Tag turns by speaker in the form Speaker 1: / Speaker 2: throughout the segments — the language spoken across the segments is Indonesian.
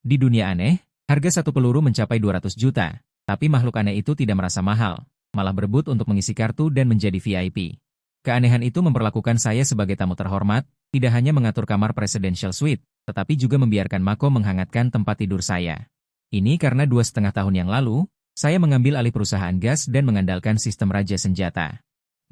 Speaker 1: Di dunia aneh, harga satu peluru mencapai 200 juta, tapi makhluk aneh itu tidak merasa mahal, malah berebut untuk mengisi kartu dan menjadi VIP. Keanehan itu memperlakukan saya sebagai tamu terhormat, tidak hanya mengatur kamar presidential suite, tetapi juga membiarkan Mako menghangatkan tempat tidur saya. Ini karena 2,5 tahun yang lalu, saya mengambil alih perusahaan gas dan mengandalkan sistem Raja Senjata.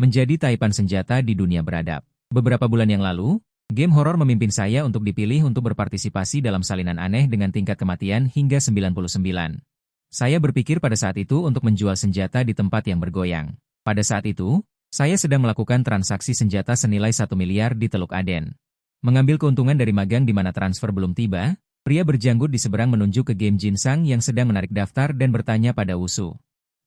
Speaker 1: Menjadi taipan senjata di dunia beradab. Beberapa bulan yang lalu, game horor memimpin saya untuk dipilih untuk berpartisipasi dalam salinan aneh dengan tingkat kematian hingga 99. Saya berpikir pada saat itu untuk menjual senjata di tempat yang bergoyang. Pada saat itu, saya sedang melakukan transaksi senjata senilai 1 miliar di Teluk Aden. Mengambil keuntungan dari magang di mana transfer belum tiba, pria berjanggut di seberang menunjuk ke game Jinsang yang sedang menarik daftar dan bertanya pada Wusu.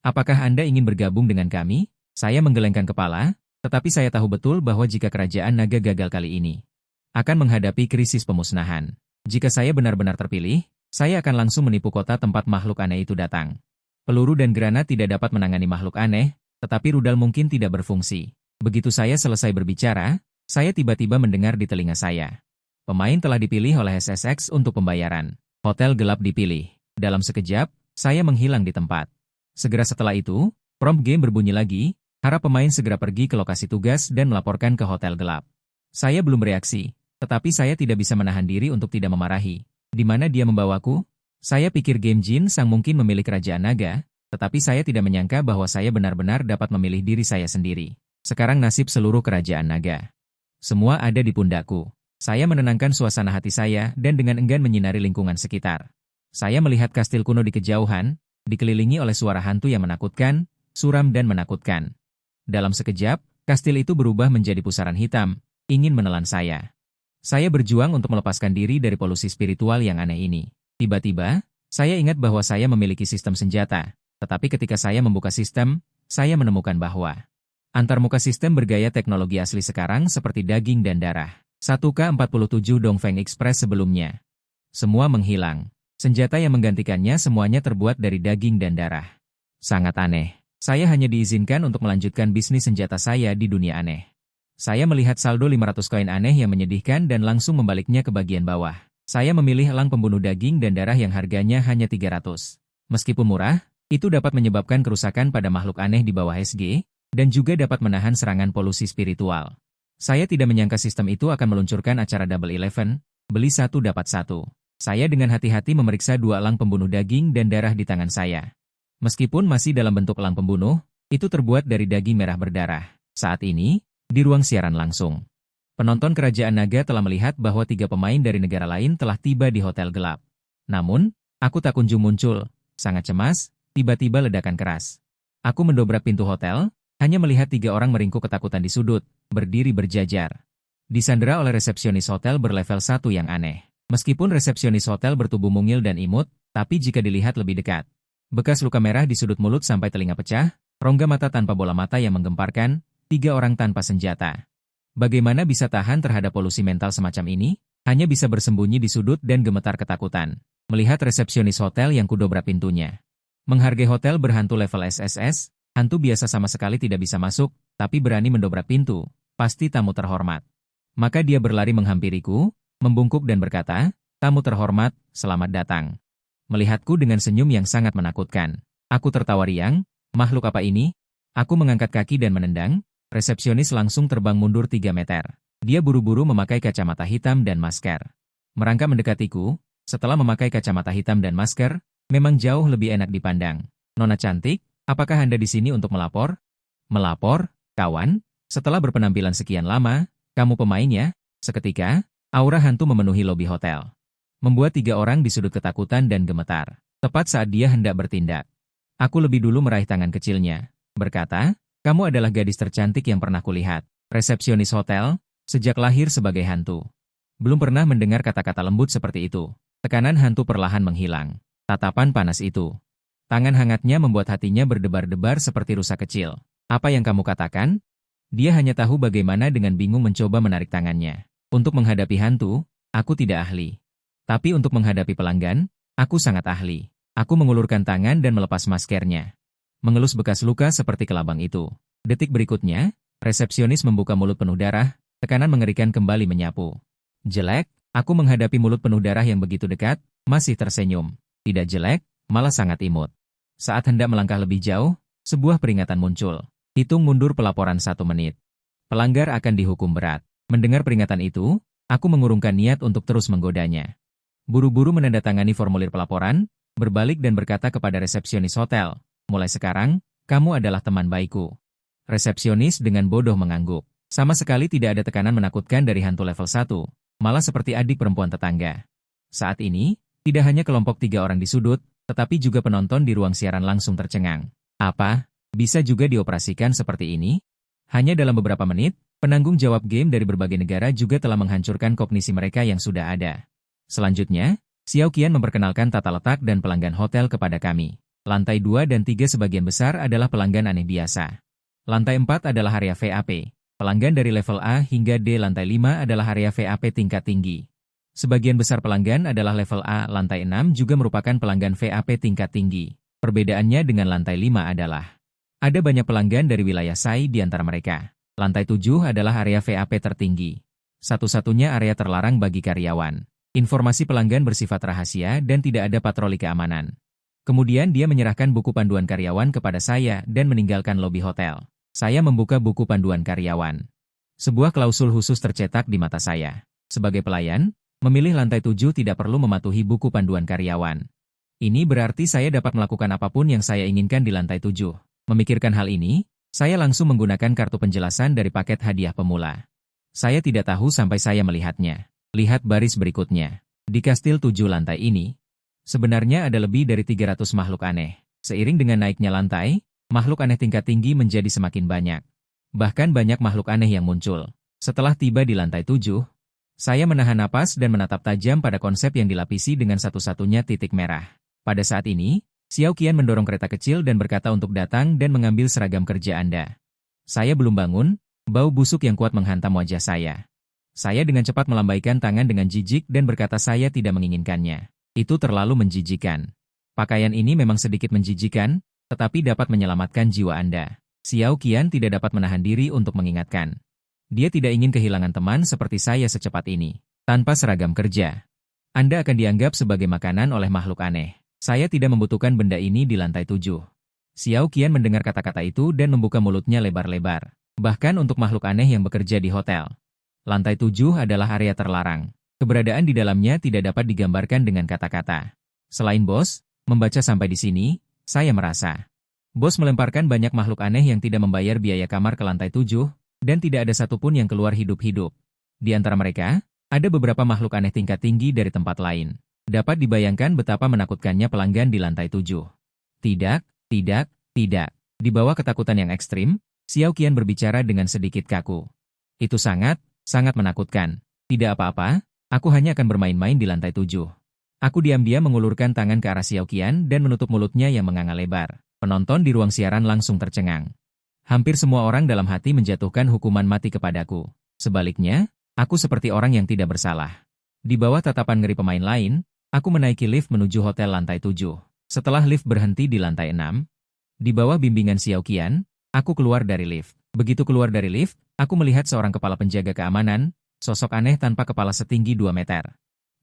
Speaker 1: Apakah Anda ingin bergabung dengan kami? Saya menggelengkan kepala, tetapi saya tahu betul bahwa jika kerajaan naga gagal kali ini, akan menghadapi krisis pemusnahan. Jika saya benar-benar terpilih, saya akan langsung menipu kota tempat makhluk aneh itu datang. Peluru dan granat tidak dapat menangani makhluk aneh, tetapi rudal mungkin tidak berfungsi. Begitu saya selesai berbicara, saya tiba-tiba mendengar di telinga saya. Pemain telah dipilih oleh SSX untuk pembayaran. Hotel gelap dipilih. Dalam sekejap, saya menghilang di tempat. Segera setelah itu, prompt game berbunyi lagi, harap pemain segera pergi ke lokasi tugas dan melaporkan ke hotel gelap. Saya belum bereaksi, tetapi saya tidak bisa menahan diri untuk tidak memarahi. Di mana dia membawaku? Saya pikir game Jin Sang mungkin memilih kerajaan naga, tetapi saya tidak menyangka bahwa saya benar-benar dapat memilih diri saya sendiri. Sekarang nasib seluruh kerajaan naga. Semua ada di pundakku. Saya menenangkan suasana hati saya dan dengan enggan menyinari lingkungan sekitar. Saya melihat kastil kuno di kejauhan, dikelilingi oleh suara hantu yang menakutkan, suram dan menakutkan. Dalam sekejap, kastil itu berubah menjadi pusaran hitam, ingin menelan saya. Saya berjuang untuk melepaskan diri dari polusi spiritual yang aneh ini. Tiba-tiba, saya ingat bahwa saya memiliki sistem senjata, tetapi ketika saya membuka sistem, saya menemukan bahwa antarmuka sistem bergaya teknologi asli sekarang seperti daging dan darah. 1K47 Dongfeng Express sebelumnya. Semua menghilang. Senjata yang menggantikannya semuanya terbuat dari daging dan darah. Sangat aneh. Saya hanya diizinkan untuk melanjutkan bisnis senjata saya di dunia aneh. Saya melihat saldo 500 koin aneh yang menyedihkan dan langsung membaliknya ke bagian bawah. Saya memilih elang pembunuh daging dan darah yang harganya hanya 300. Meskipun murah, itu dapat menyebabkan kerusakan pada makhluk aneh di bawah SG, dan juga dapat menahan serangan polusi spiritual. Saya tidak menyangka sistem itu akan meluncurkan acara Double 11, beli satu dapat satu. Saya dengan hati-hati memeriksa 2 elang pembunuh daging dan darah di tangan saya. Meskipun masih dalam bentuk elang pembunuh, itu terbuat dari daging merah berdarah. Saat ini, di ruang siaran langsung, penonton Kerajaan Naga telah melihat bahwa 3 pemain dari negara lain telah tiba di hotel gelap. Namun, aku tak kunjung muncul, sangat cemas, tiba-tiba ledakan keras. Aku mendobrak pintu hotel, hanya melihat 3 orang meringkuk ketakutan di sudut, berdiri berjajar. Disandera oleh resepsionis hotel berlevel 1 yang aneh. Meskipun resepsionis hotel bertubuh mungil dan imut, tapi jika dilihat lebih dekat, bekas luka merah di sudut mulut sampai telinga pecah, rongga mata tanpa bola mata yang menggemparkan, 3 orang tanpa senjata. Bagaimana bisa tahan terhadap polusi mental semacam ini? Hanya bisa bersembunyi di sudut dan gemetar ketakutan. Melihat resepsionis hotel yang kudobrak pintunya. Menghargai hotel berhantu level SSS, hantu biasa sama sekali tidak bisa masuk, tapi berani mendobrak pintu, pasti tamu terhormat. Maka dia berlari menghampiriku, membungkuk dan berkata, "Tamu terhormat, selamat datang." Melihatku dengan senyum yang sangat menakutkan. Aku tertawa riang, makhluk apa ini? Aku mengangkat kaki dan menendang, resepsionis langsung terbang mundur 3 meter. Dia buru-buru memakai kacamata hitam dan masker. Merangkak mendekatiku, setelah memakai kacamata hitam dan masker, memang jauh lebih enak dipandang. "Nona cantik, apakah Anda di sini untuk melapor?" "Melapor, kawan? Setelah berpenampilan sekian lama, kamu pemainnya?" Seketika, aura hantu memenuhi lobi hotel. Membuat 3 orang di sudut ketakutan dan gemetar. Tepat saat dia hendak bertindak. Aku lebih dulu meraih tangan kecilnya. Berkata, "Kamu adalah gadis tercantik yang pernah kulihat." Resepsionis hotel, sejak lahir sebagai hantu. Belum pernah mendengar kata-kata lembut seperti itu. Tekanan hantu perlahan menghilang. Tatapan panas itu. Tangan hangatnya membuat hatinya berdebar-debar seperti rusa kecil. "Apa yang kamu katakan?" Dia hanya tahu bagaimana dengan bingung mencoba menarik tangannya. Untuk menghadapi hantu, aku tidak ahli. Tapi untuk menghadapi pelanggan, aku sangat ahli. Aku mengulurkan tangan dan melepas maskernya. Mengelus bekas luka seperti kelabang itu. Detik berikutnya, resepsionis membuka mulut penuh darah, tekanan mengerikan kembali menyapu. Jelek, aku menghadapi mulut penuh darah yang begitu dekat, Masih tersenyum. Tidak jelek, malah sangat imut. Saat hendak melangkah lebih jauh, sebuah peringatan muncul. Hitung mundur pelaporan 1 menit. Pelanggar akan dihukum berat. Mendengar peringatan itu, aku mengurungkan niat untuk terus menggodanya. Buru-buru menandatangani formulir pelaporan, berbalik dan berkata kepada resepsionis hotel, "Mulai sekarang, kamu adalah teman baikku." Resepsionis dengan bodoh mengangguk. Sama sekali tidak ada tekanan menakutkan dari hantu level 1, malah seperti adik perempuan tetangga. Saat ini, tidak hanya kelompok 3 orang di sudut, tetapi juga penonton di ruang siaran langsung tercengang. Apa? Bisa juga dioperasikan seperti ini? Hanya dalam beberapa menit, penanggung jawab game dari berbagai negara juga telah menghancurkan kognisi mereka yang sudah ada. Selanjutnya, Xiao Qian memperkenalkan tata letak dan pelanggan hotel kepada kami. Lantai 2 dan 3 sebagian besar adalah pelanggan aneh biasa. Lantai 4 adalah area VAP. Pelanggan dari level A hingga D. Lantai 5 adalah area VAP tingkat tinggi. Sebagian besar pelanggan adalah level A. Lantai 6 juga merupakan pelanggan VAP tingkat tinggi. Perbedaannya dengan lantai 5 adalah ada banyak pelanggan dari wilayah Sai di antara mereka. Lantai 7 adalah area VAP tertinggi. Satu-satunya area terlarang bagi karyawan. Informasi pelanggan bersifat rahasia dan tidak ada patroli keamanan. Kemudian dia menyerahkan buku panduan karyawan kepada saya dan meninggalkan lobi hotel. Saya membuka buku panduan karyawan. Sebuah klausul khusus tercetak di mata saya. Sebagai pelayan, memilih lantai 7 tidak perlu mematuhi buku panduan karyawan. Ini berarti saya dapat melakukan apapun yang saya inginkan di lantai 7. Memikirkan hal ini, saya langsung menggunakan kartu penjelasan dari paket hadiah pemula. Saya tidak tahu sampai saya melihatnya. Lihat baris berikutnya. Di kastil 7 lantai ini, sebenarnya ada lebih dari 300 makhluk aneh. Seiring dengan naiknya lantai, makhluk aneh tingkat tinggi menjadi semakin banyak. Bahkan banyak makhluk aneh yang muncul. Setelah tiba di lantai 7, saya menahan napas dan menatap tajam pada konsep yang dilapisi dengan satu-satunya titik merah. Pada saat ini, Xiao Qian mendorong kereta kecil dan berkata untuk datang dan mengambil seragam kerja Anda. Saya belum bangun, bau busuk yang kuat menghantam wajah saya. Saya dengan cepat melambaikan tangan dengan jijik dan berkata saya tidak menginginkannya. Itu terlalu menjijikan. Pakaian ini memang sedikit menjijikan, tetapi dapat menyelamatkan jiwa Anda. Xiao Qian tidak dapat menahan diri untuk mengingatkan. Dia tidak ingin kehilangan teman seperti saya secepat ini. Tanpa seragam kerja, Anda akan dianggap sebagai makanan oleh makhluk aneh. Saya tidak membutuhkan benda ini di lantai 7. Xiao Qian mendengar kata-kata itu dan membuka mulutnya lebar-lebar. Bahkan untuk makhluk aneh yang bekerja di hotel. Lantai 7 adalah area terlarang. Keberadaan di dalamnya tidak dapat digambarkan dengan kata-kata. Selain bos, membaca sampai di sini, saya merasa. Bos melemparkan banyak makhluk aneh yang tidak membayar biaya kamar ke lantai 7, dan tidak ada satupun yang keluar hidup-hidup. Di antara mereka, ada beberapa makhluk aneh tingkat tinggi dari tempat lain. Dapat dibayangkan betapa menakutkannya pelanggan di lantai 7. Tidak. Di bawah ketakutan yang ekstrim, Xiao Qian berbicara dengan sedikit kaku. Itu sangat menakutkan. Tidak apa-apa, aku hanya akan bermain-main di lantai 7. Aku diam-diam mengulurkan tangan ke arah Xiao Qian dan menutup mulutnya yang menganga lebar. Penonton di ruang siaran langsung tercengang. Hampir semua orang dalam hati menjatuhkan hukuman mati kepadaku. Sebaliknya, aku seperti orang yang tidak bersalah. Di bawah tatapan ngeri pemain lain, aku menaiki lift menuju hotel lantai 7. Setelah lift berhenti di lantai 6, di bawah bimbingan Xiao Qian, aku keluar dari lift. Begitu keluar dari lift, aku melihat seorang kepala penjaga keamanan, sosok aneh tanpa kepala setinggi 2 meter.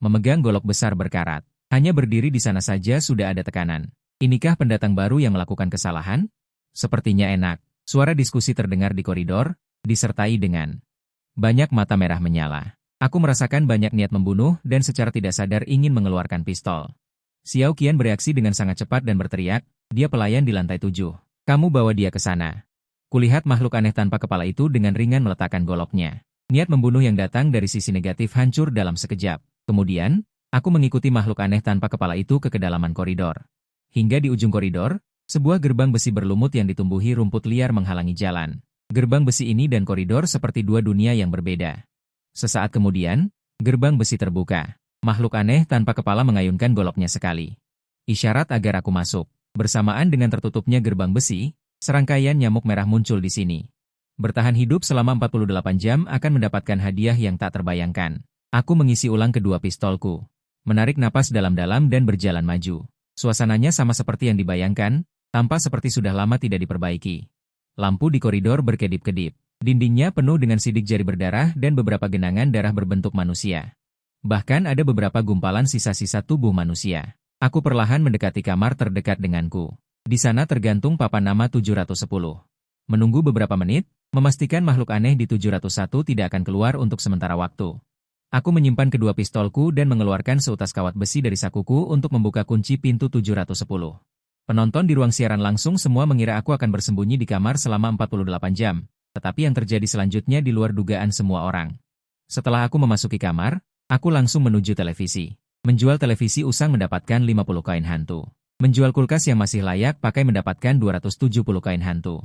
Speaker 1: Memegang golok besar berkarat. Hanya berdiri di sana saja sudah ada tekanan. Inikah pendatang baru yang melakukan kesalahan? Sepertinya enak. Suara diskusi terdengar di koridor, disertai dengan banyak mata merah menyala. Aku merasakan banyak niat membunuh dan secara tidak sadar ingin mengeluarkan pistol. Xiao Qian bereaksi dengan sangat cepat dan berteriak, dia pelayan di lantai 7. Kamu bawa dia ke sana. Kulihat makhluk aneh tanpa kepala itu dengan ringan meletakkan goloknya. Niat membunuh yang datang dari sisi negatif hancur dalam sekejap. Kemudian, aku mengikuti makhluk aneh tanpa kepala itu ke kedalaman koridor. Hingga di ujung koridor, sebuah gerbang besi berlumut yang ditumbuhi rumput liar menghalangi jalan. Gerbang besi ini dan koridor seperti dua dunia yang berbeda. Sesaat kemudian, gerbang besi terbuka. Makhluk aneh tanpa kepala mengayunkan goloknya sekali. Isyarat agar aku masuk. Bersamaan dengan tertutupnya gerbang besi, serangkaian nyamuk merah muncul di sini. Bertahan hidup selama 48 jam akan mendapatkan hadiah yang tak terbayangkan. Aku mengisi ulang kedua pistolku. Menarik napas dalam-dalam dan berjalan maju. Suasananya sama seperti yang dibayangkan, tampak seperti sudah lama tidak diperbaiki. Lampu di koridor berkedip-kedip. Dindingnya penuh dengan sidik jari berdarah dan beberapa genangan darah berbentuk manusia. Bahkan ada beberapa gumpalan sisa-sisa tubuh manusia. Aku perlahan mendekati kamar terdekat denganku. Di sana tergantung papan nama 710. Menunggu beberapa menit, memastikan makhluk aneh di 701 tidak akan keluar untuk sementara waktu. Aku menyimpan kedua pistolku dan mengeluarkan seutas kawat besi dari sakuku untuk membuka kunci pintu 710. Penonton di ruang siaran langsung semua mengira aku akan bersembunyi di kamar selama 48 jam, tetapi yang terjadi selanjutnya di luar dugaan semua orang. Setelah aku memasuki kamar, aku langsung menuju televisi. Menjual televisi usang mendapatkan 50 koin hantu. Menjual kulkas yang masih layak pakai mendapatkan 270 koin hantu.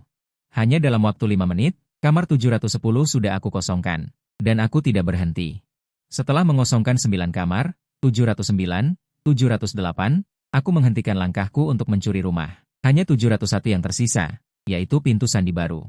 Speaker 1: Hanya dalam waktu 5 menit, kamar 710 sudah aku kosongkan. Dan aku tidak berhenti. Setelah mengosongkan 9 kamar, 709, 708, aku menghentikan langkahku untuk mencuri rumah. Hanya 701 yang tersisa, yaitu pintu sandi baru.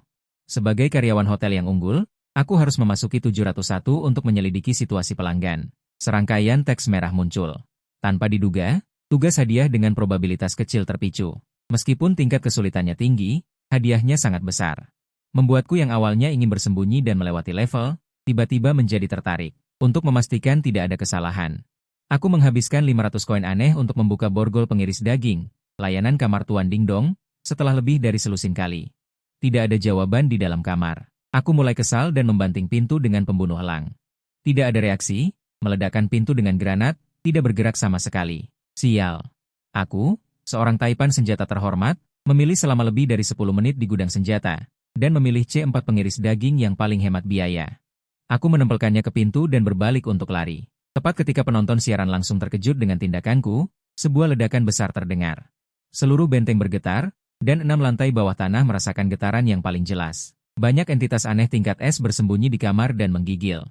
Speaker 1: Sebagai karyawan hotel yang unggul, aku harus memasuki 701 untuk menyelidiki situasi pelanggan. Serangkaian teks merah muncul. Tanpa diduga, tugas hadiah dengan probabilitas kecil terpicu. Meskipun tingkat kesulitannya tinggi, hadiahnya sangat besar. Membuatku yang awalnya ingin bersembunyi dan melewati level, tiba-tiba menjadi tertarik. Untuk memastikan tidak ada kesalahan. Aku menghabiskan 500 koin aneh untuk membuka borgol pengiris daging, layanan kamar Tuan Dingdong, setelah lebih dari selusin kali. Tidak ada jawaban di dalam kamar. Aku mulai kesal dan membanting pintu dengan pembunuh elang. Tidak ada reaksi. Meledakkan pintu dengan granat, tidak bergerak sama sekali. Sial. Aku, seorang taipan senjata terhormat, memilih selama lebih dari 10 menit di gudang senjata, dan memilih C4 pengiris daging yang paling hemat biaya. Aku menempelkannya ke pintu dan berbalik untuk lari. Tepat ketika penonton siaran langsung terkejut dengan tindakanku, sebuah ledakan besar terdengar. Seluruh benteng bergetar, dan 6 lantai bawah tanah merasakan getaran yang paling jelas. Banyak entitas aneh tingkat S bersembunyi di kamar dan menggigil.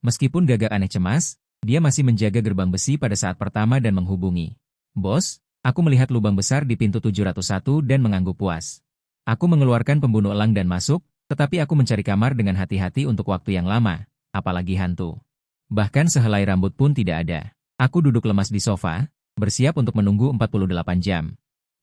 Speaker 1: Meskipun Gagak Aneh cemas, dia masih menjaga gerbang besi pada saat pertama dan menghubungi. Bos, aku melihat lubang besar di pintu 701 dan mengangguk puas. Aku mengeluarkan pembunuh elang dan masuk, tetapi aku mencari kamar dengan hati-hati untuk waktu yang lama, apalagi hantu. Bahkan sehelai rambut pun tidak ada. Aku duduk lemas di sofa, bersiap untuk menunggu 48 jam.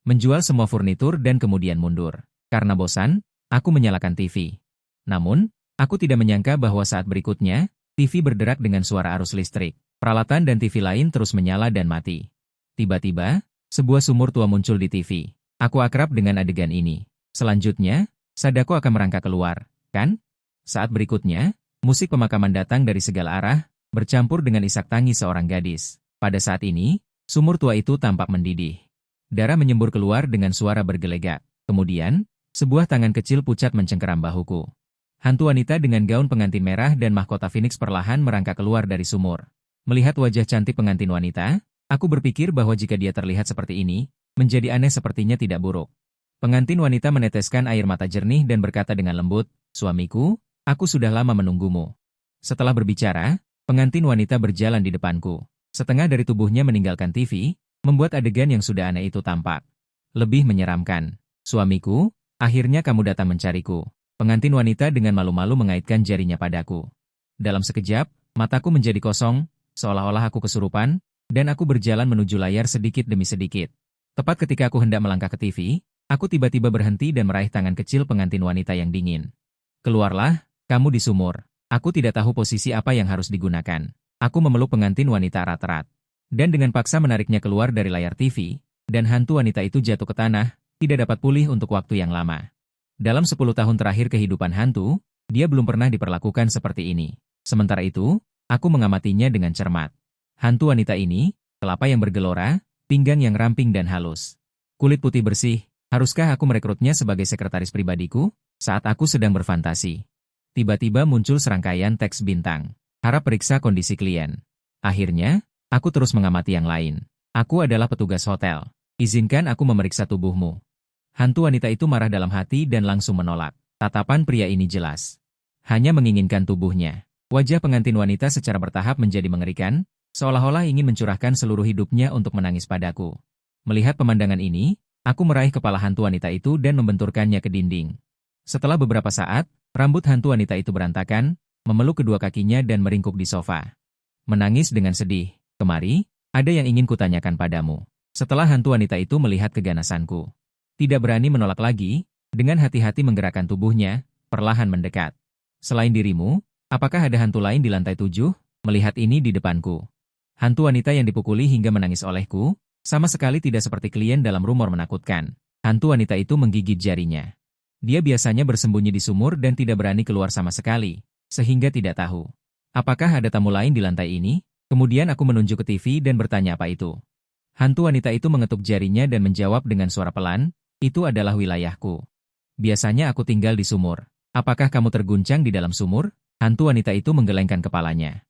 Speaker 1: Menjual semua furnitur dan kemudian mundur. Karena bosan, aku menyalakan TV. Namun, aku tidak menyangka bahwa saat berikutnya, TV berderak dengan suara arus listrik. Peralatan dan TV lain terus menyala dan mati. Tiba-tiba, sebuah sumur tua muncul di TV. Aku akrab dengan adegan ini. Selanjutnya, Sadako akan merangkak keluar, kan? Saat berikutnya, musik pemakaman datang dari segala arah, bercampur dengan isak tangis seorang gadis. Pada saat ini, sumur tua itu tampak mendidih. Darah menyembur keluar dengan suara bergelegak. Kemudian, sebuah tangan kecil pucat mencengkeram bahuku. Hantu wanita dengan gaun pengantin merah dan mahkota Phoenix perlahan merangkak keluar dari sumur. Melihat wajah cantik pengantin wanita, aku berpikir bahwa jika dia terlihat seperti ini, menjadi aneh sepertinya tidak buruk. Pengantin wanita meneteskan air mata jernih dan berkata dengan lembut, "Suamiku, aku sudah lama menunggumu." Setelah berbicara, pengantin wanita berjalan di depanku. Setengah dari tubuhnya meninggalkan TV, membuat adegan yang sudah aneh itu tampak lebih menyeramkan. "Suamiku, akhirnya kamu datang mencariku." Pengantin wanita dengan malu-malu mengaitkan jarinya padaku. Dalam sekejap, mataku menjadi kosong, seolah-olah aku kesurupan, dan aku berjalan menuju layar sedikit demi sedikit. Tepat ketika aku hendak melangkah ke TV, aku tiba-tiba berhenti dan meraih tangan kecil pengantin wanita yang dingin. "Keluarlah, kamu di sumur." Aku tidak tahu posisi apa yang harus digunakan. Aku memeluk pengantin wanita erat-erat. Dan dengan paksa menariknya keluar dari layar TV, dan hantu wanita itu jatuh ke tanah, tidak dapat pulih untuk waktu yang lama. Dalam 10 tahun terakhir kehidupan hantu, dia belum pernah diperlakukan seperti ini. Sementara itu, aku mengamatinya dengan cermat. Hantu wanita ini, kelapa yang bergelora, pinggang yang ramping dan halus. Kulit putih bersih, haruskah aku merekrutnya sebagai sekretaris pribadiku? Saat aku sedang berfantasi. Tiba-tiba muncul serangkaian teks bintang. Harap periksa kondisi klien. Akhirnya, aku terus mengamati yang lain. Aku adalah petugas hotel. Izinkan aku memeriksa tubuhmu. Hantu wanita itu marah dalam hati dan langsung menolak. Tatapan pria ini jelas. Hanya menginginkan tubuhnya. Wajah pengantin wanita secara bertahap menjadi mengerikan, seolah-olah ingin mencurahkan seluruh hidupnya untuk menangis padaku. Melihat pemandangan ini, aku meraih kepala hantu wanita itu dan membenturkannya ke dinding. Setelah beberapa saat, rambut hantu wanita itu berantakan, memeluk kedua kakinya dan meringkuk di sofa. Menangis dengan sedih. "Kemari, ada yang ingin kutanyakan padamu." Setelah hantu wanita itu melihat keganasanku. Tidak berani menolak lagi, dengan hati-hati menggerakkan tubuhnya, perlahan mendekat. "Selain dirimu, apakah ada hantu lain di lantai 7? Melihat ini di depanku. Hantu wanita yang dipukuli hingga menangis olehku, sama sekali tidak seperti klien dalam rumor menakutkan. Hantu wanita itu menggigit jarinya. Dia biasanya bersembunyi di sumur dan tidak berani keluar sama sekali, sehingga tidak tahu. Apakah ada tamu lain di lantai ini? Kemudian aku menunjuk ke TV dan bertanya apa itu. Hantu wanita itu mengetuk jarinya dan menjawab dengan suara pelan, itu adalah wilayahku. Biasanya aku tinggal di sumur. Apakah kamu terguncang di dalam sumur? Hantu wanita itu menggelengkan kepalanya.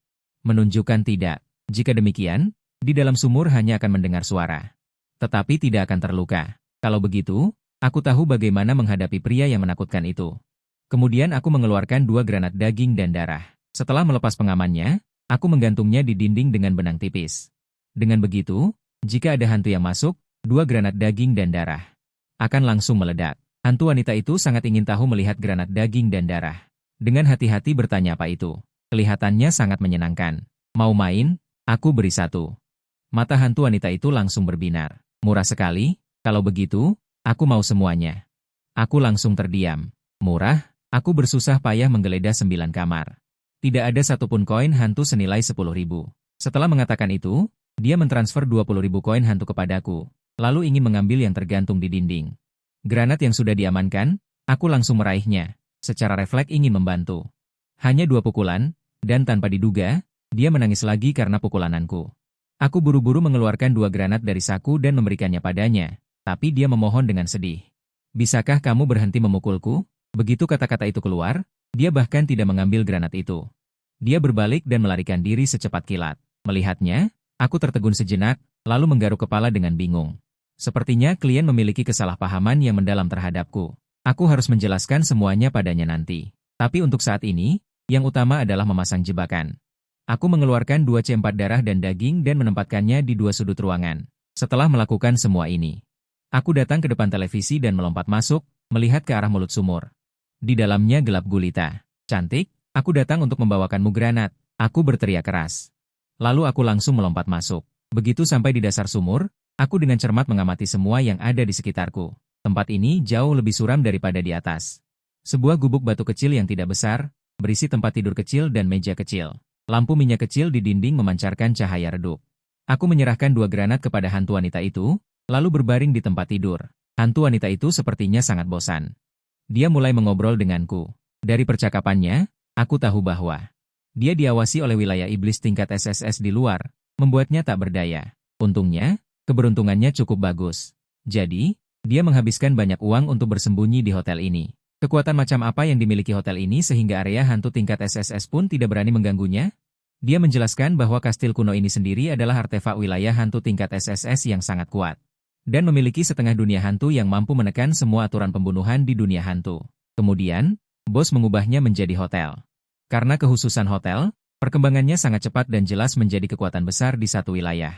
Speaker 1: Menunjukkan tidak. Jika demikian, di dalam sumur hanya akan mendengar suara. Tetapi tidak akan terluka. Kalau begitu, aku tahu bagaimana menghadapi pria yang menakutkan itu. Kemudian aku mengeluarkan 2 granat daging dan darah. Setelah melepas pengamannya, aku menggantungnya di dinding dengan benang tipis. Dengan begitu, jika ada hantu yang masuk, 2 granat daging dan darah akan langsung meledak. Hantu wanita itu sangat ingin tahu melihat granat daging dan darah. Dengan hati-hati bertanya apa itu. Kelihatannya sangat menyenangkan. Mau main? Aku beri 1. Mata hantu wanita itu langsung berbinar. Murah sekali? Kalau begitu, aku mau semuanya. Aku langsung terdiam. Murah? Aku bersusah payah menggeledah 9 kamar. Tidak ada satupun koin hantu senilai 10.000. Setelah mengatakan itu, dia mentransfer 20.000 koin hantu kepadaku, lalu ingin mengambil yang tergantung di dinding. Granat yang sudah diamankan, aku langsung meraihnya. Secara refleks ingin membantu. Hanya 2 pukulan, dan tanpa diduga, dia menangis lagi karena pukulananku. Aku buru-buru mengeluarkan 2 granat dari saku dan memberikannya padanya, tapi dia memohon dengan sedih. Bisakah kamu berhenti memukulku? Begitu kata-kata itu keluar, dia bahkan tidak mengambil granat itu. Dia berbalik dan melarikan diri secepat kilat. Melihatnya, aku tertegun sejenak, lalu menggaruk kepala dengan bingung. Sepertinya klien memiliki kesalahpahaman yang mendalam terhadapku. Aku harus menjelaskan semuanya padanya nanti. Tapi untuk saat ini, yang utama adalah memasang jebakan. Aku mengeluarkan 2 C4 darah dan daging dan menempatkannya di 2 sudut ruangan. Setelah melakukan semua ini, aku datang ke depan televisi dan melompat masuk, melihat ke arah mulut sumur. Di dalamnya gelap gulita. Cantik, aku datang untuk membawakanmu granat. Aku berteriak keras. Lalu aku langsung melompat masuk. Begitu sampai di dasar sumur, aku dengan cermat mengamati semua yang ada di sekitarku. Tempat ini jauh lebih suram daripada di atas. Sebuah gubuk batu kecil yang tidak besar, berisi tempat tidur kecil dan meja kecil. Lampu minyak kecil di dinding memancarkan cahaya redup. Aku menyerahkan 2 granat kepada hantu wanita itu, lalu berbaring di tempat tidur. Hantu wanita itu sepertinya sangat bosan. Dia mulai mengobrol denganku. Dari percakapannya, aku tahu bahwa dia diawasi oleh wilayah iblis tingkat SSS di luar, membuatnya tak berdaya. Untungnya, keberuntungannya cukup bagus. Jadi, dia menghabiskan banyak uang untuk bersembunyi di hotel ini. Kekuatan macam apa yang dimiliki hotel ini sehingga area hantu tingkat SSS pun tidak berani mengganggunya? Dia menjelaskan bahwa kastil kuno ini sendiri adalah artefak wilayah hantu tingkat SSS yang sangat kuat. Dan memiliki setengah dunia hantu yang mampu menekan semua aturan pembunuhan di dunia hantu. Kemudian, bos mengubahnya menjadi hotel. Karena kehususan hotel, perkembangannya sangat cepat dan jelas menjadi kekuatan besar di satu wilayah.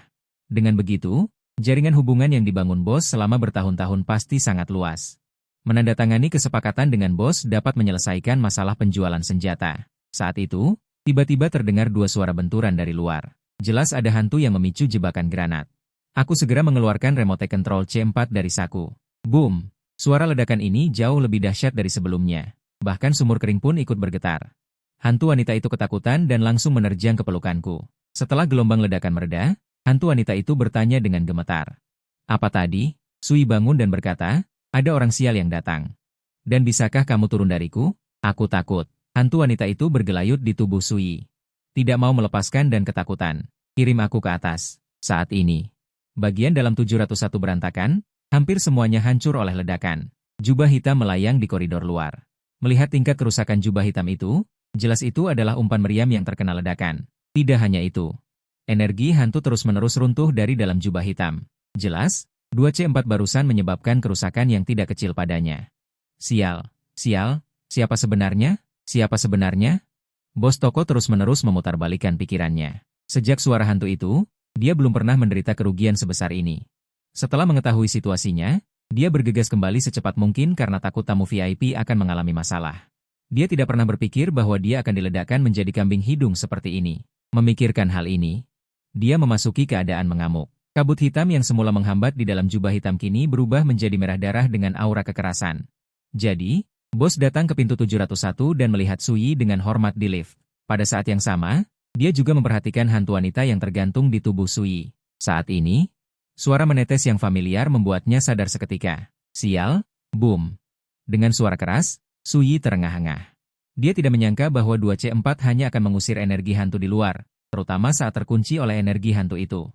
Speaker 1: Dengan begitu, jaringan hubungan yang dibangun bos selama bertahun-tahun pasti sangat luas. Menandatangani kesepakatan dengan bos dapat menyelesaikan masalah penjualan senjata. Saat itu, tiba-tiba terdengar 2 suara benturan dari luar. Jelas ada hantu yang memicu jebakan granat. Aku segera mengeluarkan remote control C4 dari saku. Boom! Suara ledakan ini jauh lebih dahsyat dari sebelumnya. Bahkan sumur kering pun ikut bergetar. Hantu wanita itu ketakutan dan langsung menerjang ke pelukanku. Setelah gelombang ledakan mereda, hantu wanita itu bertanya dengan gemetar. Apa tadi? Sui bangun dan berkata, ada orang sial yang datang. Dan bisakah kamu turun dariku? Aku takut. Hantu wanita itu bergelayut di tubuh Sui. Tidak mau melepaskan dan ketakutan. Kirim aku ke atas. Saat ini, bagian dalam 701 berantakan, hampir semuanya hancur oleh ledakan. Jubah hitam melayang di koridor luar. Melihat tingkat kerusakan jubah hitam itu, jelas itu adalah umpan meriam yang terkena ledakan. Tidak hanya itu. Energi hantu terus-menerus runtuh dari dalam jubah hitam. Jelas, 2 C4 barusan menyebabkan kerusakan yang tidak kecil padanya. Sial, sial, siapa sebenarnya? Siapa sebenarnya? Bos toko terus-menerus memutarbalikkan pikirannya. Sejak suara hantu itu, dia belum pernah menderita kerugian sebesar ini. Setelah mengetahui situasinya, dia bergegas kembali secepat mungkin karena takut tamu VIP akan mengalami masalah. Dia tidak pernah berpikir bahwa dia akan diledakkan menjadi kambing hidung seperti ini. Memikirkan hal ini, dia memasuki keadaan mengamuk. Kabut hitam yang semula menghambat di dalam jubah hitam kini berubah menjadi merah darah dengan aura kekerasan. Jadi, bos datang ke pintu 701 dan melihat Sui dengan hormat di lift. Pada saat yang sama, Dia juga memperhatikan hantu wanita yang tergantung di tubuh Sui. Saat ini, suara menetes yang familiar membuatnya sadar seketika. Sial, boom. Dengan suara keras, Sui terengah-engah. Dia tidak menyangka bahwa 2C4 hanya akan mengusir energi hantu di luar, terutama saat terkunci oleh energi hantu itu.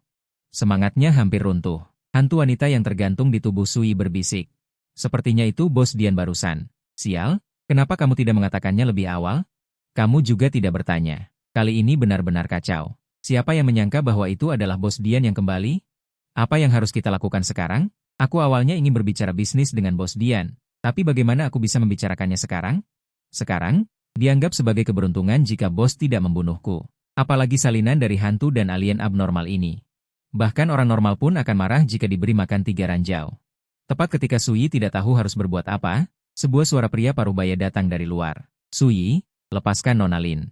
Speaker 1: Semangatnya hampir runtuh. Hantu wanita yang tergantung di tubuh Sui berbisik. Sepertinya itu bos Dian barusan. Sial, kenapa kamu tidak mengatakannya lebih awal? Kamu juga tidak bertanya. Kali ini benar-benar kacau. Siapa yang menyangka bahwa itu adalah bos Dian yang kembali? Apa yang harus kita lakukan sekarang? Aku awalnya ingin berbicara bisnis dengan bos Dian, tapi bagaimana aku bisa membicarakannya sekarang? Sekarang, dianggap sebagai keberuntungan jika bos tidak membunuhku. Apalagi salinan dari hantu dan alien abnormal ini. Bahkan orang normal pun akan marah jika diberi makan 3 ranjau. Tepat ketika Sui tidak tahu harus berbuat apa, sebuah suara pria parubaya datang dari luar. Sui, lepaskan Nona Lin.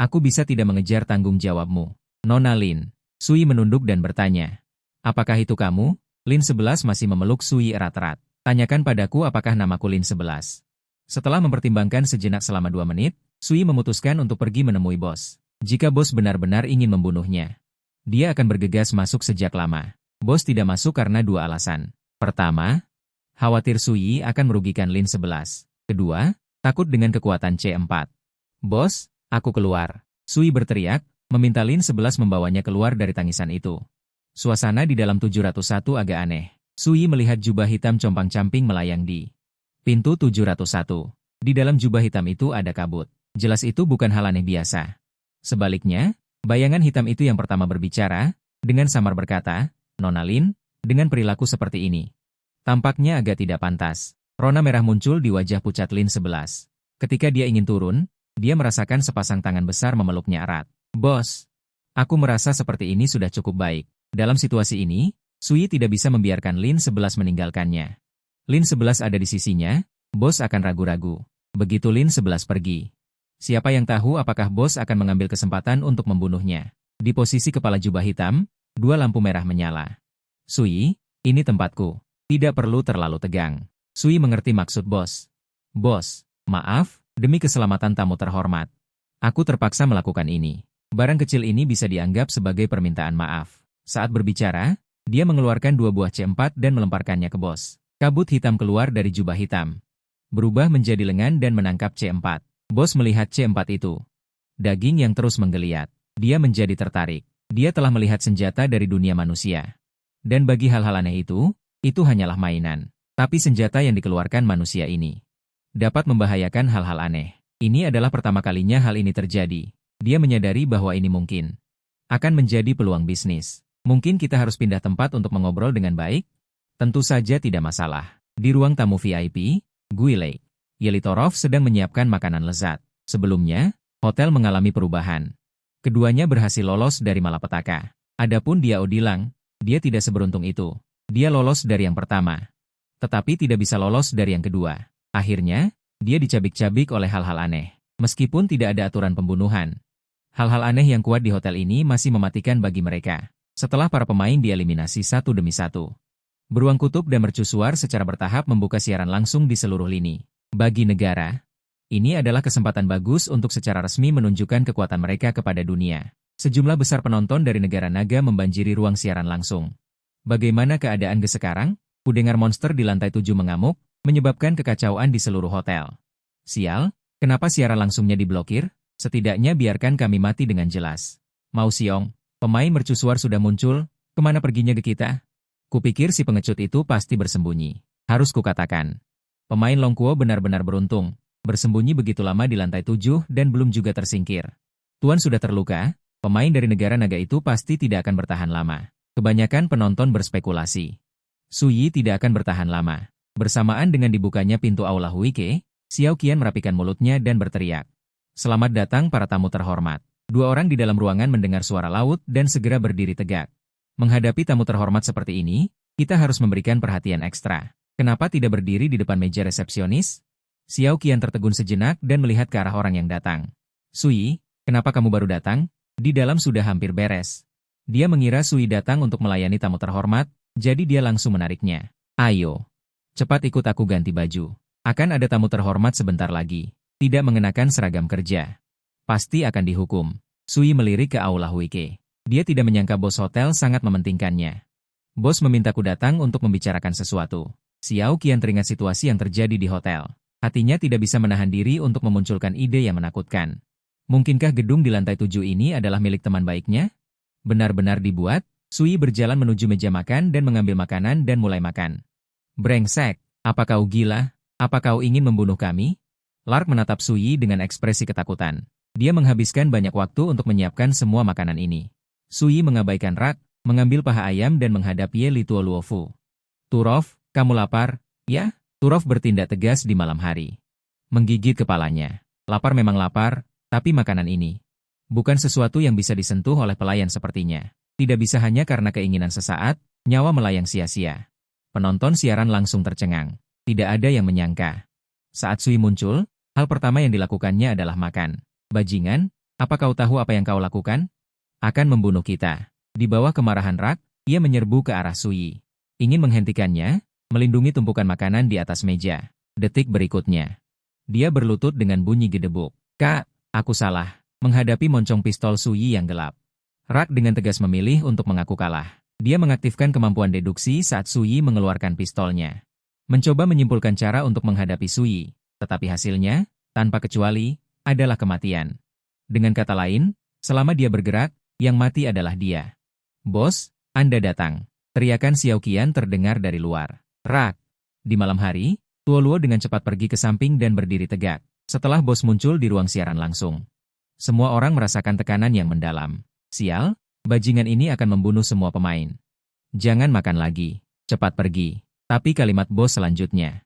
Speaker 1: Aku bisa tidak mengejar tanggung jawabmu. Nona Lin. Sui menunduk dan bertanya. Apakah itu kamu? Lin 11 masih memeluk Sui erat-erat. Tanyakan padaku apakah namaku Lin 11. Setelah mempertimbangkan sejenak selama 2 menit, Sui memutuskan untuk pergi menemui bos. Jika bos benar-benar ingin membunuhnya, dia akan bergegas masuk sejak lama. Bos tidak masuk karena 2 alasan. Pertama, khawatir Sui akan merugikan Lin 11. Kedua, takut dengan kekuatan C4. Bos, aku keluar. Sui berteriak, meminta Lin 11 membawanya keluar dari tangisan itu. Suasana di dalam 701 agak aneh. Sui melihat jubah hitam compang-camping melayang di pintu 701. Di dalam jubah hitam itu ada kabut. Jelas itu bukan hal aneh biasa. Sebaliknya, bayangan hitam itu yang pertama berbicara, dengan samar berkata, Nona Lin, dengan perilaku seperti ini. Tampaknya agak tidak pantas. Rona merah muncul di wajah pucat Lin 11. Ketika dia ingin turun, dia merasakan sepasang tangan besar memeluknya erat. Bos, aku merasa seperti ini sudah cukup baik. Dalam situasi ini, Sui tidak bisa membiarkan Lin 11 meninggalkannya. Lin 11 ada di sisinya, bos akan ragu-ragu. Begitu Lin 11 pergi. Siapa yang tahu apakah bos akan mengambil kesempatan untuk membunuhnya. Di posisi kepala jubah hitam, 2 lampu merah menyala. Sui, ini tempatku. Tidak perlu terlalu tegang. Sui mengerti maksud bos. Bos, maaf, demi keselamatan tamu terhormat. Aku terpaksa melakukan ini. Barang kecil ini bisa dianggap sebagai permintaan maaf. Saat berbicara, dia mengeluarkan 2 buah C4 dan melemparkannya ke bos. Kabut hitam keluar dari jubah hitam. Berubah menjadi lengan dan menangkap C4. Bos melihat C4 itu. Daging yang terus menggeliat. Dia menjadi tertarik. Dia telah melihat senjata dari dunia manusia. Dan bagi hal-hal aneh itu hanyalah mainan. Tapi senjata yang dikeluarkan manusia ini dapat membahayakan hal-hal aneh. Ini adalah pertama kalinya hal ini terjadi. Dia menyadari bahwa ini mungkin akan menjadi peluang bisnis. Mungkin kita harus pindah tempat untuk mengobrol dengan baik? Tentu saja tidak masalah. Di ruang tamu VIP, Guilei, Yelitorov sedang menyiapkan makanan lezat. Sebelumnya, hotel mengalami perubahan. Keduanya berhasil lolos dari malapetaka. Adapun dia Odilang, dia tidak seberuntung itu. Dia lolos dari yang pertama, tetapi tidak bisa lolos dari yang kedua. Akhirnya, dia dicabik-cabik oleh hal-hal aneh. Meskipun tidak ada aturan pembunuhan, hal-hal aneh yang kuat di hotel ini masih mematikan bagi mereka. Setelah para pemain dieliminasi satu demi satu, Beruang Kutub dan Mercusuar secara bertahap membuka siaran langsung di seluruh lini. Bagi negara, ini adalah kesempatan bagus untuk secara resmi menunjukkan kekuatan mereka kepada dunia. Sejumlah besar penonton dari negara naga membanjiri ruang siaran langsung. Bagaimana keadaan sekarang? Kudengar monster di lantai 7 mengamuk, menyebabkan kekacauan di seluruh hotel. Sial, kenapa siaran langsungnya diblokir? Setidaknya biarkan kami mati dengan jelas. Mao Xiong, pemain Mercusuar sudah muncul, kemana perginya ke kita? Kupikir si pengecut itu pasti bersembunyi. Harus kukatakan. Pemain Longkuo benar-benar beruntung, bersembunyi begitu lama di lantai 7 dan belum juga tersingkir. Tuan sudah terluka, pemain dari negara naga itu pasti tidak akan bertahan lama. Kebanyakan penonton berspekulasi. Suyi tidak akan bertahan lama. Bersamaan dengan dibukanya pintu Aula Huike, Xiao Qian merapikan mulutnya dan berteriak. Selamat datang para tamu terhormat. 2 orang di dalam ruangan mendengar suara laut dan segera berdiri tegak. Menghadapi tamu terhormat seperti ini, kita harus memberikan perhatian ekstra. Kenapa tidak berdiri di depan meja resepsionis? Xiao Qian tertegun sejenak dan melihat ke arah orang yang datang. Sui, kenapa kamu baru datang? Di dalam sudah hampir beres. Dia mengira Sui datang untuk melayani tamu terhormat, jadi dia langsung menariknya. Ayo, cepat ikut aku ganti baju. Akan ada tamu terhormat sebentar lagi. Tidak mengenakan seragam kerja. Pasti akan dihukum. Sui melirik ke Aula Huike. Dia tidak menyangka bos hotel sangat mementingkannya. Bos memintaku datang untuk membicarakan sesuatu. Xiao Qian teringat situasi yang terjadi di hotel. Hatinya tidak bisa menahan diri untuk memunculkan ide yang menakutkan. Mungkinkah gedung di lantai 7 ini adalah milik teman baiknya? Benar-benar dibuat, Sui berjalan menuju meja makan dan mengambil makanan dan mulai makan. Brengsek, apa kau gila? Apa kau ingin membunuh kami? Lark menatap Sui dengan ekspresi ketakutan. Dia menghabiskan banyak waktu untuk menyiapkan semua makanan ini. Sui mengabaikan rak, mengambil paha ayam dan menghadap Ye Lituo Luofu. Turov, kamu lapar? Ya? Turov bertindak tegas di malam hari. Menggigit kepalanya. Lapar memang lapar, tapi makanan ini bukan sesuatu yang bisa disentuh oleh pelayan sepertinya. Tidak bisa hanya karena keinginan sesaat, nyawa melayang sia-sia. Penonton siaran langsung tercengang. Tidak ada yang menyangka. Saat Sui muncul, hal pertama yang dilakukannya adalah makan. Bajingan, apa kau tahu apa yang kau lakukan? Akan membunuh kita. Di bawah kemarahan Rak, ia menyerbu ke arah Sui. Ingin menghentikannya, melindungi tumpukan makanan di atas meja. Detik berikutnya, dia berlutut dengan bunyi gedebuk. Kak, aku salah. Menghadapi moncong pistol Sui yang gelap. Rak dengan tegas memilih untuk mengaku kalah. Dia mengaktifkan kemampuan deduksi saat Sui mengeluarkan pistolnya. Mencoba menyimpulkan cara untuk menghadapi Sui, tetapi hasilnya, tanpa kecuali, adalah kematian. Dengan kata lain, selama dia bergerak, yang mati adalah dia. Bos, Anda datang. Teriakan Xiao Qian terdengar dari luar. Rak. Di malam hari, Tuo Luo dengan cepat pergi ke samping dan berdiri tegak. Setelah bos muncul di ruang siaran langsung. Semua orang merasakan tekanan yang mendalam. Sial, bajingan ini akan membunuh semua pemain. Jangan makan lagi. Cepat pergi. Tapi kalimat bos selanjutnya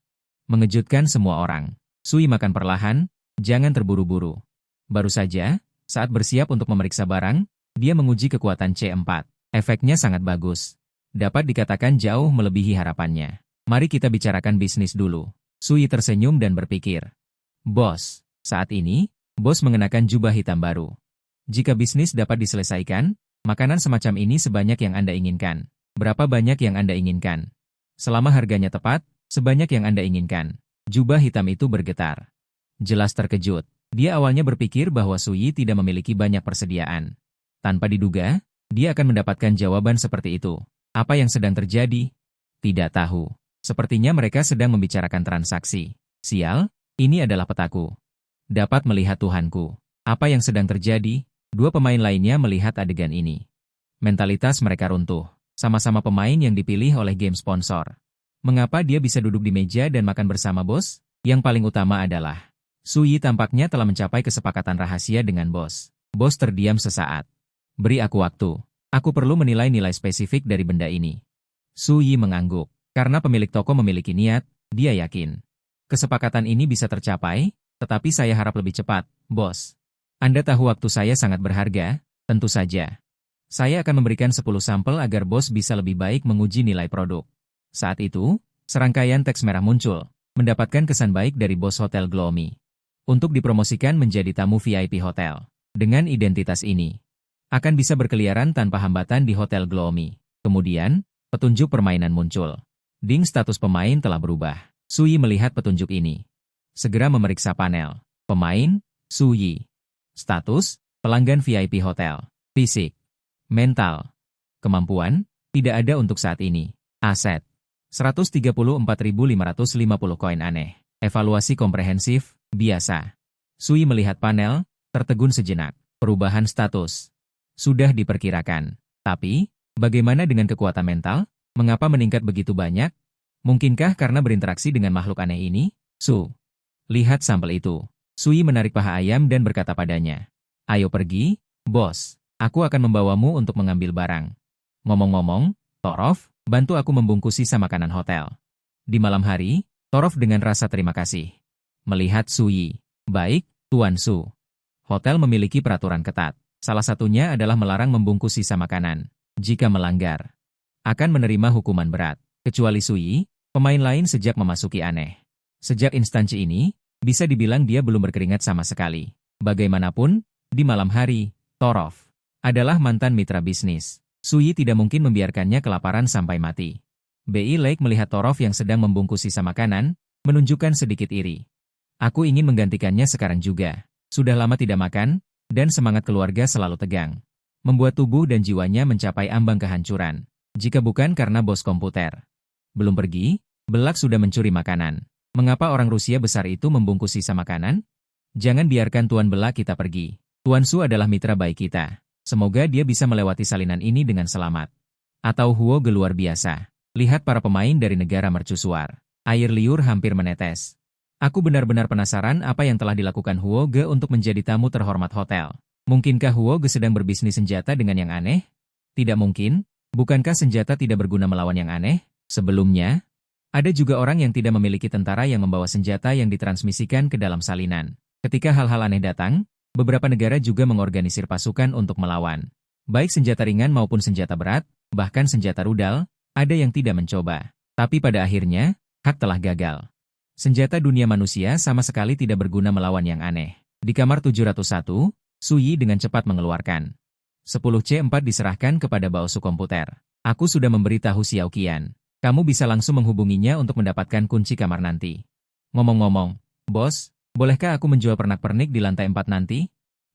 Speaker 1: mengejutkan semua orang. Sui makan perlahan, jangan terburu-buru. Baru saja, saat bersiap untuk memeriksa barang, dia menguji kekuatan C4. Efeknya sangat bagus. Dapat dikatakan jauh melebihi harapannya. Mari kita bicarakan bisnis dulu. Sui tersenyum dan berpikir. Bos, saat ini, bos mengenakan jubah hitam baru. Jika bisnis dapat diselesaikan, makanan semacam ini sebanyak yang Anda inginkan. Berapa banyak yang Anda inginkan? Selama harganya tepat, sebanyak yang Anda inginkan. Jubah hitam itu bergetar. Jelas terkejut. Dia awalnya berpikir bahwa Sui tidak memiliki banyak persediaan. Tanpa diduga, dia akan mendapatkan jawaban seperti itu. Apa yang sedang terjadi? Tidak tahu. Sepertinya mereka sedang membicarakan transaksi. Sial, ini adalah petaku. Dapat melihat Tuhanku. Apa yang sedang terjadi? Dua pemain lainnya melihat adegan ini. Mentalitas mereka runtuh. Sama-sama pemain yang dipilih oleh game sponsor. Mengapa dia bisa duduk di meja dan makan bersama bos? Yang paling utama adalah Sui tampaknya telah mencapai kesepakatan rahasia dengan bos. Bos terdiam sesaat. Beri aku waktu. Aku perlu menilai nilai spesifik dari benda ini. Sui mengangguk. Karena pemilik toko memiliki niat, dia yakin. Kesepakatan ini bisa tercapai, tetapi saya harap lebih cepat, bos. Anda tahu waktu saya sangat berharga, tentu saja. Saya akan memberikan 10 sampel agar bos bisa lebih baik menguji nilai produk. Saat itu, serangkaian teks merah muncul, mendapatkan kesan baik dari bos Hotel Gloomy. Untuk dipromosikan menjadi tamu VIP hotel. Dengan identitas ini, akan bisa berkeliaran tanpa hambatan di Hotel Gloomy. Kemudian, petunjuk permainan muncul. Ding status pemain telah berubah. Sui melihat petunjuk ini. Segera memeriksa panel. Pemain, Sui. Status, pelanggan VIP hotel. Fisik. Mental. Kemampuan, tidak ada untuk saat ini. Aset. 134.550 koin aneh. Evaluasi komprehensif, biasa. Sui melihat panel, tertegun sejenak. Perubahan status. Sudah diperkirakan. Tapi, bagaimana dengan kekuatan mental? Mengapa meningkat begitu banyak? Mungkinkah karena berinteraksi dengan makhluk aneh ini? Lihat sampel itu. Sui menarik paha ayam dan berkata padanya. Ayo pergi, bos. Aku akan membawamu untuk mengambil barang. Ngomong-ngomong, Torov, bantu aku membungkus sisa makanan hotel. Di malam hari, Torov dengan rasa terima kasih. Melihat Sui. Baik, Tuan Su. Hotel memiliki peraturan ketat. Salah satunya adalah melarang membungkus sisa makanan. Jika melanggar, akan menerima hukuman berat. Kecuali Sui, pemain lain sejak memasuki aneh. Sejak instansi ini, bisa dibilang dia belum berkeringat sama sekali. Bagaimanapun, di malam hari, Torov adalah mantan mitra bisnis. Sui tidak mungkin membiarkannya kelaparan sampai mati. Bi Lake melihat Torov yang sedang membungkus sisa makanan, menunjukkan sedikit iri. Aku ingin menggantikannya sekarang juga. Sudah lama tidak makan, dan semangat keluarga selalu tegang. Membuat tubuh dan jiwanya mencapai ambang kehancuran. Jika bukan karena bos komputer. Belum pergi, Belak sudah mencuri makanan. Mengapa orang Rusia besar itu membungkus sisa makanan? Jangan biarkan Tuan Belak kita pergi. Tuan Su adalah mitra baik kita. Semoga dia bisa melewati salinan ini dengan selamat. Atau Huoge luar biasa. Lihat para pemain dari negara mercusuar. Air liur hampir menetes. Aku benar-benar penasaran apa yang telah dilakukan Huoge untuk menjadi tamu terhormat hotel. Mungkinkah Huoge sedang berbisnis senjata dengan yang aneh? Tidak mungkin. Bukankah senjata tidak berguna melawan yang aneh? Sebelumnya, ada juga orang yang tidak memiliki tentara yang membawa senjata yang ditransmisikan ke dalam salinan. Ketika hal-hal aneh datang, beberapa negara juga mengorganisir pasukan untuk melawan. Baik senjata ringan maupun senjata berat, bahkan senjata rudal, ada yang tidak mencoba. Tapi pada akhirnya, hak telah gagal. Senjata dunia manusia sama sekali tidak berguna melawan yang aneh. Di kamar 701, Su Yi dengan cepat mengeluarkan. 10C4 diserahkan kepada Baosu komputer. Aku sudah memberitahu Xiao Qian. Kamu bisa langsung menghubunginya untuk mendapatkan kunci kamar nanti. Ngomong-ngomong, bos, bolehkah aku menjual pernak-pernik di lantai 4 nanti?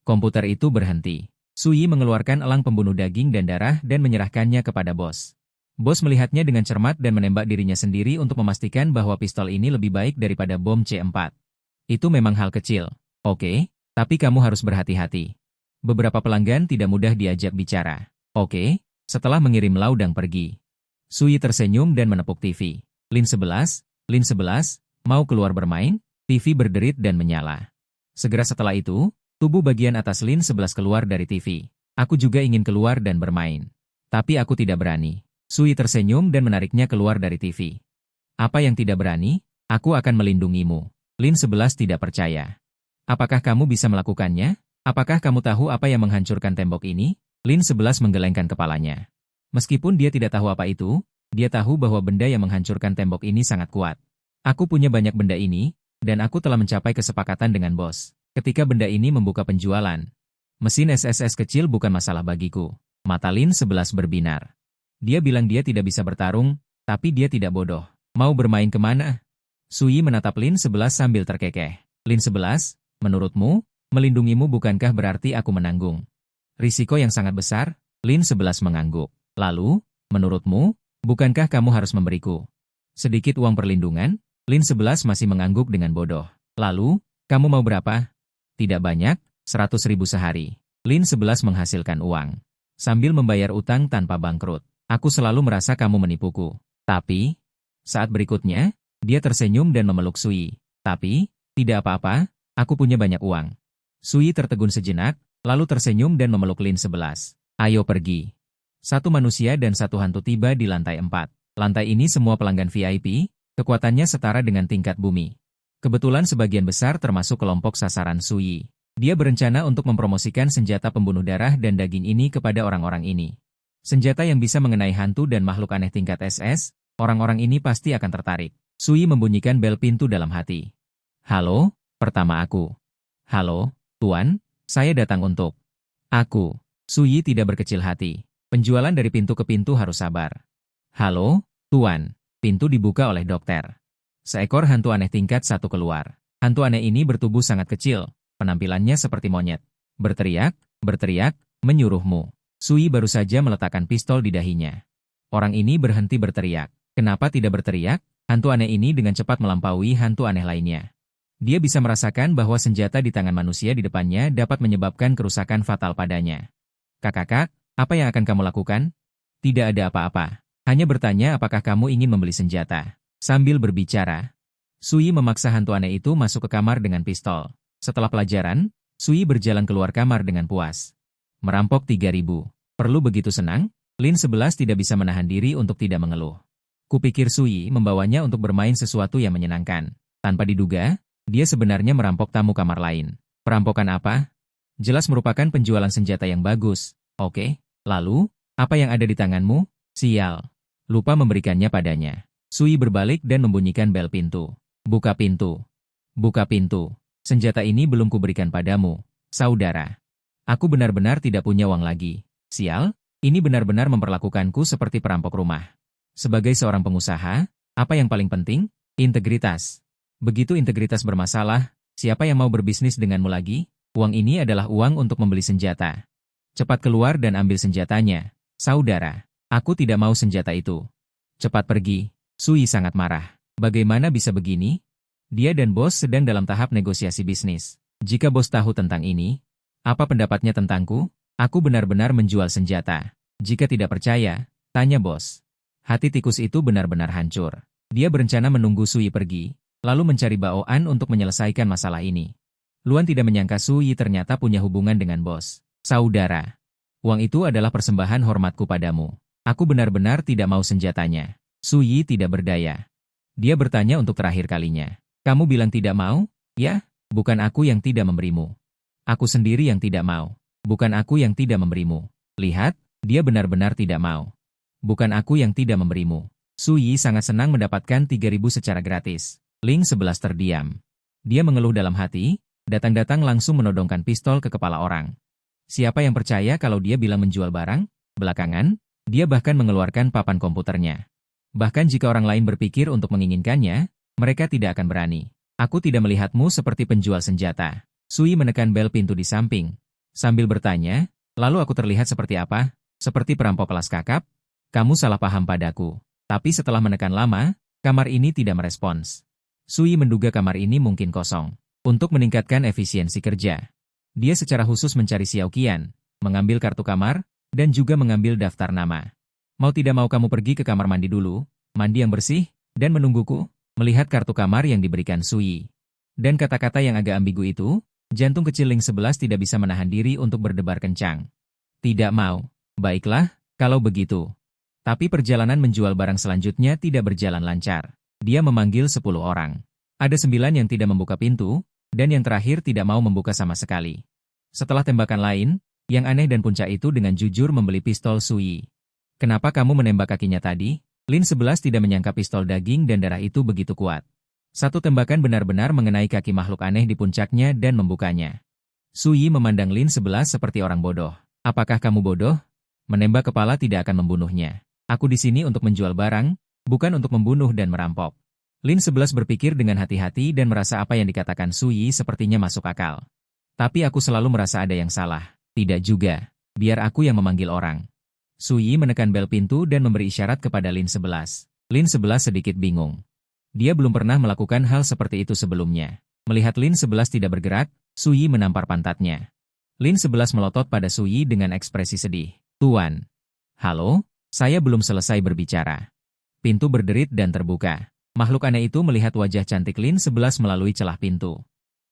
Speaker 1: Komputer itu berhenti. Su Yi mengeluarkan elang pembunuh daging dan darah dan menyerahkannya kepada bos. Bos melihatnya dengan cermat dan menembak dirinya sendiri untuk memastikan bahwa pistol ini lebih baik daripada bom C4. Itu memang hal kecil. Oke, tapi kamu harus berhati-hati. Beberapa pelanggan tidak mudah diajak bicara. Oke, setelah mengirim Laudang pergi. Su Yi tersenyum dan menepuk TV. Lin 11, mau keluar bermain? TV berderit dan menyala. Segera setelah itu, tubuh bagian atas Lin 11 keluar dari TV. Aku juga ingin keluar dan bermain. Tapi aku tidak berani. Su Yi tersenyum dan menariknya keluar dari TV. Apa yang tidak berani? Aku akan melindungimu. Lin 11 tidak percaya. Apakah kamu bisa melakukannya? Apakah kamu tahu apa yang menghancurkan tembok ini? Lin 11 menggelengkan kepalanya. Meskipun dia tidak tahu apa itu, dia tahu bahwa benda yang menghancurkan tembok ini sangat kuat. Aku punya banyak benda ini, dan aku telah mencapai kesepakatan dengan bos. Ketika benda ini membuka penjualan, mesin SSS kecil bukan masalah bagiku. Mata Lin 11 berbinar. Dia bilang dia tidak bisa bertarung, tapi dia tidak bodoh. Mau bermain kemana? Su Yi menatap Lin 11 sambil terkekeh. Lin 11, menurutmu, melindungimu bukankah berarti aku menanggung risiko yang sangat besar? Lin 11 mengangguk. Lalu, menurutmu, bukankah kamu harus memberiku sedikit uang perlindungan? Lin 11 masih mengangguk dengan bodoh. Lalu, kamu mau berapa? Tidak banyak, 100.000 sehari. Lin 11 menghasilkan uang. Sambil membayar utang tanpa bangkrut. Aku selalu merasa kamu menipuku. Tapi, saat berikutnya, dia tersenyum dan memeluk Su Yi. Tapi, tidak apa-apa, aku punya banyak uang. Su Yi tertegun sejenak, lalu tersenyum dan memeluk Lin 11. Ayo pergi. Satu manusia dan satu hantu tiba di lantai 4. Lantai ini semua pelanggan VIP, kekuatannya setara dengan tingkat bumi. Kebetulan sebagian besar termasuk kelompok sasaran Su Yi. Dia berencana untuk mempromosikan senjata pembunuh darah dan daging ini kepada orang-orang ini. Senjata yang bisa mengenai hantu dan makhluk aneh tingkat SS, orang-orang ini pasti akan tertarik. Su Yi membunyikan bel pintu dalam hati. Halo, pertama aku. Halo, Tuan, saya datang untuk. Aku. Su Yi tidak berkecil hati. Penjualan dari pintu ke pintu harus sabar. Halo, Tuan. Pintu dibuka oleh dokter. Seekor hantu aneh tingkat 1 keluar. Hantu aneh ini bertubuh sangat kecil, penampilannya seperti monyet. Berteriak, menyuruhmu. Su Yi baru saja meletakkan pistol di dahinya. Orang ini berhenti berteriak. Kenapa tidak berteriak? Hantu aneh ini dengan cepat melampaui hantu aneh lainnya. Dia bisa merasakan bahwa senjata di tangan manusia di depannya dapat menyebabkan kerusakan fatal padanya. Kakak, apa yang akan kamu lakukan? Tidak ada apa-apa. Hanya bertanya apakah kamu ingin membeli senjata. Sambil berbicara, Su Yi memaksa hantu aneh itu masuk ke kamar dengan pistol. Setelah pelajaran, Su Yi berjalan keluar kamar dengan puas. Merampok 3.000. Perlu begitu senang? Lin 11 tidak bisa menahan diri untuk tidak mengeluh. Kupikir Su Yi membawanya untuk bermain sesuatu yang menyenangkan. Tanpa diduga, dia sebenarnya merampok tamu kamar lain. Perampokan apa? Jelas merupakan penjualan senjata yang bagus. Oke, lalu, apa yang ada di tanganmu? Sial. Lupa memberikannya padanya. Su Yi berbalik dan membunyikan bel pintu. Buka pintu. Buka pintu. Senjata ini belum kuberikan padamu, saudara. Aku benar-benar tidak punya uang lagi. Sial, ini benar-benar memperlakukanku seperti perampok rumah. Sebagai seorang pengusaha, apa yang paling penting? Integritas. Begitu integritas bermasalah, siapa yang mau berbisnis denganmu lagi? Uang ini adalah uang untuk membeli senjata. Cepat keluar dan ambil senjatanya, saudara. Aku tidak mau senjata itu. Cepat pergi. Sui sangat marah. Bagaimana bisa begini? Dia dan bos sedang dalam tahap negosiasi bisnis. Jika bos tahu tentang ini, apa pendapatnya tentangku? Aku benar-benar menjual senjata. Jika tidak percaya, tanya bos. Hati tikus itu benar-benar hancur. Dia berencana menunggu Sui pergi, lalu mencari Baoan untuk menyelesaikan masalah ini. Luan tidak menyangka Sui ternyata punya hubungan dengan bos. Saudara, uang itu adalah persembahan hormatku padamu. Aku benar-benar tidak mau senjatanya. Sui tidak berdaya. Dia bertanya untuk terakhir kalinya. Kamu bilang tidak mau? Ya, bukan aku yang tidak memberimu. Aku sendiri yang tidak mau. Bukan aku yang tidak memberimu. Lihat, dia benar-benar tidak mau. Bukan aku yang tidak memberimu. Sui sangat senang mendapatkan 3.000 secara gratis. Ling 11 terdiam. Dia mengeluh dalam hati, datang-datang langsung menodongkan pistol ke kepala orang. Siapa yang percaya kalau dia bilang menjual barang? Belakangan, dia bahkan mengeluarkan papan komputernya. Bahkan jika orang lain berpikir untuk menginginkannya, mereka tidak akan berani. Aku tidak melihatmu seperti penjual senjata. Sui menekan bel pintu di samping. Sambil bertanya, lalu aku terlihat seperti apa? Seperti perampok kelas kakap? Kamu salah paham padaku. Tapi setelah menekan lama, kamar ini tidak merespons. Sui menduga kamar ini mungkin kosong. Untuk meningkatkan efisiensi kerja, dia secara khusus mencari Xiao Qian, mengambil kartu kamar, dan juga mengambil daftar nama. Mau tidak mau kamu pergi ke kamar mandi dulu, mandi yang bersih, dan menungguku, melihat kartu kamar yang diberikan Sui. Dan kata-kata yang agak ambigu itu, jantung kecil Ling 11 tidak bisa menahan diri untuk berdebar kencang. Tidak mau. Baiklah, kalau begitu. Tapi perjalanan menjual barang selanjutnya tidak berjalan lancar. Dia memanggil 10 orang. Ada 9 yang tidak membuka pintu, dan yang terakhir tidak mau membuka sama sekali. Setelah tembakan lain, yang aneh dan puncak itu dengan jujur membeli pistol Sui. Kenapa kamu menembak kakinya tadi? Lin 11 tidak menyangka pistol daging dan darah itu begitu kuat. Satu tembakan benar-benar mengenai kaki makhluk aneh di puncaknya dan membukanya. Sui memandang Lin 11 seperti orang bodoh. Apakah kamu bodoh? Menembak kepala tidak akan membunuhnya. Aku di sini untuk menjual barang, bukan untuk membunuh dan merampok. Lin 11 berpikir dengan hati-hati dan merasa apa yang dikatakan Sui sepertinya masuk akal. Tapi aku selalu merasa ada yang salah. Tidak juga. Biar aku yang memanggil orang. Sui menekan bel pintu dan memberi isyarat kepada Lin 11. Lin 11 sedikit bingung. Dia belum pernah melakukan hal seperti itu sebelumnya. Melihat Lin 11 tidak bergerak, Sui menampar pantatnya. Lin 11 melotot pada Sui dengan ekspresi sedih. Tuan. Halo? Saya belum selesai berbicara. Pintu berderit dan terbuka. Makhluk aneh itu melihat wajah cantik Lin 11 melalui celah pintu.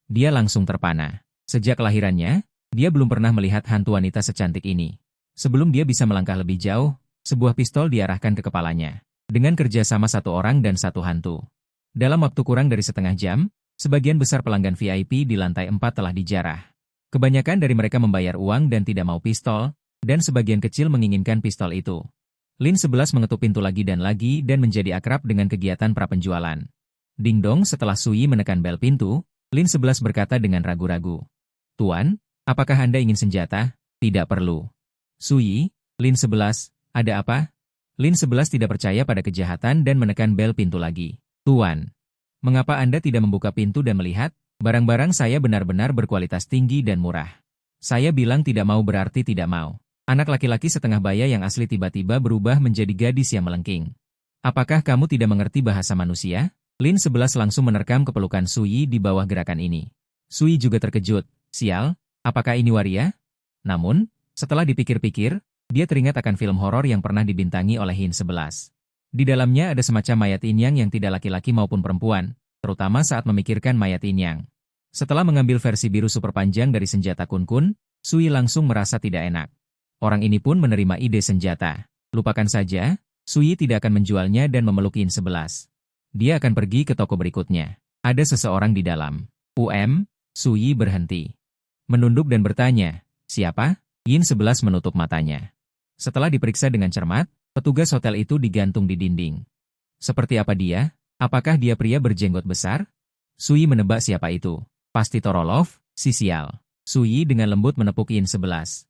Speaker 1: Dia langsung terpana. Sejak kelahirannya, dia belum pernah melihat hantu wanita secantik ini. Sebelum dia bisa melangkah lebih jauh, sebuah pistol diarahkan ke kepalanya. Dengan kerjasama satu orang dan satu hantu. Dalam waktu kurang dari setengah jam, sebagian besar pelanggan VIP di lantai 4 telah dijarah. Kebanyakan dari mereka membayar uang dan tidak mau pistol, dan sebagian kecil menginginkan pistol itu. Lin 11 mengetuk pintu lagi dan menjadi akrab dengan kegiatan prapenjualan. Ding dong setelah Sui menekan bel pintu, Lin 11 berkata dengan ragu-ragu. Tuan, apakah Anda ingin senjata? Tidak perlu. Sui, Lin 11, ada apa? Lin 11 tidak percaya pada kejahatan dan menekan bel pintu lagi. Tuan, mengapa Anda tidak membuka pintu dan melihat? Barang-barang saya benar-benar berkualitas tinggi dan murah. Saya bilang tidak mau berarti tidak mau. Anak laki-laki setengah baya yang asli tiba-tiba berubah menjadi gadis yang melengking. Apakah kamu tidak mengerti bahasa manusia? Lin 11 langsung menerkam kepelukan Sui di bawah gerakan ini. Sui juga terkejut. Sial, apakah ini waria? Namun, setelah dipikir-pikir, dia teringat akan film horor yang pernah dibintangi oleh Hin 11. Di dalamnya ada semacam mayat yin yang tidak laki-laki maupun perempuan, terutama saat memikirkan mayat yin. Setelah mengambil versi biru super panjang dari senjata kun-kun, Sui langsung merasa tidak enak. Orang ini pun menerima ide senjata. Lupakan saja, Sui tidak akan menjualnya dan memeluk Yin 11. Dia akan pergi ke toko berikutnya. Ada seseorang di dalam. Sui berhenti. Menunduk dan bertanya, siapa? Yin 11 menutup matanya. Setelah diperiksa dengan cermat, petugas hotel itu digantung di dinding. Seperti apa dia? Apakah dia pria berjenggot besar? Sui menebak siapa itu. Pasti Torolov, si sial. Sui dengan lembut menepuk Yin 11.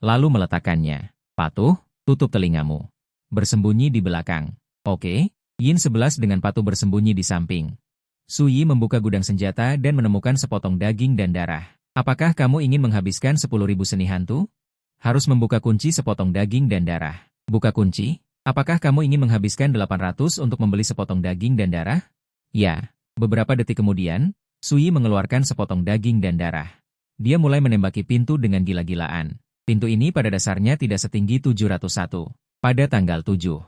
Speaker 1: Lalu meletakkannya. Patuh, tutup telingamu. Bersembunyi di belakang. Oke, Yin 11 dengan patuh bersembunyi di samping. Sui membuka gudang senjata dan menemukan sepotong daging dan darah. Apakah kamu ingin menghabiskan 10.000 seni hantu? Harus membuka kunci sepotong daging dan darah. Buka kunci? Apakah kamu ingin menghabiskan 800 untuk membeli sepotong daging dan darah? Ya. Beberapa detik kemudian, Sui mengeluarkan sepotong daging dan darah. Dia mulai menembaki pintu dengan gila-gilaan. Pintu ini pada dasarnya tidak setinggi 701. Pada tanggal 7.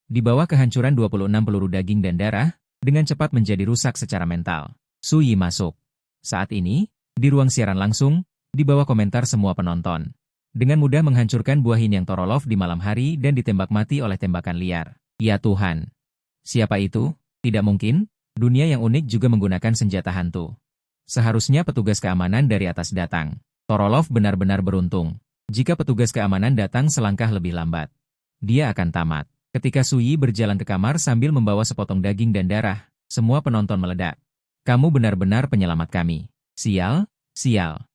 Speaker 1: Di bawah kehancuran 26 peluru daging dan darah, dengan cepat menjadi rusak secara mental. Sui masuk. Saat ini, di ruang siaran langsung, di bawah komentar semua penonton. Dengan mudah menghancurkan buah yin yang Torolov di malam hari dan ditembak mati oleh tembakan liar. Ya Tuhan. Siapa itu? Tidak mungkin, dunia yang unik juga menggunakan senjata hantu. Seharusnya petugas keamanan dari atas datang. Torolov benar-benar beruntung. Jika petugas keamanan datang selangkah lebih lambat, dia akan tamat. Ketika Sui berjalan ke kamar sambil membawa sepotong daging dan darah, semua penonton meledak. Kamu benar-benar penyelamat kami. Sial, sial.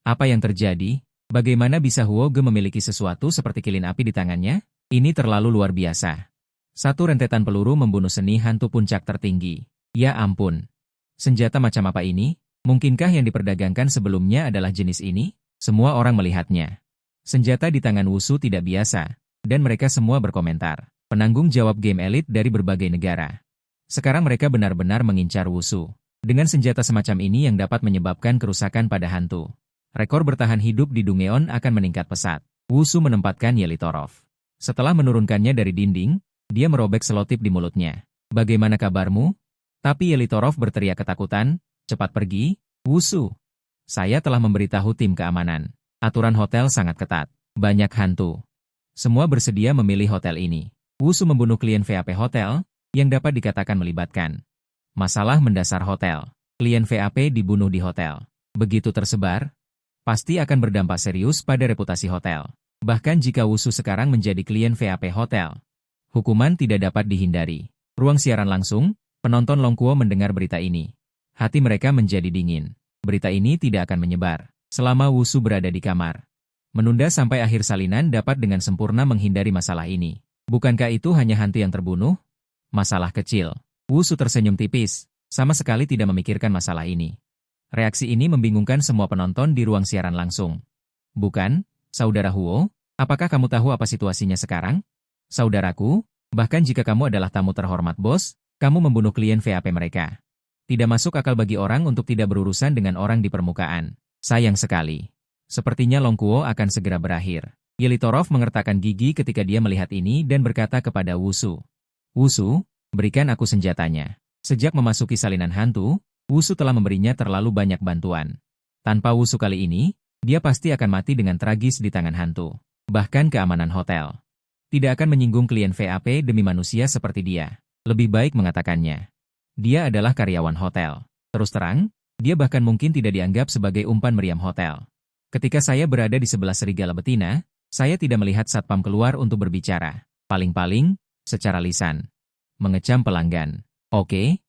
Speaker 1: Apa yang terjadi? Bagaimana bisa Huoge memiliki sesuatu seperti kilin api di tangannya? Ini terlalu luar biasa. Satu rentetan peluru membunuh seni hantu puncak tertinggi. Ya ampun. Senjata macam apa ini? Mungkinkah yang diperdagangkan sebelumnya adalah jenis ini? Semua orang melihatnya. Senjata di tangan Wusu tidak biasa, dan mereka semua berkomentar. Penanggung jawab game elit dari berbagai negara. Sekarang mereka benar-benar mengincar Wusu. Dengan senjata semacam ini yang dapat menyebabkan kerusakan pada hantu. Rekor bertahan hidup di Dungeon akan meningkat pesat. Wusu menempatkan Yelitorov. Setelah menurunkannya dari dinding, dia merobek selotip di mulutnya. Bagaimana kabarmu? Tapi Yelitorov berteriak ketakutan, cepat pergi, Wusu. Saya telah memberitahu tim keamanan. Aturan hotel sangat ketat. Banyak hantu. Semua bersedia memilih hotel ini. Wusu membunuh klien VAP hotel, yang dapat dikatakan melibatkan masalah mendasar hotel. Klien VAP dibunuh di hotel. Begitu tersebar, pasti akan berdampak serius pada reputasi hotel. Bahkan jika Wusu sekarang menjadi klien VAP hotel, hukuman tidak dapat dihindari. Ruang siaran langsung, penonton Longkuo mendengar berita ini. Hati mereka menjadi dingin. Berita ini tidak akan menyebar selama Wusu berada di kamar. Menunda sampai akhir salinan dapat dengan sempurna menghindari masalah ini. Bukankah itu hanya hantu yang terbunuh? Masalah kecil. Wusu tersenyum tipis, sama sekali tidak memikirkan masalah ini. Reaksi ini membingungkan semua penonton di ruang siaran langsung. Bukan, saudara Huo, apakah kamu tahu apa situasinya sekarang? Saudaraku, bahkan jika kamu adalah tamu terhormat bos, kamu membunuh klien VAP mereka. Tidak masuk akal bagi orang untuk tidak berurusan dengan orang di permukaan. Sayang sekali. Sepertinya Longkuo akan segera berakhir. Yelitorov mengertakkan gigi ketika dia melihat ini dan berkata kepada Wusu. Wusu, berikan aku senjatanya. Sejak memasuki salinan hantu, Wusu telah memberinya terlalu banyak bantuan. Tanpa Wusu kali ini, dia pasti akan mati dengan tragis di tangan hantu. Bahkan keamanan hotel tidak akan menyinggung klien VAP demi manusia seperti dia. Lebih baik mengatakannya. Dia adalah karyawan hotel. Terus terang, dia bahkan mungkin tidak dianggap sebagai umpan meriam hotel. Ketika saya berada di sebelah serigala betina, saya tidak melihat satpam keluar untuk berbicara. Paling-paling, secara lisan. Mengecam pelanggan. Oke.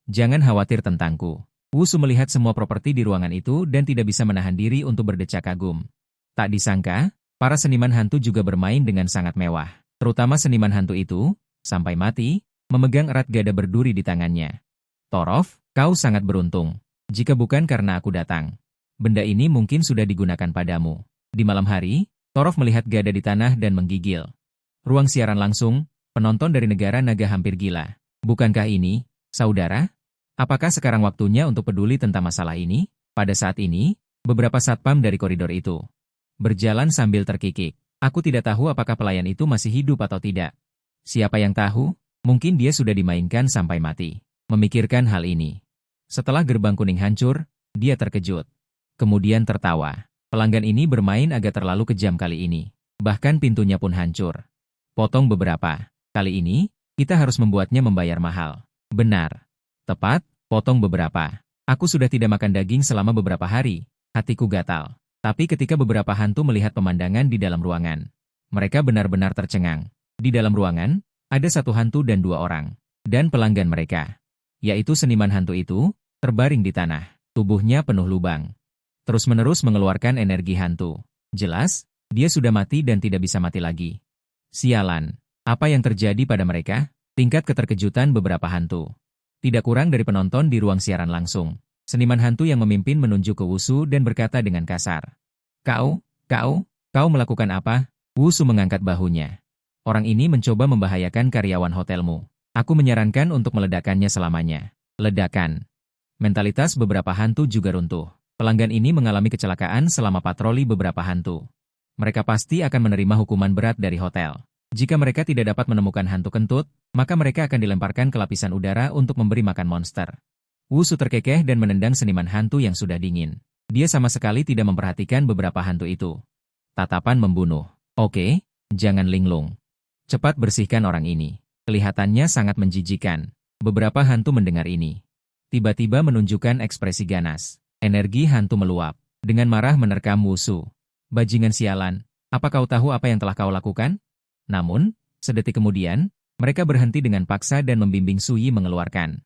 Speaker 1: Jangan khawatir tentangku. Wusu melihat semua properti di ruangan itu dan tidak bisa menahan diri untuk berdecak kagum. Tak disangka, para seniman hantu juga bermain dengan sangat mewah. Terutama seniman hantu itu, sampai mati, memegang erat gada berduri di tangannya. Torov, kau sangat beruntung. Jika bukan karena aku datang, benda ini mungkin sudah digunakan padamu. Di malam hari, Torov melihat gada di tanah dan menggigil. Ruang siaran langsung, penonton dari negara naga hampir gila. Bukankah ini, saudara? Apakah sekarang waktunya untuk peduli tentang masalah ini? Pada saat ini, beberapa satpam dari koridor itu berjalan sambil terkikik. Aku tidak tahu apakah pelayan itu masih hidup atau tidak. Siapa yang tahu? Mungkin dia sudah dimainkan sampai mati. Memikirkan hal ini. Setelah gerbang kuning hancur, dia terkejut. Kemudian tertawa. Pelanggan ini bermain agak terlalu kejam kali ini. Bahkan pintunya pun hancur. Potong beberapa. Kali ini, kita harus membuatnya membayar mahal. Benar. Tepat, potong beberapa. Aku sudah tidak makan daging selama beberapa hari. Hatiku gatal. Tapi ketika beberapa hantu melihat pemandangan di dalam ruangan, mereka benar-benar tercengang. Di dalam ruangan, ada satu hantu dan dua orang. Dan pelanggan mereka, yaitu seniman hantu itu, terbaring di tanah. Tubuhnya penuh lubang. Terus-menerus mengeluarkan energi hantu. Jelas, dia sudah mati dan tidak bisa mati lagi. Sialan. Apa yang terjadi pada mereka? Tingkat keterkejutan beberapa hantu. Tidak kurang dari penonton di ruang siaran langsung. Seniman hantu yang memimpin menunjuk ke Wusu dan berkata dengan kasar. Kau melakukan apa? Wusu mengangkat bahunya. Orang ini mencoba membahayakan karyawan hotelmu. Aku menyarankan untuk meledakkannya selamanya. Ledakan. Mentalitas beberapa hantu juga runtuh. Pelanggan ini mengalami kecelakaan selama patroli beberapa hantu. Mereka pasti akan menerima hukuman berat dari hotel. Jika mereka tidak dapat menemukan hantu kentut, maka mereka akan dilemparkan ke lapisan udara untuk memberi makan monster. Wusu terkekeh dan menendang seniman hantu yang sudah dingin. Dia sama sekali tidak memperhatikan beberapa hantu itu. Tatapan membunuh. Oke, jangan linglung. Cepat bersihkan orang ini. Kelihatannya sangat menjijikan. Beberapa hantu mendengar ini. Tiba-tiba menunjukkan ekspresi ganas. Energi hantu meluap. Dengan marah menerkam Wusu. Bajingan sialan, apa kau tahu apa yang telah kau lakukan? Namun, sedetik kemudian, mereka berhenti dengan paksa dan membimbing Sui mengeluarkan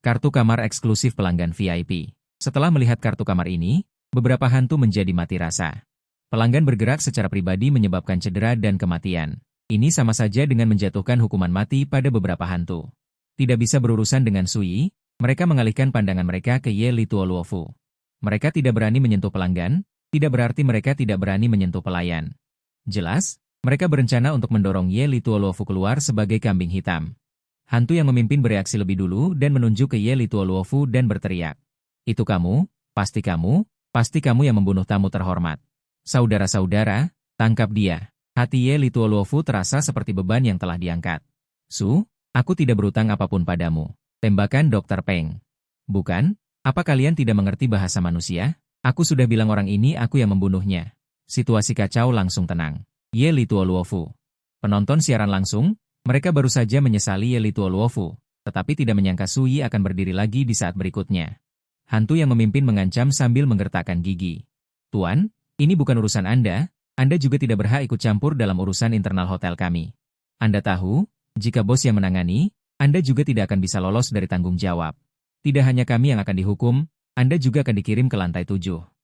Speaker 1: kartu kamar eksklusif pelanggan VIP. Setelah melihat kartu kamar ini, beberapa hantu menjadi mati rasa. Pelanggan bergerak secara pribadi menyebabkan cedera dan kematian. Ini sama saja dengan menjatuhkan hukuman mati pada beberapa hantu. Tidak bisa berurusan dengan Sui, mereka mengalihkan pandangan mereka ke Ye Lituoluofu. Mereka tidak berani menyentuh pelanggan, tidak berarti mereka tidak berani menyentuh pelayan. Jelas, mereka berencana untuk mendorong Ye Lituoluofu keluar sebagai kambing hitam. Hantu yang memimpin bereaksi lebih dulu dan menunjuk ke Ye Lituoluofu dan berteriak. Itu kamu, pasti kamu yang membunuh tamu terhormat. Saudara-saudara, tangkap dia. Hati Ye Lituoluofu terasa seperti beban yang telah diangkat. Su, aku tidak berutang apapun padamu. Tembakan Dr. Peng. Bukan? Apa kalian tidak mengerti bahasa manusia? Aku sudah bilang orang ini aku yang membunuhnya. Situasi kacau langsung tenang. Ye Lituoluofu. Penonton siaran langsung, mereka baru saja menyesali Ye Lituoluofu, tetapi tidak menyangka Sui akan berdiri lagi di saat berikutnya. Hantu yang memimpin mengancam sambil menggertakkan gigi. Tuan, ini bukan urusan Anda juga tidak berhak ikut campur dalam urusan internal hotel kami. Anda tahu, jika bos yang menangani, Anda juga tidak akan bisa lolos dari tanggung jawab. Tidak hanya kami yang akan dihukum, Anda juga akan dikirim ke lantai 7.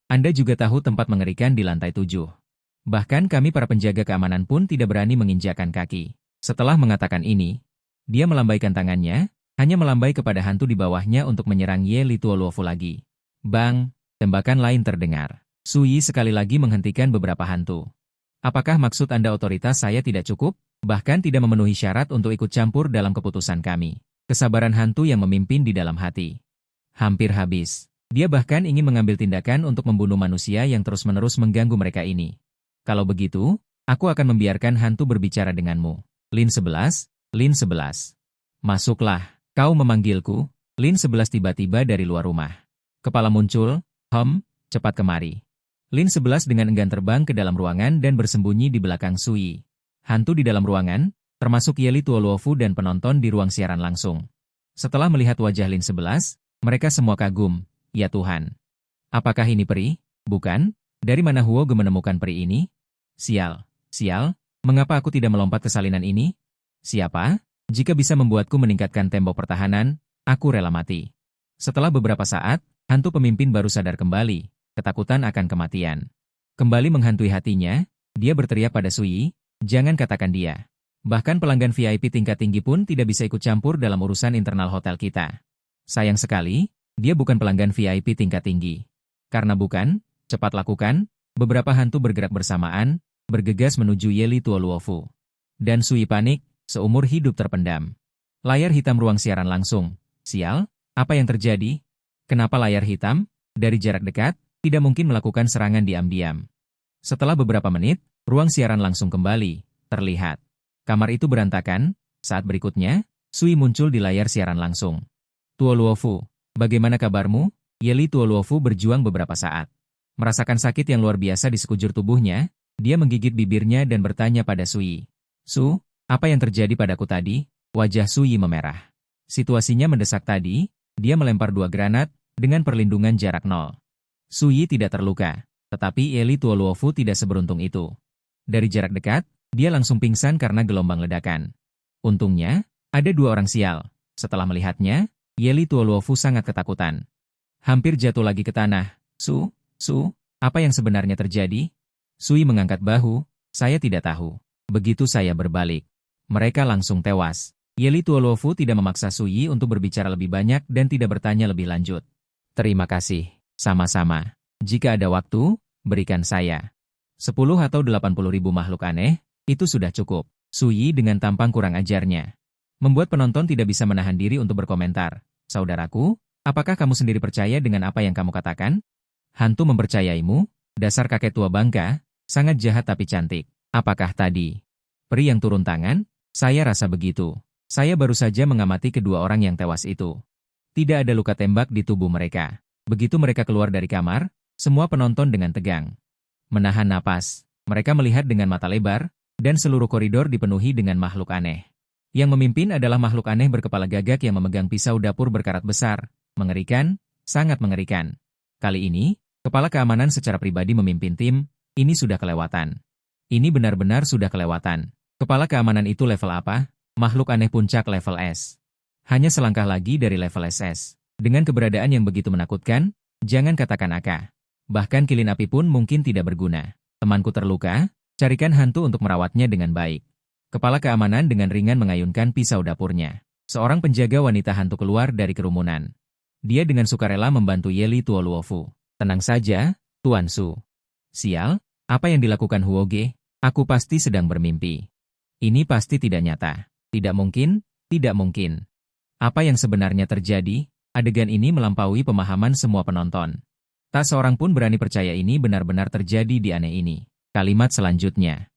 Speaker 1: Anda juga tahu tempat mengerikan di lantai 7. Bahkan kami para penjaga keamanan pun tidak berani menginjakkan kaki. Setelah mengatakan ini, dia melambaikan tangannya, hanya melambai kepada hantu di bawahnya untuk menyerang Ye Lituoluofu lagi. Bang, tembakan lain terdengar. Sui sekali lagi menghentikan beberapa hantu. Apakah maksud Anda otoritas saya tidak cukup? Bahkan tidak memenuhi syarat untuk ikut campur dalam keputusan kami. Kesabaran hantu yang memimpin di dalam hati. Hampir habis. Dia bahkan ingin mengambil tindakan untuk membunuh manusia yang terus-menerus mengganggu mereka ini. Kalau begitu, aku akan membiarkan hantu berbicara denganmu. Lin 11. Masuklah, kau memanggilku. Lin 11 tiba-tiba dari luar rumah. Kepala muncul, cepat kemari. Lin 11 dengan enggan terbang ke dalam ruangan dan bersembunyi di belakang Sui. Hantu di dalam ruangan, termasuk Ye Lituoluofu dan penonton di ruang siaran langsung. Setelah melihat wajah Lin 11, mereka semua kagum. Ya Tuhan. Apakah ini peri? Bukan? Dari mana Huoge menemukan peri ini? Sial, mengapa aku tidak melompat ke salinan ini? Siapa? Jika bisa membuatku meningkatkan tembok pertahanan, aku rela mati. Setelah beberapa saat, hantu pemimpin baru sadar kembali. Ketakutan akan kematian. Kembali menghantui hatinya, dia berteriak pada Sui, jangan katakan dia. Bahkan pelanggan VIP tingkat tinggi pun tidak bisa ikut campur dalam urusan internal hotel kita. Sayang sekali, dia bukan pelanggan VIP tingkat tinggi. Karena bukan, cepat lakukan, beberapa hantu bergerak bersamaan, bergegas menuju Ye Lituoluofu. Dan Sui panik, seumur hidup terpendam. Layar hitam ruang siaran langsung. Sial, apa yang terjadi? Kenapa layar hitam? Dari jarak dekat, tidak mungkin melakukan serangan diam-diam. Setelah beberapa menit, ruang siaran langsung kembali, terlihat. Kamar itu berantakan, saat berikutnya, Sui muncul di layar siaran langsung. Tuoluofu, bagaimana kabarmu? Ye Lituoluofu berjuang beberapa saat. Merasakan sakit yang luar biasa di sekujur tubuhnya, dia menggigit bibirnya dan bertanya pada Sui. Su, apa yang terjadi padaku tadi? Wajah Sui memerah. Situasinya mendesak tadi, dia melempar 2 granat, dengan perlindungan jarak 0. Sui tidak terluka, tetapi Ye Lituoluofu tidak seberuntung itu. Dari jarak dekat, dia langsung pingsan karena gelombang ledakan. Untungnya, ada 2 orang sial. Setelah melihatnya, Ye Lituoluofu sangat ketakutan. Hampir jatuh lagi ke tanah. Su, apa yang sebenarnya terjadi? Sui mengangkat bahu, saya tidak tahu. Begitu saya berbalik, mereka langsung tewas. Ye Lituoluofu tidak memaksa Sui untuk berbicara lebih banyak dan tidak bertanya lebih lanjut. Terima kasih. Sama-sama. Jika ada waktu, berikan saya 10 atau 80 ribu makhluk aneh, itu sudah cukup. Suyi dengan tampang kurang ajarnya membuat penonton tidak bisa menahan diri untuk berkomentar. Saudaraku, apakah kamu sendiri percaya dengan apa yang kamu katakan? Hantu mempercayaimu? Dasar kakek tua bangka, sangat jahat tapi cantik. Apakah tadi peri yang turun tangan? Saya rasa begitu. Saya baru saja mengamati kedua orang yang tewas itu. Tidak ada luka tembak di tubuh mereka. Begitu mereka keluar dari kamar, semua penonton dengan tegang menahan napas. Mereka melihat dengan mata lebar, dan seluruh koridor dipenuhi dengan makhluk aneh. Yang memimpin adalah makhluk aneh berkepala gagak yang memegang pisau dapur berkarat besar. Mengerikan, sangat mengerikan. Kali ini, kepala keamanan secara pribadi memimpin tim. Ini sudah kelewatan. Ini benar-benar sudah kelewatan. Kepala keamanan itu level apa? Makhluk aneh puncak level S. Hanya selangkah lagi dari level SS. Dengan keberadaan yang begitu menakutkan, jangan katakan Aka. Bahkan kilin api pun mungkin tidak berguna. Temanku terluka, carikan hantu untuk merawatnya dengan baik. Kepala keamanan dengan ringan mengayunkan pisau dapurnya. Seorang penjaga wanita hantu keluar dari kerumunan. Dia dengan sukarela membantu Yeli Tuoluofu. Tenang saja, Tuan Su. Sial, apa yang dilakukan Huoge? Aku pasti sedang bermimpi. Ini pasti tidak nyata. Tidak mungkin, tidak mungkin. Apa yang sebenarnya terjadi? Adegan ini melampaui pemahaman semua penonton. Tak seorang pun berani percaya ini benar-benar terjadi di aneh ini. Kalimat selanjutnya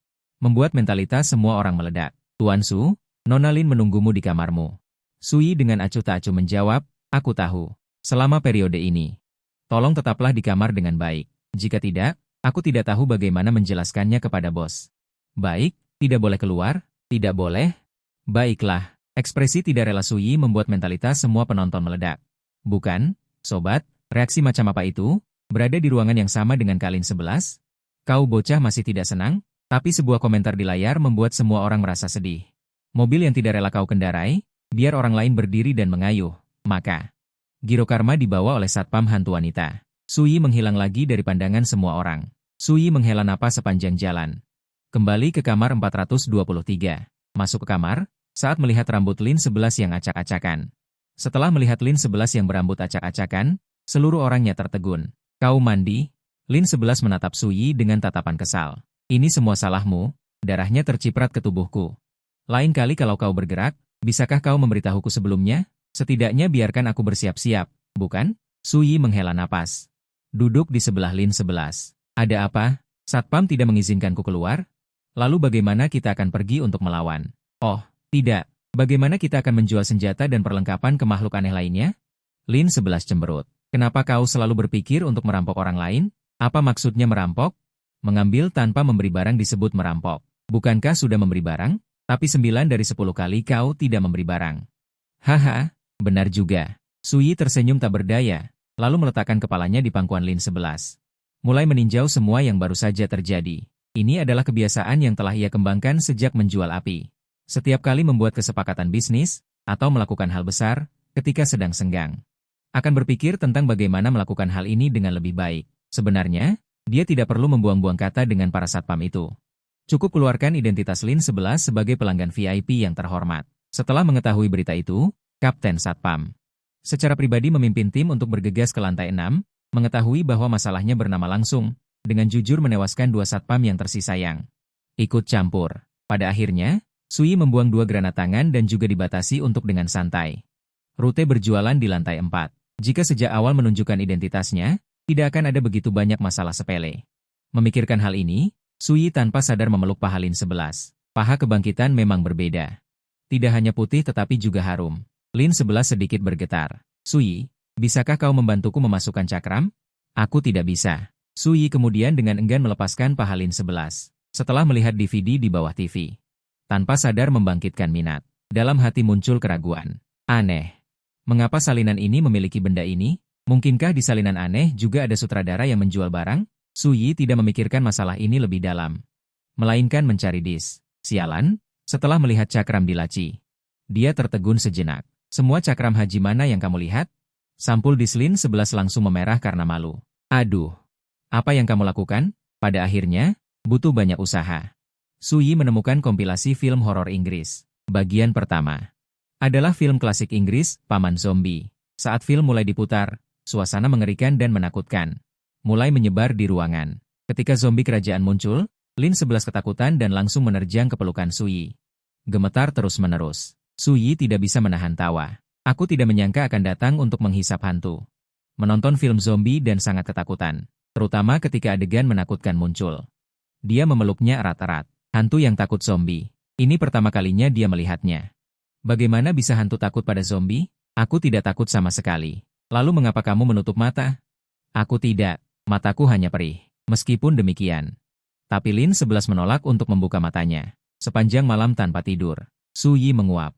Speaker 1: membuat mentalitas semua orang meledak. Tuan Su, Nona Lin menunggumu di kamarmu. Sui dengan acuh tak acuh menjawab, aku tahu. Selama periode ini, tolong tetaplah di kamar dengan baik. Jika tidak, aku tidak tahu bagaimana menjelaskannya kepada bos. Baik, tidak boleh keluar, tidak boleh. Baiklah, ekspresi tidak rela Sui membuat mentalitas semua penonton meledak. Bukan, sobat, reaksi macam apa itu? Berada di ruangan yang sama dengan Kalin 11? Kau bocah masih tidak senang? Tapi sebuah komentar di layar membuat semua orang merasa sedih. Mobil yang tidak rela kau kendarai, biar orang lain berdiri dan mengayuh. Maka, Giro Karma dibawa oleh satpam hantu wanita. Sui menghilang lagi dari pandangan semua orang. Sui menghela napas sepanjang jalan. Kembali ke kamar 423. Masuk ke kamar, saat melihat rambut Lin 11 yang acak-acakan. Setelah melihat Lin 11 yang berambut acak-acakan, seluruh orangnya tertegun. Kau mandi? Lin 11 menatap Sui dengan tatapan kesal. Ini semua salahmu, darahnya terciprat ke tubuhku. Lain kali kalau kau bergerak, bisakah kau memberitahuku sebelumnya? Setidaknya biarkan aku bersiap-siap, bukan? Sui menghela napas. Duduk di sebelah Lin 11. Ada apa? Satpam tidak mengizinkanku keluar? Lalu bagaimana kita akan pergi untuk melawan? Oh, tidak. Bagaimana kita akan menjual senjata dan perlengkapan ke makhluk aneh lainnya? Lin 11 cemberut. Kenapa kau selalu berpikir untuk merampok orang lain? Apa maksudnya merampok? Mengambil tanpa memberi barang disebut merampok. Bukankah sudah memberi barang? Tapi 9 dari 10 kali kau tidak memberi barang. Haha, benar juga. Sui tersenyum tak berdaya, lalu meletakkan kepalanya di pangkuan Lin 11. Mulai meninjau semua yang baru saja terjadi. Ini adalah kebiasaan yang telah ia kembangkan sejak menjual api. Setiap kali membuat kesepakatan bisnis, atau melakukan hal besar, ketika sedang senggang. Akan berpikir tentang bagaimana melakukan hal ini dengan lebih baik. Sebenarnya, dia tidak perlu membuang-buang kata dengan para satpam itu. Cukup keluarkan identitas Lin 11 sebagai pelanggan VIP yang terhormat. Setelah mengetahui berita itu, Kapten Satpam secara pribadi memimpin tim untuk bergegas ke lantai 6, mengetahui bahwa masalahnya bernama langsung, dengan jujur menewaskan 2 satpam yang tersisa yang ikut campur. Pada akhirnya, Sui membuang 2 granat tangan dan juga dibatasi untuk dengan santai. Rute berjualan di lantai 4. Jika sejak awal menunjukkan identitasnya, tidak akan ada begitu banyak masalah sepele. Memikirkan hal ini, Sui tanpa sadar memeluk paha Lin 11. Paha kebangkitan memang berbeda. Tidak hanya putih tetapi juga harum. Lin 11 sedikit bergetar. Sui, bisakah kau membantuku memasukkan cakram? Aku tidak bisa. Sui kemudian dengan enggan melepaskan paha Lin 11. Setelah melihat DVD di bawah TV. Tanpa sadar membangkitkan minat. Dalam hati muncul keraguan. Aneh. Mengapa salinan ini memiliki benda ini? Mungkinkah di salinan aneh juga ada sutradara yang menjual barang? Sui tidak memikirkan masalah ini lebih dalam. Melainkan mencari disk. Sialan, setelah melihat cakram di laci. Dia tertegun sejenak. Semua cakram haji mana yang kamu lihat? Sampul disk Lin 11 langsung memerah karena malu. Aduh. Apa yang kamu lakukan? Pada akhirnya, butuh banyak usaha. Sui menemukan kompilasi film horor Inggris. Bagian pertama adalah film klasik Inggris, Paman Zombie. Saat film mulai diputar, Suasana mengerikan dan menakutkan. Mulai menyebar di ruangan. Ketika zombie kerajaan muncul, Lin 11 ketakutan dan langsung menerjang ke pelukan Suyi. Gemetar terus-menerus. Suyi tidak bisa menahan tawa. Aku tidak menyangka akan datang untuk menghisap hantu. Menonton film zombie dan sangat ketakutan. Terutama ketika adegan menakutkan muncul. Dia memeluknya erat-erat. Hantu yang takut zombie. Ini pertama kalinya dia melihatnya. Bagaimana bisa hantu takut pada zombie? Aku tidak takut sama sekali. Lalu mengapa kamu menutup mata? Aku tidak. Mataku hanya perih. Meskipun demikian. Tapi Lin 11 menolak untuk membuka matanya. Sepanjang malam tanpa tidur. Suyi menguap.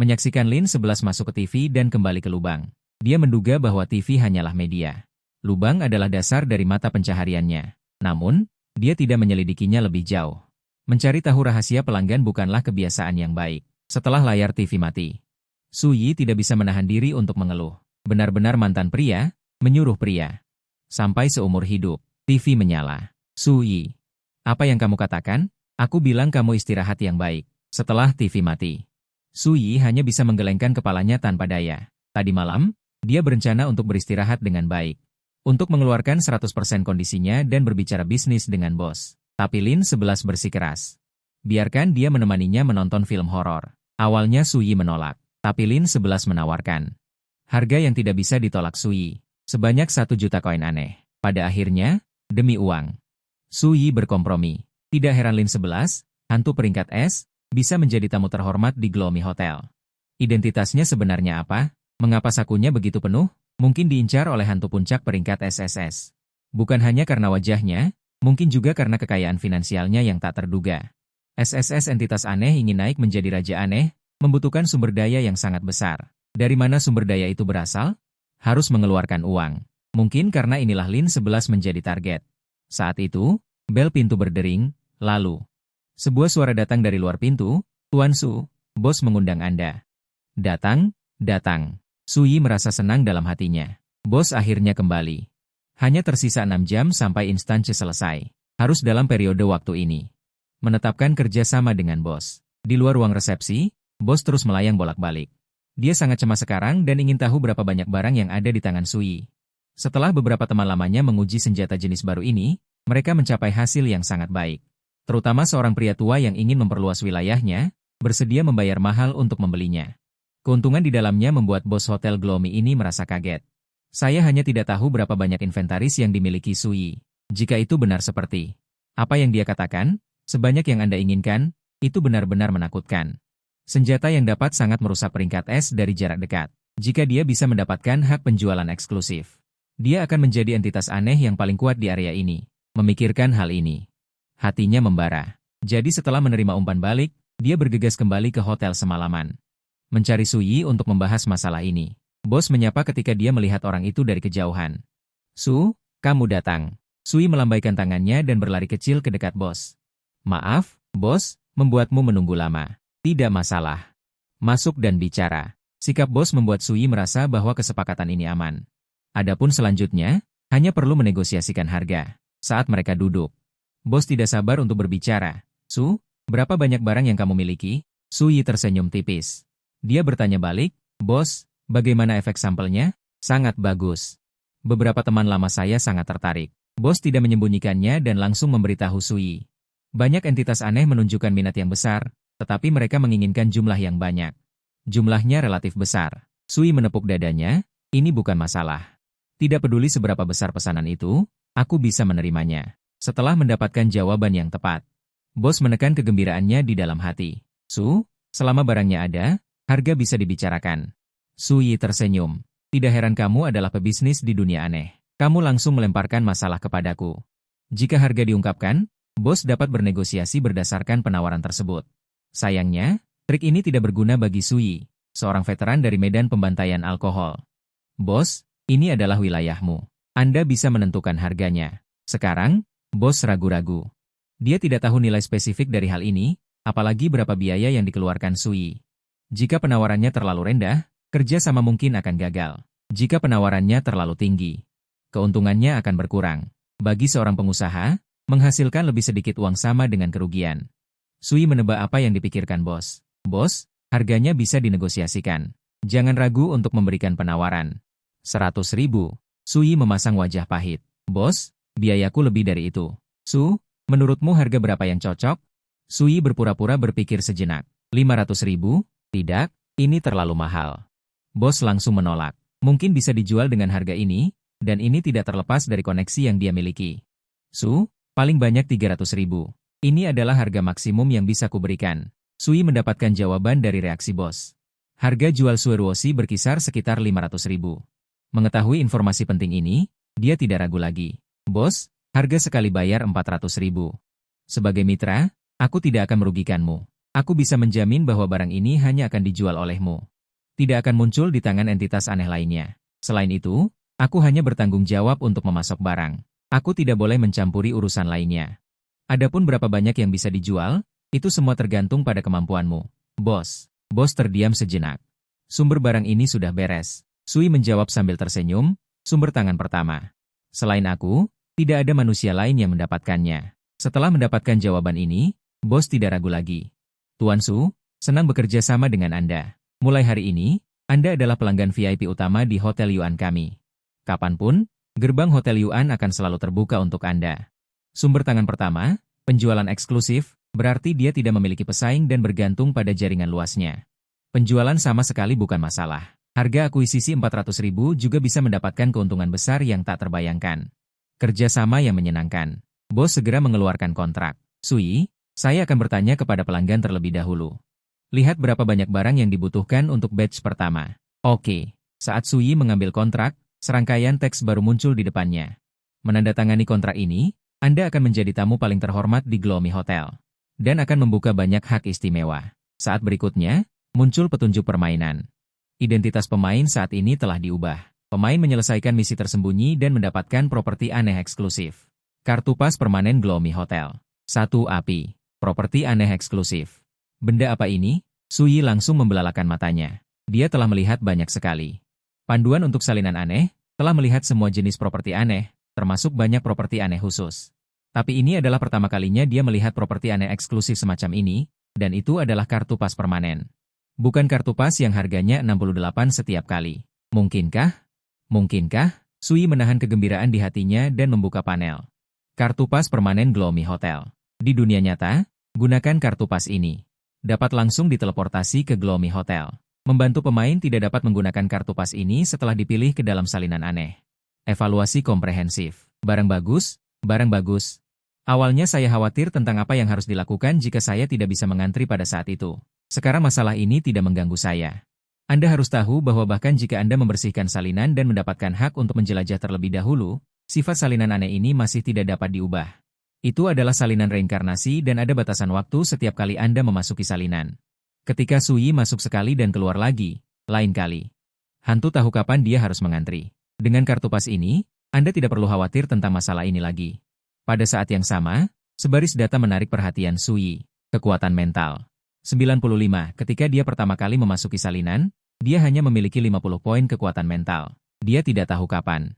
Speaker 1: Menyaksikan Lin 11 masuk ke TV dan kembali ke lubang. Dia menduga bahwa TV hanyalah media. Lubang adalah dasar dari mata pencahariannya. Namun, dia tidak menyelidikinya lebih jauh. Mencari tahu rahasia pelanggan bukanlah kebiasaan yang baik. Setelah layar TV mati, Suyi tidak bisa menahan diri untuk mengeluh. Benar-benar mantan pria, menyuruh pria. Sampai seumur hidup, TV menyala. Suyi, apa yang kamu katakan? Aku bilang kamu istirahat yang baik. Setelah TV mati, Suyi hanya bisa menggelengkan kepalanya tanpa daya. Tadi malam, dia berencana untuk beristirahat dengan baik. Untuk mengeluarkan 100% kondisinya dan berbicara bisnis dengan bos. Tapi Lin 11 bersikeras. Biarkan dia menemaninya menonton film horor. Awalnya Suyi menolak, tapi Lin 11 menawarkan harga yang tidak bisa ditolak Suyi. Sebanyak 1 juta koin aneh. Pada akhirnya, demi uang, Suyi berkompromi. Tidak heran Lin 11, hantu peringkat S, bisa menjadi tamu terhormat di Gloomy Hotel. Identitasnya sebenarnya apa? Mengapa sakunya begitu penuh? Mungkin diincar oleh hantu puncak peringkat SSS. Bukan hanya karena wajahnya, mungkin juga karena kekayaan finansialnya yang tak terduga. SSS entitas aneh ingin naik menjadi raja aneh, membutuhkan sumber daya yang sangat besar. Dari mana sumber daya itu berasal? Harus mengeluarkan uang. Mungkin karena inilah Lin 11 menjadi target. Saat itu, bel pintu berdering, lalu sebuah suara datang dari luar pintu. Tuan Su, bos mengundang Anda. Datang, datang. Suyi merasa senang dalam hatinya. Bos akhirnya kembali. Hanya tersisa 6 jam sampai instansi selesai. Harus dalam periode waktu ini menetapkan kerjasama dengan bos. Di luar ruang resepsi, bos terus melayang bolak-balik. Dia sangat cemas sekarang dan ingin tahu berapa banyak barang yang ada di tangan Suyi. Setelah beberapa teman lamanya menguji senjata jenis baru ini, mereka mencapai hasil yang sangat baik. Terutama seorang pria tua yang ingin memperluas wilayahnya, bersedia membayar mahal untuk membelinya. Keuntungan di dalamnya membuat bos Hotel Gloomy ini merasa kaget. Saya hanya tidak tahu berapa banyak inventaris yang dimiliki Suyi. Jika itu benar seperti apa yang dia katakan, sebanyak yang Anda inginkan, itu benar-benar menakutkan. Senjata yang dapat sangat merusak peringkat S dari jarak dekat. Jika dia bisa mendapatkan hak penjualan eksklusif, dia akan menjadi entitas aneh yang paling kuat di area ini. Memikirkan hal ini, hatinya membara. Jadi setelah menerima umpan balik, dia bergegas kembali ke hotel semalaman. Mencari Suyi untuk membahas masalah ini. Bos menyapa ketika dia melihat orang itu dari kejauhan. Su, kamu datang. Suyi melambaikan tangannya dan berlari kecil ke dekat bos. Maaf, bos, membuatmu menunggu lama. Tidak masalah. Masuk dan bicara. Sikap bos membuat Suyi merasa bahwa kesepakatan ini aman. Adapun selanjutnya, hanya perlu menegosiasikan harga. Saat mereka duduk, bos tidak sabar untuk berbicara. Su, berapa banyak barang yang kamu miliki? Suyi tersenyum tipis. Dia bertanya balik, bos, bagaimana efek sampelnya? Sangat bagus. Beberapa teman lama saya sangat tertarik. Bos tidak menyembunyikannya dan langsung memberitahu Suyi. Banyak entitas aneh menunjukkan minat yang besar, tetapi mereka menginginkan jumlah yang banyak. Jumlahnya relatif besar. Suyi menepuk dadanya, ini bukan masalah. Tidak peduli seberapa besar pesanan itu, aku bisa menerimanya. Setelah mendapatkan jawaban yang tepat, bos menekan kegembiraannya di dalam hati. Su, selama barangnya ada, harga bisa dibicarakan. Suyi tersenyum. Tidak heran kamu adalah pebisnis di dunia aneh. Kamu langsung melemparkan masalah kepadaku. Jika harga diungkapkan, bos dapat bernegosiasi berdasarkan penawaran tersebut. Sayangnya, trik ini tidak berguna bagi Suyi, seorang veteran dari medan pembantaian alkohol. Bos, ini adalah wilayahmu. Anda bisa menentukan harganya. Sekarang, bos ragu-ragu. Dia tidak tahu nilai spesifik dari hal ini, apalagi berapa biaya yang dikeluarkan Suyi. Jika penawarannya terlalu rendah, kerja sama mungkin akan gagal. Jika penawarannya terlalu tinggi, keuntungannya akan berkurang. Bagi seorang pengusaha, menghasilkan lebih sedikit uang sama dengan kerugian. Suyi menebak apa yang dipikirkan bos. Bos, harganya bisa dinegosiasikan. Jangan ragu untuk memberikan penawaran. 100.000. Sui memasang wajah pahit. Bos, biayaku lebih dari itu. Su, menurutmu harga berapa yang cocok? Sui berpura-pura berpikir sejenak. 500.000? Tidak, ini terlalu mahal. Bos langsung menolak. Mungkin bisa dijual dengan harga ini, dan ini tidak terlepas dari koneksi yang dia miliki. Su, paling banyak 300.000. Ini adalah harga maksimum yang bisa kuberikan. Sui mendapatkan jawaban dari reaksi bos. Harga jual Sueruoshi berkisar sekitar 500.000. Mengetahui informasi penting ini, dia tidak ragu lagi. Bos, harga sekali bayar 400.000. Sebagai mitra, aku tidak akan merugikanmu. Aku bisa menjamin bahwa barang ini hanya akan dijual olehmu. Tidak akan muncul di tangan entitas aneh lainnya. Selain itu, aku hanya bertanggung jawab untuk memasok barang. Aku tidak boleh mencampuri urusan lainnya. Adapun berapa banyak yang bisa dijual, itu semua tergantung pada kemampuanmu. Bos. Bos terdiam sejenak. Sumber barang ini sudah beres. Sui menjawab sambil tersenyum, sumber tangan pertama. Selain aku, tidak ada manusia lain yang mendapatkannya. Setelah mendapatkan jawaban ini, bos tidak ragu lagi. Tuan Su, senang bekerja sama dengan Anda. Mulai hari ini, Anda adalah pelanggan VIP utama di Hotel Yuan kami. Kapanpun, gerbang Hotel Yuan akan selalu terbuka untuk Anda. Sumber tangan pertama, penjualan eksklusif, berarti dia tidak memiliki pesaing dan bergantung pada jaringan luasnya. Penjualan sama sekali bukan masalah. Harga akuisisi 400.000 juga bisa mendapatkan keuntungan besar yang tak terbayangkan. Kerjasama yang menyenangkan. Bos segera mengeluarkan kontrak. Sui, saya akan bertanya kepada pelanggan terlebih dahulu. Lihat berapa banyak barang yang dibutuhkan untuk batch pertama. Oke. Saat Sui mengambil kontrak, serangkaian teks baru muncul di depannya. Menandatangani kontrak ini, Anda akan menjadi tamu paling terhormat di Gloomy Hotel. Dan akan membuka banyak hak istimewa. Saat berikutnya, muncul petunjuk permainan. Identitas pemain saat ini telah diubah. Pemain menyelesaikan misi tersembunyi dan mendapatkan properti aneh eksklusif. Kartu pas permanen Gloomy Hotel. 1 api. Properti aneh eksklusif. Benda apa ini? Sui langsung membelalakan matanya. Dia telah melihat banyak sekali. Panduan untuk salinan aneh, telah melihat semua jenis properti aneh, termasuk banyak properti aneh khusus. Tapi ini adalah pertama kalinya dia melihat properti aneh eksklusif semacam ini, dan itu adalah kartu pas permanen. Bukan kartu pas yang harganya 68 setiap kali. Mungkinkah? Mungkinkah? Sui menahan kegembiraan di hatinya dan membuka panel. Kartu pas permanen Gloomy Hotel. Di dunia nyata, gunakan kartu pas ini. Dapat langsung diteleportasi ke Gloomy Hotel. Membantu pemain tidak dapat menggunakan kartu pas ini setelah dipilih ke dalam salinan aneh. Evaluasi komprehensif. Barang bagus, barang bagus. Awalnya saya khawatir tentang apa yang harus dilakukan jika saya tidak bisa mengantri pada saat itu. Sekarang masalah ini tidak mengganggu saya. Anda harus tahu bahwa bahkan jika Anda membersihkan salinan dan mendapatkan hak untuk menjelajah terlebih dahulu, sifat salinan aneh ini masih tidak dapat diubah. Itu adalah salinan reinkarnasi dan ada batasan waktu setiap kali Anda memasuki salinan. Ketika Sui masuk sekali dan keluar lagi, lain kali. Hantu tahu kapan dia harus mengantri. Dengan kartu pas ini, Anda tidak perlu khawatir tentang masalah ini lagi. Pada saat yang sama, sebaris data menarik perhatian Sui. Kekuatan mental. 95. Ketika dia pertama kali memasuki salinan, dia hanya memiliki 50 poin kekuatan mental. Dia tidak tahu kapan.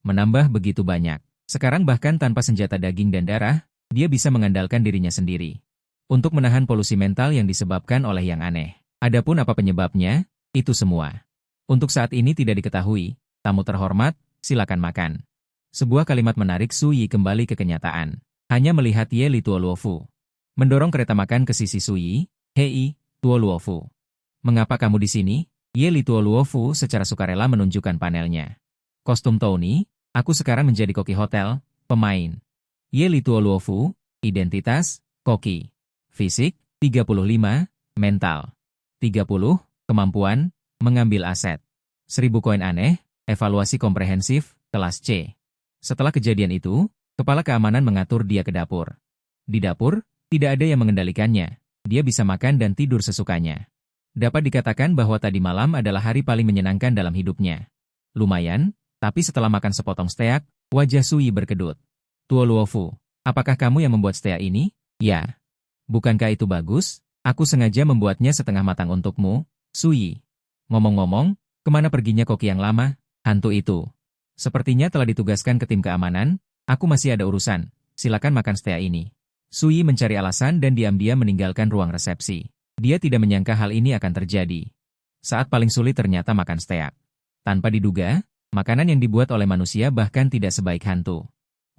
Speaker 1: Menambah begitu banyak. Sekarang bahkan tanpa senjata daging dan darah, dia bisa mengandalkan dirinya sendiri. Untuk menahan polusi mental yang disebabkan oleh yang aneh. Adapun apa penyebabnya, itu semua. Untuk saat ini tidak diketahui, tamu terhormat, silakan makan. Sebuah kalimat menarik Sui kembali ke kenyataan. Hanya melihat Ye Li Tuoluofu. Mendorong kereta makan ke sisi Sui, Hei, Tuoluofu. Mengapa kamu di sini? Ye Li Tuoluofu secara sukarela menunjukkan panelnya. Kostum Tony, aku sekarang menjadi koki hotel, pemain. Ye Li Tuoluofu, identitas, koki. Fisik, 35, mental. 30, kemampuan, mengambil aset. 1000 koin aneh, evaluasi komprehensif, kelas C. Setelah kejadian itu, kepala keamanan mengatur dia ke dapur. Di dapur, tidak ada yang mengendalikannya. Dia bisa makan dan tidur sesukanya. Dapat dikatakan bahwa tadi malam adalah hari paling menyenangkan dalam hidupnya. Lumayan, tapi setelah makan sepotong steak, wajah Sui berkedut. Tuoluofu, apakah kamu yang membuat steak ini? Ya. Bukankah itu bagus? Aku sengaja membuatnya setengah matang untukmu, Sui. Ngomong-ngomong, kemana perginya koki yang lama? Hantu itu. Sepertinya telah ditugaskan ke tim keamanan, aku masih ada urusan, silakan makan steak ini. Sui mencari alasan dan diam-diam meninggalkan ruang resepsi. Dia tidak menyangka hal ini akan terjadi. Saat paling sulit ternyata makan steak. Tanpa diduga, Makanan yang dibuat oleh manusia bahkan tidak sebaik hantu.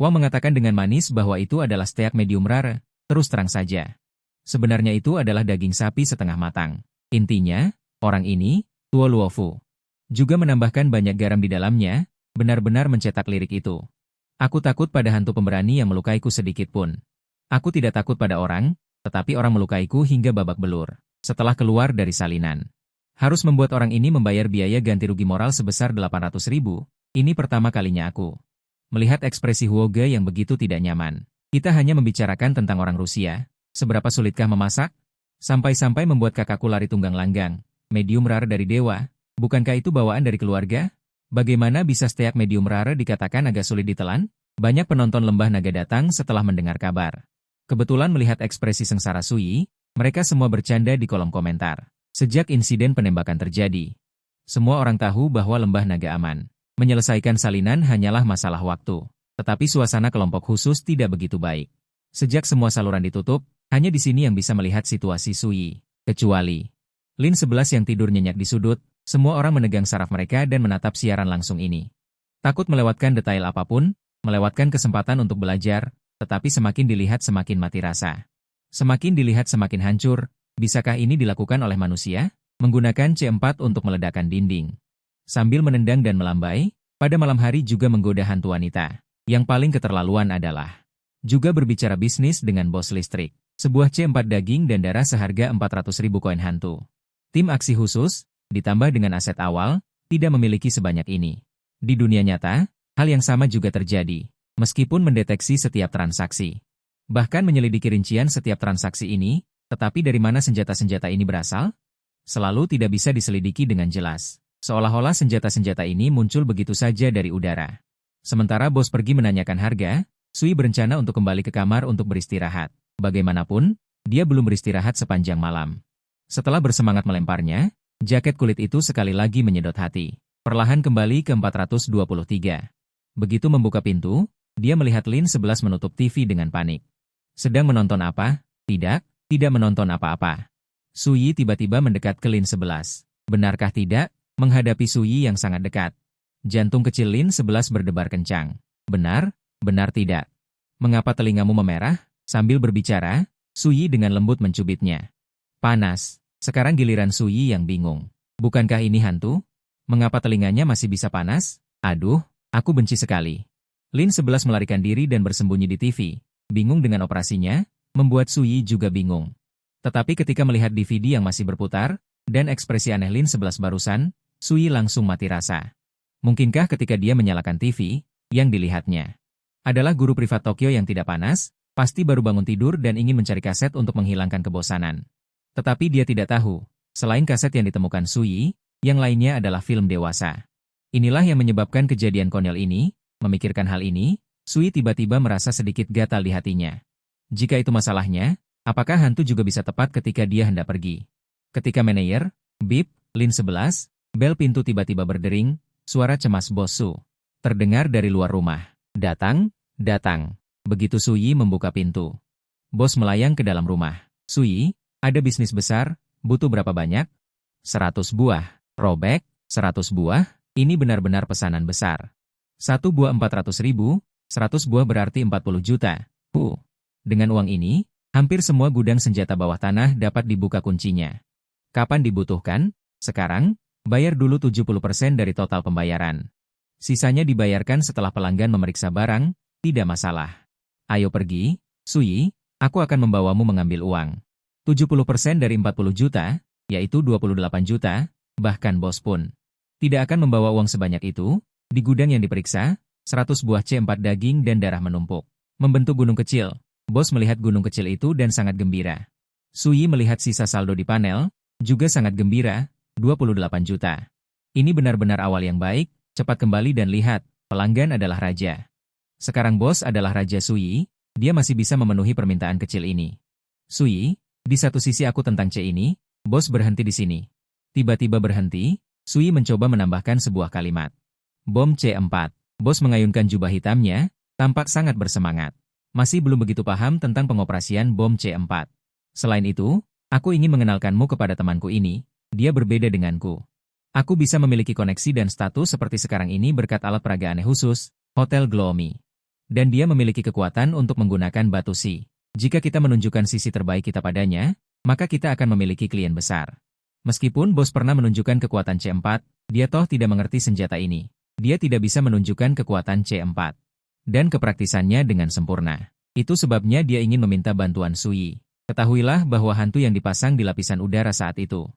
Speaker 1: Wang mengatakan dengan manis bahwa itu adalah steak medium rare, terus terang saja. Sebenarnya itu adalah daging sapi setengah matang. Intinya, orang ini, Tuo Luofu, juga menambahkan banyak garam di dalamnya, benar-benar mencetak lirik itu. Aku takut pada hantu pemberani yang melukaiku sedikit pun. Aku tidak takut pada orang, tetapi orang melukaiku hingga babak belur. Setelah keluar dari salinan. Harus membuat orang ini membayar biaya ganti rugi moral sebesar 800.000, ini pertama kalinya aku melihat ekspresi Huoge yang begitu tidak nyaman. Kita hanya membicarakan tentang orang Rusia. Seberapa sulitkah memasak? Sampai-sampai membuat kakakku lari tunggang langgang. Medium rare dari dewa. Bukankah itu bawaan dari keluarga? Bagaimana bisa steak medium rare dikatakan agak sulit ditelan? Banyak penonton Lembah Naga datang setelah mendengar kabar. Kebetulan melihat ekspresi sengsara Sui, mereka semua bercanda di kolom komentar. Sejak insiden penembakan terjadi, semua orang tahu bahwa Lembah Naga aman. Menyelesaikan salinan hanyalah masalah waktu. Tetapi suasana kelompok khusus tidak begitu baik. Sejak semua saluran ditutup, hanya di sini yang bisa melihat situasi Sui. Kecuali Lin 11 yang tidur nyenyak di sudut, semua orang menegang saraf mereka dan menatap siaran langsung ini. Takut melewatkan detail apapun, melewatkan kesempatan untuk belajar, tetapi semakin dilihat semakin mati rasa. Semakin dilihat semakin hancur. Bisakah ini dilakukan oleh manusia? Menggunakan C4 untuk meledakkan dinding. Sambil menendang dan melambai, pada malam hari juga menggoda hantu wanita. Yang paling keterlaluan adalah juga berbicara bisnis dengan bos listrik. Sebuah C4 daging dan darah seharga 400.000 koin hantu. Tim aksi khusus, ditambah dengan aset awal, tidak memiliki sebanyak ini. Di dunia nyata, hal yang sama juga terjadi. Meskipun mendeteksi setiap transaksi. Bahkan menyelidiki rincian setiap transaksi ini, tetapi dari mana senjata-senjata ini berasal? Selalu tidak bisa diselidiki dengan jelas. Seolah-olah senjata-senjata ini muncul begitu saja dari udara. Sementara bos pergi menanyakan harga, Sui berencana untuk kembali ke kamar untuk beristirahat. Bagaimanapun, dia belum beristirahat sepanjang malam. Setelah bersemangat melemparnya, jaket kulit itu sekali lagi menyedot hati. Perlahan kembali ke 423. Begitu membuka pintu, dia melihat Lin 11 menutup TV dengan panik. Sedang menonton apa? Tidak menonton apa-apa. Sui tiba-tiba mendekat ke Lin 11. Benarkah tidak? Menghadapi Sui yang sangat dekat. Jantung kecil Lin 11 berdebar kencang. Benar tidak. Mengapa telingamu memerah? Sambil berbicara, Sui dengan lembut mencubitnya. Panas. Sekarang giliran Sui yang bingung. Bukankah ini hantu? Mengapa telinganya masih bisa panas? Aduh, aku benci sekali. Lin 11 melarikan diri dan bersembunyi di TV. Bingung dengan operasinya, membuat Sui juga bingung. Tetapi ketika melihat DVD yang masih berputar, dan ekspresi aneh Lin 11 barusan, Sui langsung mati rasa. Mungkinkah ketika dia menyalakan TV, yang dilihatnya adalah guru privat Tokyo yang tidak panas, pasti baru bangun tidur dan ingin mencari kaset untuk menghilangkan kebosanan. Tetapi dia tidak tahu, selain kaset yang ditemukan Sui, yang lainnya adalah film dewasa. Inilah yang menyebabkan kejadian konyol ini. Memikirkan hal ini, Sui tiba-tiba merasa sedikit gatal di hatinya. Jika itu masalahnya, apakah hantu juga bisa tepat ketika dia hendak pergi? Ketika manajer, bip, Lin 11, bel pintu tiba-tiba berdering, suara cemas bos Su terdengar dari luar rumah. Datang. Begitu Sui membuka pintu, bos melayang ke dalam rumah. Sui, ada bisnis besar, butuh berapa banyak? 100 buah. Robek, 100 buah? Ini benar-benar pesanan besar. 1 buah 400.000, 100 buah berarti 40 juta. Dengan uang ini, hampir semua gudang senjata bawah tanah dapat dibuka kuncinya. Kapan dibutuhkan? Sekarang, bayar dulu 70% dari total pembayaran. Sisanya dibayarkan setelah pelanggan memeriksa barang, tidak masalah. Ayo pergi, Sui, aku akan membawamu mengambil uang. 70% dari 40 juta, yaitu 28 juta, bahkan bos pun tidak akan membawa uang sebanyak itu. Di gudang yang diperiksa, 100 buah C4 daging dan darah menumpuk. Membentuk gunung kecil. Bos melihat gunung kecil itu dan sangat gembira. Sui melihat sisa saldo di panel, juga sangat gembira, 28 juta. Ini benar-benar awal yang baik, cepat kembali dan lihat, pelanggan adalah raja. Sekarang bos adalah Raja Sui, dia masih bisa memenuhi permintaan kecil ini. Sui, di satu sisi aku tentang C ini, bos berhenti di sini. Tiba-tiba berhenti, Sui mencoba menambahkan sebuah kalimat. Bom C4, bos mengayunkan jubah hitamnya, tampak sangat bersemangat. Masih belum begitu paham tentang pengoperasian bom C4. Selain itu, aku ingin mengenalkanmu kepada temanku ini, dia berbeda denganku. Aku bisa memiliki koneksi dan status seperti sekarang ini berkat alat peraga aneh khusus, Hotel Gloomy. Dan dia memiliki kekuatan untuk menggunakan batu si. Jika kita menunjukkan sisi terbaik kita padanya, maka kita akan memiliki klien besar. Meskipun bos pernah menunjukkan kekuatan C4, dia toh tidak mengerti senjata ini. Dia tidak bisa menunjukkan kekuatan C4 dan kepraktisannya dengan sempurna. Itu sebabnya dia ingin meminta bantuan Sui. Ketahuilah bahwa hantu yang dipasang di lapisan udara saat itu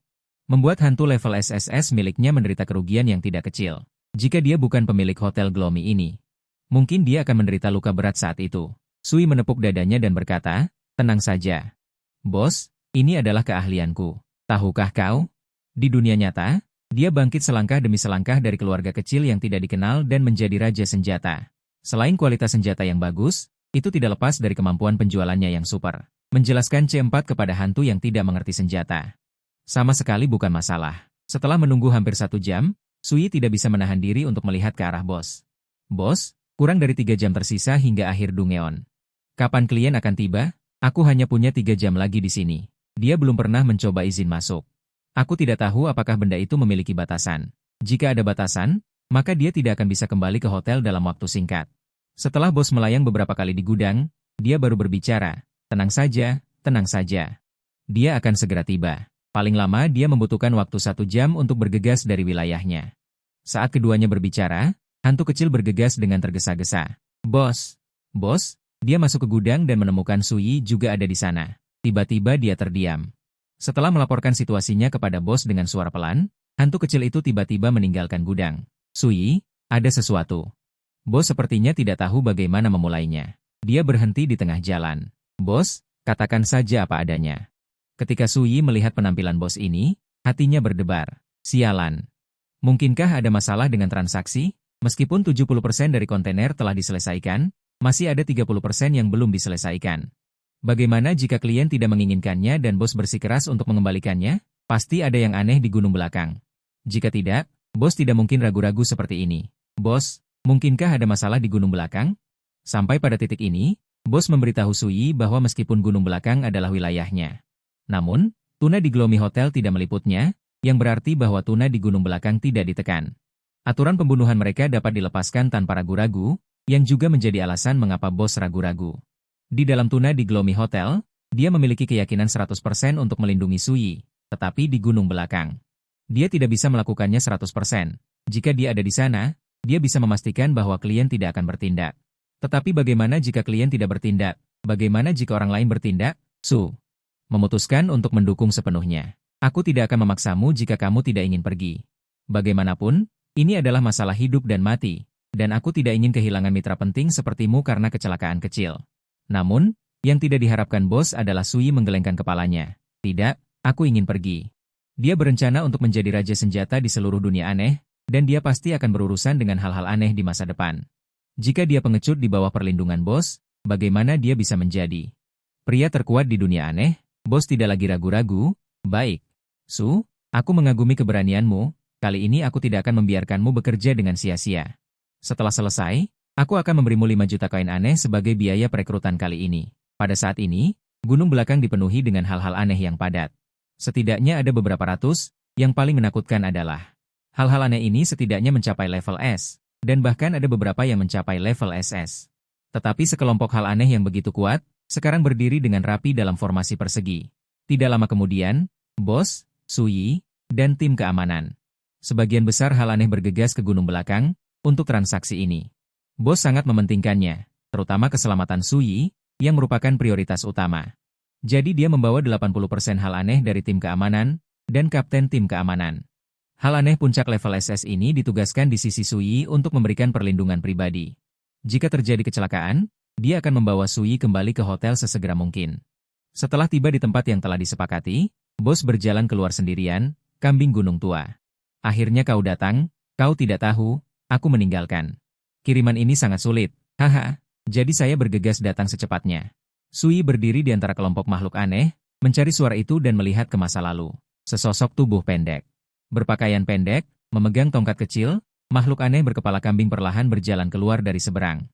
Speaker 1: membuat hantu level SSS miliknya menderita kerugian yang tidak kecil. Jika dia bukan pemilik Hotel Gloomy ini, mungkin dia akan menderita luka berat saat itu. Sui menepuk dadanya dan berkata, "Tenang saja. Bos, ini adalah keahlianku. Tahukah kau? Di dunia nyata, dia bangkit selangkah demi selangkah dari keluarga kecil yang tidak dikenal dan menjadi raja senjata. Selain kualitas senjata yang bagus, itu tidak lepas dari kemampuan penjualannya yang super. Menjelaskan C4 kepada hantu yang tidak mengerti senjata sama sekali bukan masalah." Setelah menunggu hampir 1 jam, Sui tidak bisa menahan diri untuk melihat ke arah bos. "Bos, kurang dari 3 jam tersisa hingga akhir Dungeon. Kapan klien akan tiba? Aku hanya punya 3 jam lagi di sini." Dia belum pernah mencoba izin masuk. Aku tidak tahu apakah benda itu memiliki batasan. Jika ada batasan, maka dia tidak akan bisa kembali ke hotel dalam waktu singkat. Setelah bos melayang beberapa kali di gudang, dia baru berbicara, tenang saja, tenang saja. Dia akan segera tiba. Paling lama dia membutuhkan waktu 1 jam untuk bergegas dari wilayahnya." Saat keduanya berbicara, hantu kecil bergegas dengan tergesa-gesa. Bos, dia masuk ke gudang dan menemukan Sui juga ada di sana. Tiba-tiba dia terdiam. Setelah melaporkan situasinya kepada bos dengan suara pelan, hantu kecil itu tiba-tiba meninggalkan gudang. "Sui, ada sesuatu." Bos sepertinya tidak tahu bagaimana memulainya. Dia berhenti di tengah jalan. "Bos, katakan saja apa adanya." Ketika Sui melihat penampilan bos ini, hatinya berdebar. Sialan. Mungkinkah ada masalah dengan transaksi? Meskipun 70% dari kontainer telah diselesaikan, masih ada 30% yang belum diselesaikan. Bagaimana jika klien tidak menginginkannya dan bos bersikeras untuk mengembalikannya? Pasti ada yang aneh di gunung belakang. Jika tidak, bos tidak mungkin ragu-ragu seperti ini. "Bos, mungkinkah ada masalah di gunung belakang?" Sampai pada titik ini, bos memberitahu Sui bahwa meskipun gunung belakang adalah wilayahnya, namun, tuna di Gloomy Hotel tidak meliputnya, yang berarti bahwa tuna di gunung belakang tidak ditekan. Aturan pembunuhan mereka dapat dilepaskan tanpa ragu-ragu, yang juga menjadi alasan mengapa bos ragu-ragu. Di dalam tuna di Gloomy Hotel, dia memiliki keyakinan 100% untuk melindungi Sui, tetapi di gunung belakang, dia tidak bisa melakukannya 100%. Jika dia ada di sana, dia bisa memastikan bahwa klien tidak akan bertindak. Tetapi bagaimana jika klien tidak bertindak? Bagaimana jika orang lain bertindak? Su memutuskan untuk mendukung sepenuhnya. "Aku tidak akan memaksamu jika kamu tidak ingin pergi. Bagaimanapun, ini adalah masalah hidup dan mati, dan aku tidak ingin kehilangan mitra penting sepertimu karena kecelakaan kecil." Namun, yang tidak diharapkan bos adalah Sui menggelengkan kepalanya. "Tidak, aku ingin pergi." Dia berencana untuk menjadi raja senjata di seluruh dunia aneh, dan dia pasti akan berurusan dengan hal-hal aneh di masa depan. Jika dia pengecut di bawah perlindungan bos, bagaimana dia bisa menjadi pria terkuat di dunia aneh? Bos tidak lagi ragu-ragu. "Baik, Su, aku mengagumi keberanianmu, kali ini aku tidak akan membiarkanmu bekerja dengan sia-sia. Setelah selesai, aku akan memberimu 5 juta koin aneh sebagai biaya perekrutan kali ini." Pada saat ini, gunung belakang dipenuhi dengan hal-hal aneh yang padat. Setidaknya ada beberapa ratus, yang paling menakutkan adalah hal-hal aneh ini setidaknya mencapai level S, dan bahkan ada beberapa yang mencapai level SS. Tetapi sekelompok hal aneh yang begitu kuat, sekarang berdiri dengan rapi dalam formasi persegi. Tidak lama kemudian, bos, Sui, dan tim keamanan. Sebagian besar hal aneh bergegas ke gunung belakang untuk transaksi ini. Bos sangat mementingkannya, terutama keselamatan Sui, yang merupakan prioritas utama. Jadi dia membawa 80% hal aneh dari tim keamanan, dan kapten tim keamanan. Hal aneh puncak level SS ini ditugaskan di sisi Sui untuk memberikan perlindungan pribadi. Jika terjadi kecelakaan, dia akan membawa Sui kembali ke hotel sesegera mungkin. Setelah tiba di tempat yang telah disepakati, bos berjalan keluar sendirian, kambing gunung tua. "Akhirnya kau datang, kau tidak tahu, aku meninggalkan. Kiriman ini sangat sulit, haha, jadi saya bergegas datang secepatnya." Sui berdiri di antara kelompok makhluk aneh, mencari suara itu dan melihat ke masa lalu. Sesosok tubuh pendek, berpakaian pendek, memegang tongkat kecil, makhluk aneh berkepala kambing perlahan berjalan keluar dari seberang.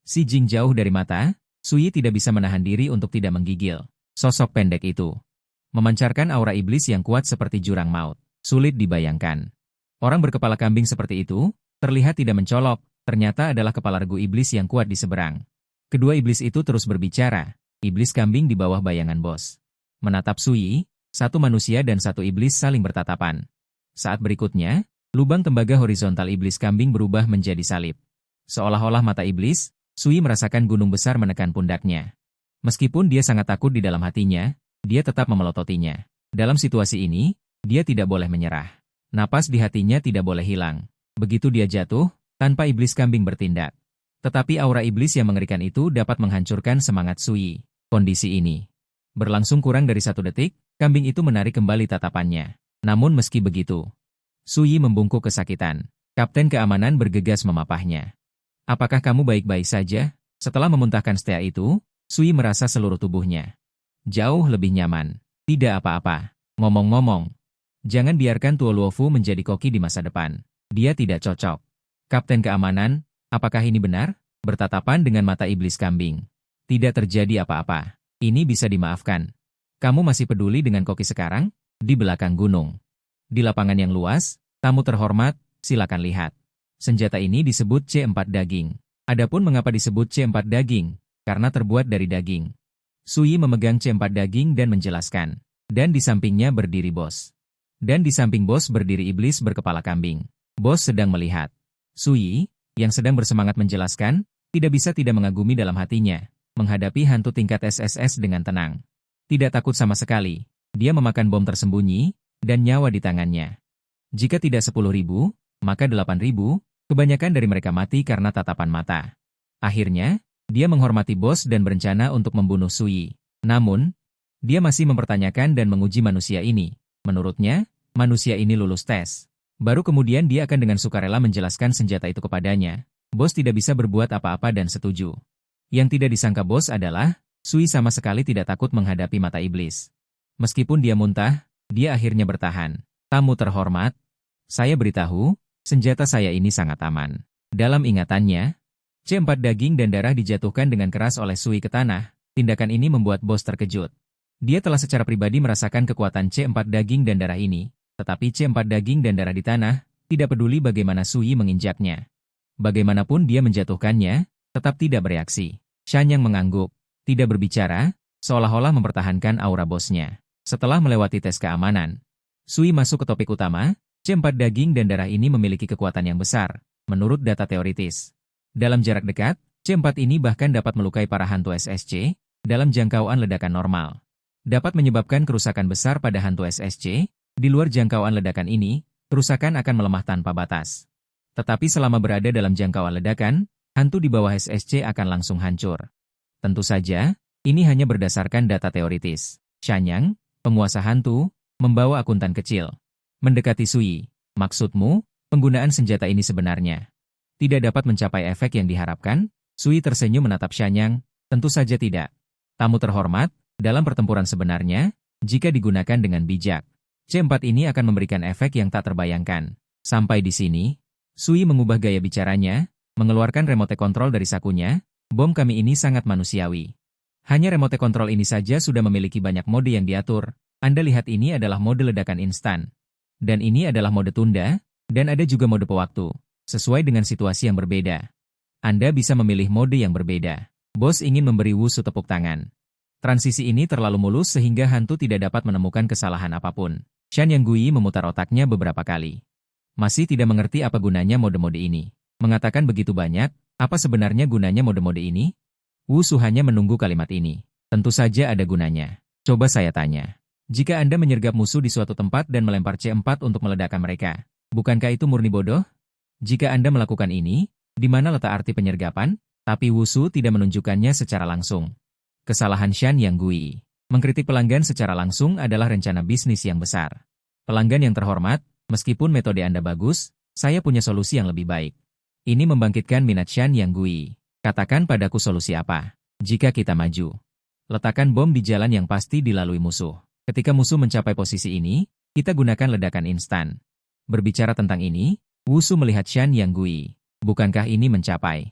Speaker 1: Si Jing jauh dari mata, Sui tidak bisa menahan diri untuk tidak menggigil. Sosok pendek itu memancarkan aura iblis yang kuat seperti jurang maut. Sulit dibayangkan. Orang berkepala kambing seperti itu, terlihat tidak mencolok, ternyata adalah kepala regu iblis yang kuat di seberang. Kedua iblis itu terus berbicara, iblis kambing di bawah bayangan bos. Menatap Sui, satu manusia dan satu iblis saling bertatapan. Saat berikutnya, lubang tembaga horizontal iblis kambing berubah menjadi salib. Seolah-olah mata iblis, Sui merasakan gunung besar menekan pundaknya. Meskipun dia sangat takut di dalam hatinya, dia tetap memelototinya. Dalam situasi ini, dia tidak boleh menyerah. Napas di hatinya tidak boleh hilang. Begitu dia jatuh, tanpa iblis kambing bertindak. Tetapi aura iblis yang mengerikan itu dapat menghancurkan semangat Sui. Kondisi ini berlangsung kurang dari 1 detik, kambing itu menarik kembali tatapannya. Namun meski begitu, Sui membungkuk kesakitan. Kapten keamanan bergegas memapahnya. Apakah kamu baik-baik saja? Setelah memuntahkan stea itu, Sui merasa seluruh tubuhnya jauh lebih nyaman. Tidak apa-apa. Ngomong-ngomong, jangan biarkan Tuo Luofu menjadi koki di masa depan. Dia tidak cocok. Kapten keamanan, apakah ini benar? Bertatapan dengan mata iblis kambing. Tidak terjadi apa-apa. Ini bisa dimaafkan. Kamu masih peduli dengan koki sekarang? Di belakang gunung. Di lapangan yang luas, tamu terhormat, silakan lihat. Senjata ini disebut C4 daging. Adapun mengapa disebut C4 daging? Karena terbuat dari daging. Sui memegang C4 daging dan menjelaskan. Dan di sampingnya berdiri bos. Dan di samping bos berdiri iblis berkepala kambing. Bos sedang melihat. Sui, yang sedang bersemangat menjelaskan, tidak bisa tidak mengagumi dalam hatinya, menghadapi hantu tingkat SSS dengan tenang. Tidak takut sama sekali. Dia memakan bom tersembunyi, dan nyawa di tangannya. Jika tidak 10.000, maka 8.000, kebanyakan dari mereka mati karena tatapan mata. Akhirnya, dia menghormati bos dan berencana untuk membunuh Sui. Namun, dia masih mempertanyakan dan menguji manusia ini. Menurutnya, manusia ini lulus tes. Baru kemudian dia akan dengan sukarela menjelaskan senjata itu kepadanya. Bos tidak bisa berbuat apa-apa dan setuju. Yang tidak disangka bos adalah, Sui sama sekali tidak takut menghadapi mata iblis. Meskipun dia muntah, dia akhirnya bertahan. Tamu terhormat, saya beritahu, senjata saya ini sangat aman. Dalam ingatannya, C4 daging dan darah dijatuhkan dengan keras oleh Sui ke tanah. Tindakan ini membuat bos terkejut. Dia telah secara pribadi merasakan kekuatan C4 daging dan darah ini, tetapi C4 daging dan darah di tanah, tidak peduli bagaimana Sui menginjaknya. Bagaimanapun dia menjatuhkannya, tetap tidak bereaksi. Shanyang mengangguk, tidak berbicara, seolah-olah mempertahankan aura bosnya. Setelah melewati tes keamanan, Sui masuk ke topik utama. C4 daging dan darah ini memiliki kekuatan yang besar, menurut data teoritis. Dalam jarak dekat, C4 ini bahkan dapat melukai para hantu SSC, dalam jangkauan ledakan normal. Dapat menyebabkan kerusakan besar pada hantu SSC, di luar jangkauan ledakan ini, kerusakan akan melemah tanpa batas. Tetapi selama berada dalam jangkauan ledakan, hantu di bawah SSC akan langsung hancur. Tentu saja, ini hanya berdasarkan data teoritis. Shanyang, penguasa hantu, membawa akuntan kecil. Mendekati Sui, maksudmu, penggunaan senjata ini sebenarnya tidak dapat mencapai efek yang diharapkan? Sui tersenyum menatap Shanyang, tentu saja tidak. Tamu terhormat, dalam pertempuran sebenarnya, jika digunakan dengan bijak, C4 ini akan memberikan efek yang tak terbayangkan. Sampai di sini, Sui mengubah gaya bicaranya, mengeluarkan remote control dari sakunya, bom kami ini sangat manusiawi. Hanya remote control ini saja sudah memiliki banyak mode yang diatur. Anda lihat ini adalah mode ledakan instan. Dan ini adalah mode tunda, dan ada juga mode pewaktu, sesuai dengan situasi yang berbeda. Anda bisa memilih mode yang berbeda. Bos ingin memberi Wusu tepuk tangan. Transisi ini terlalu mulus sehingga hantu tidak dapat menemukan kesalahan apapun. Shanyang Gui memutar otaknya beberapa kali. Masih tidak mengerti apa gunanya mode-mode ini. Mengatakan begitu banyak, apa sebenarnya gunanya mode-mode ini? Wusu hanya menunggu kalimat ini. Tentu saja ada gunanya. Coba saya tanya. Jika Anda menyergap musuh di suatu tempat dan melempar C4 untuk meledakkan mereka, bukankah itu murni bodoh? Jika Anda melakukan ini, di mana letak arti penyergapan? Tapi Wusu tidak menunjukkannya secara langsung. Kesalahan Shanyang Gui. Mengkritik pelanggan secara langsung adalah rencana bisnis yang besar. Pelanggan yang terhormat, meskipun metode Anda bagus, saya punya solusi yang lebih baik. Ini membangkitkan minat Shanyang Gui. Katakan padaku solusi apa? Jika kita maju, letakkan bom di jalan yang pasti dilalui musuh. Ketika musuh mencapai posisi ini, kita gunakan ledakan instan. Berbicara tentang ini, Wusu melihat Shanyang Gui. Bukankah ini mencapai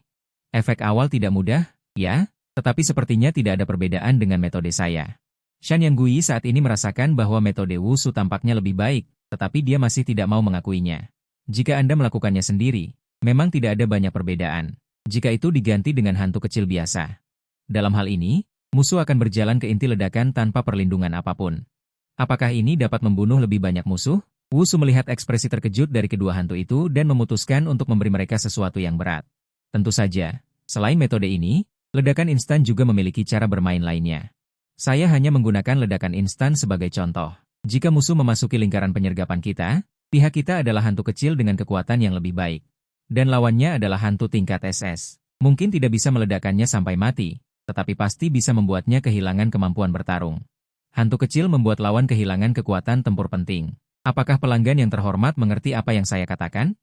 Speaker 1: efek awal tidak mudah? Ya, tetapi sepertinya tidak ada perbedaan dengan metode saya. Shanyang Gui saat ini merasakan bahwa metode Wusu tampaknya lebih baik, tetapi dia masih tidak mau mengakuinya. Jika Anda melakukannya sendiri, memang tidak ada banyak perbedaan. Jika itu diganti dengan hantu kecil biasa. Dalam hal ini, musuh akan berjalan ke inti ledakan tanpa perlindungan apapun. Apakah ini dapat membunuh lebih banyak musuh? Wusu melihat ekspresi terkejut dari kedua hantu itu dan memutuskan untuk memberi mereka sesuatu yang berat. Tentu saja, selain metode ini, ledakan instan juga memiliki cara bermain lainnya. Saya hanya menggunakan ledakan instan sebagai contoh. Jika musuh memasuki lingkaran penyergapan kita, pihak kita adalah hantu kecil dengan kekuatan yang lebih baik. Dan lawannya adalah hantu tingkat SS. Mungkin tidak bisa meledakannya sampai mati, tetapi pasti bisa membuatnya kehilangan kemampuan bertarung. Hantu kecil membuat lawan kehilangan kekuatan tempur penting. Apakah pelanggan yang terhormat mengerti apa yang saya katakan?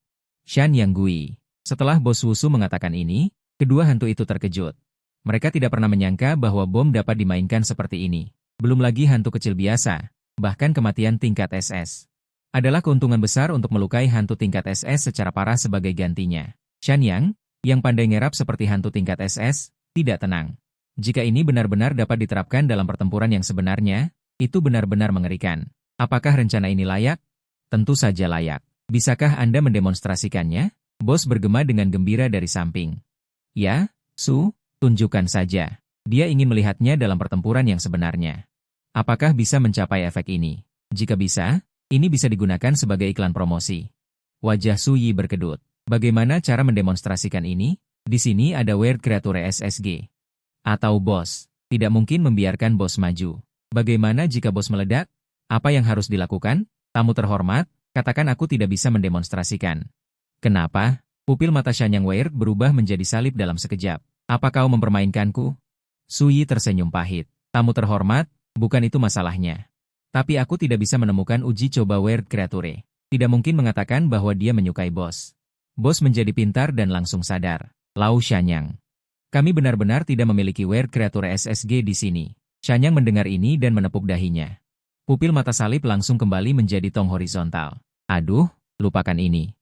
Speaker 1: Shan Yang Gui. Setelah bos Wusu mengatakan ini, kedua hantu itu terkejut. Mereka tidak pernah menyangka bahwa bom dapat dimainkan seperti ini. Belum lagi hantu kecil biasa, bahkan kematian tingkat SS. Adalah keuntungan besar untuk melukai hantu tingkat SS secara parah sebagai gantinya. Shan yang pandai ngerap seperti hantu tingkat SS, tidak tenang. Jika ini benar-benar dapat diterapkan dalam pertempuran yang sebenarnya, itu benar-benar mengerikan. Apakah rencana ini layak? Tentu saja layak. Bisakah Anda mendemonstrasikannya? Bos bergema dengan gembira dari samping. Ya, Su, tunjukkan saja. Dia ingin melihatnya dalam pertempuran yang sebenarnya. Apakah bisa mencapai efek ini? Jika bisa, ini bisa digunakan sebagai iklan promosi. Wajah Su Yi berkedut. Bagaimana cara mendemonstrasikan ini? Di sini ada Weird Creature SSG. Atau bos, tidak mungkin membiarkan bos maju. Bagaimana jika bos meledak? Apa yang harus dilakukan? Tamu terhormat, katakan aku tidak bisa mendemonstrasikan. Kenapa? Pupil mata Shanyang Weird berubah menjadi salib dalam sekejap. Apa kau mempermainkanku? Su Yi tersenyum pahit. Tamu terhormat, bukan itu masalahnya. Tapi aku tidak bisa menemukan uji coba Weird Creature. Tidak mungkin mengatakan bahwa dia menyukai bos. Bos menjadi pintar dan langsung sadar. Lau Shanyang. Kami benar-benar tidak memiliki Weird Creature SSG di sini. Shanyang mendengar ini dan menepuk dahinya. Pupil mata salib langsung kembali menjadi tong horizontal. Aduh, lupakan ini.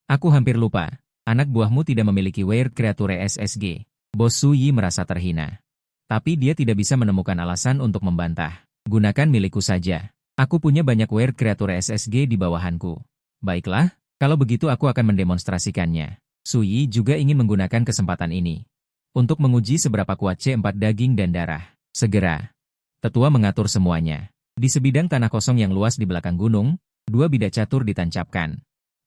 Speaker 1: Aku hampir lupa. Anak buahmu tidak memiliki Weird Creature SSG. Bos Su Yi merasa terhina. Tapi dia tidak bisa menemukan alasan untuk membantah. Gunakan milikku saja. Aku punya banyak Weird Creature SSG di bawahanku. Baiklah, kalau begitu aku akan mendemonstrasikannya. Su Yi juga ingin menggunakan kesempatan ini. Untuk menguji seberapa kuat C4 daging dan darah. Segera. Tetua mengatur semuanya. Di sebidang tanah kosong yang luas di belakang gunung, dua bidak catur ditancapkan.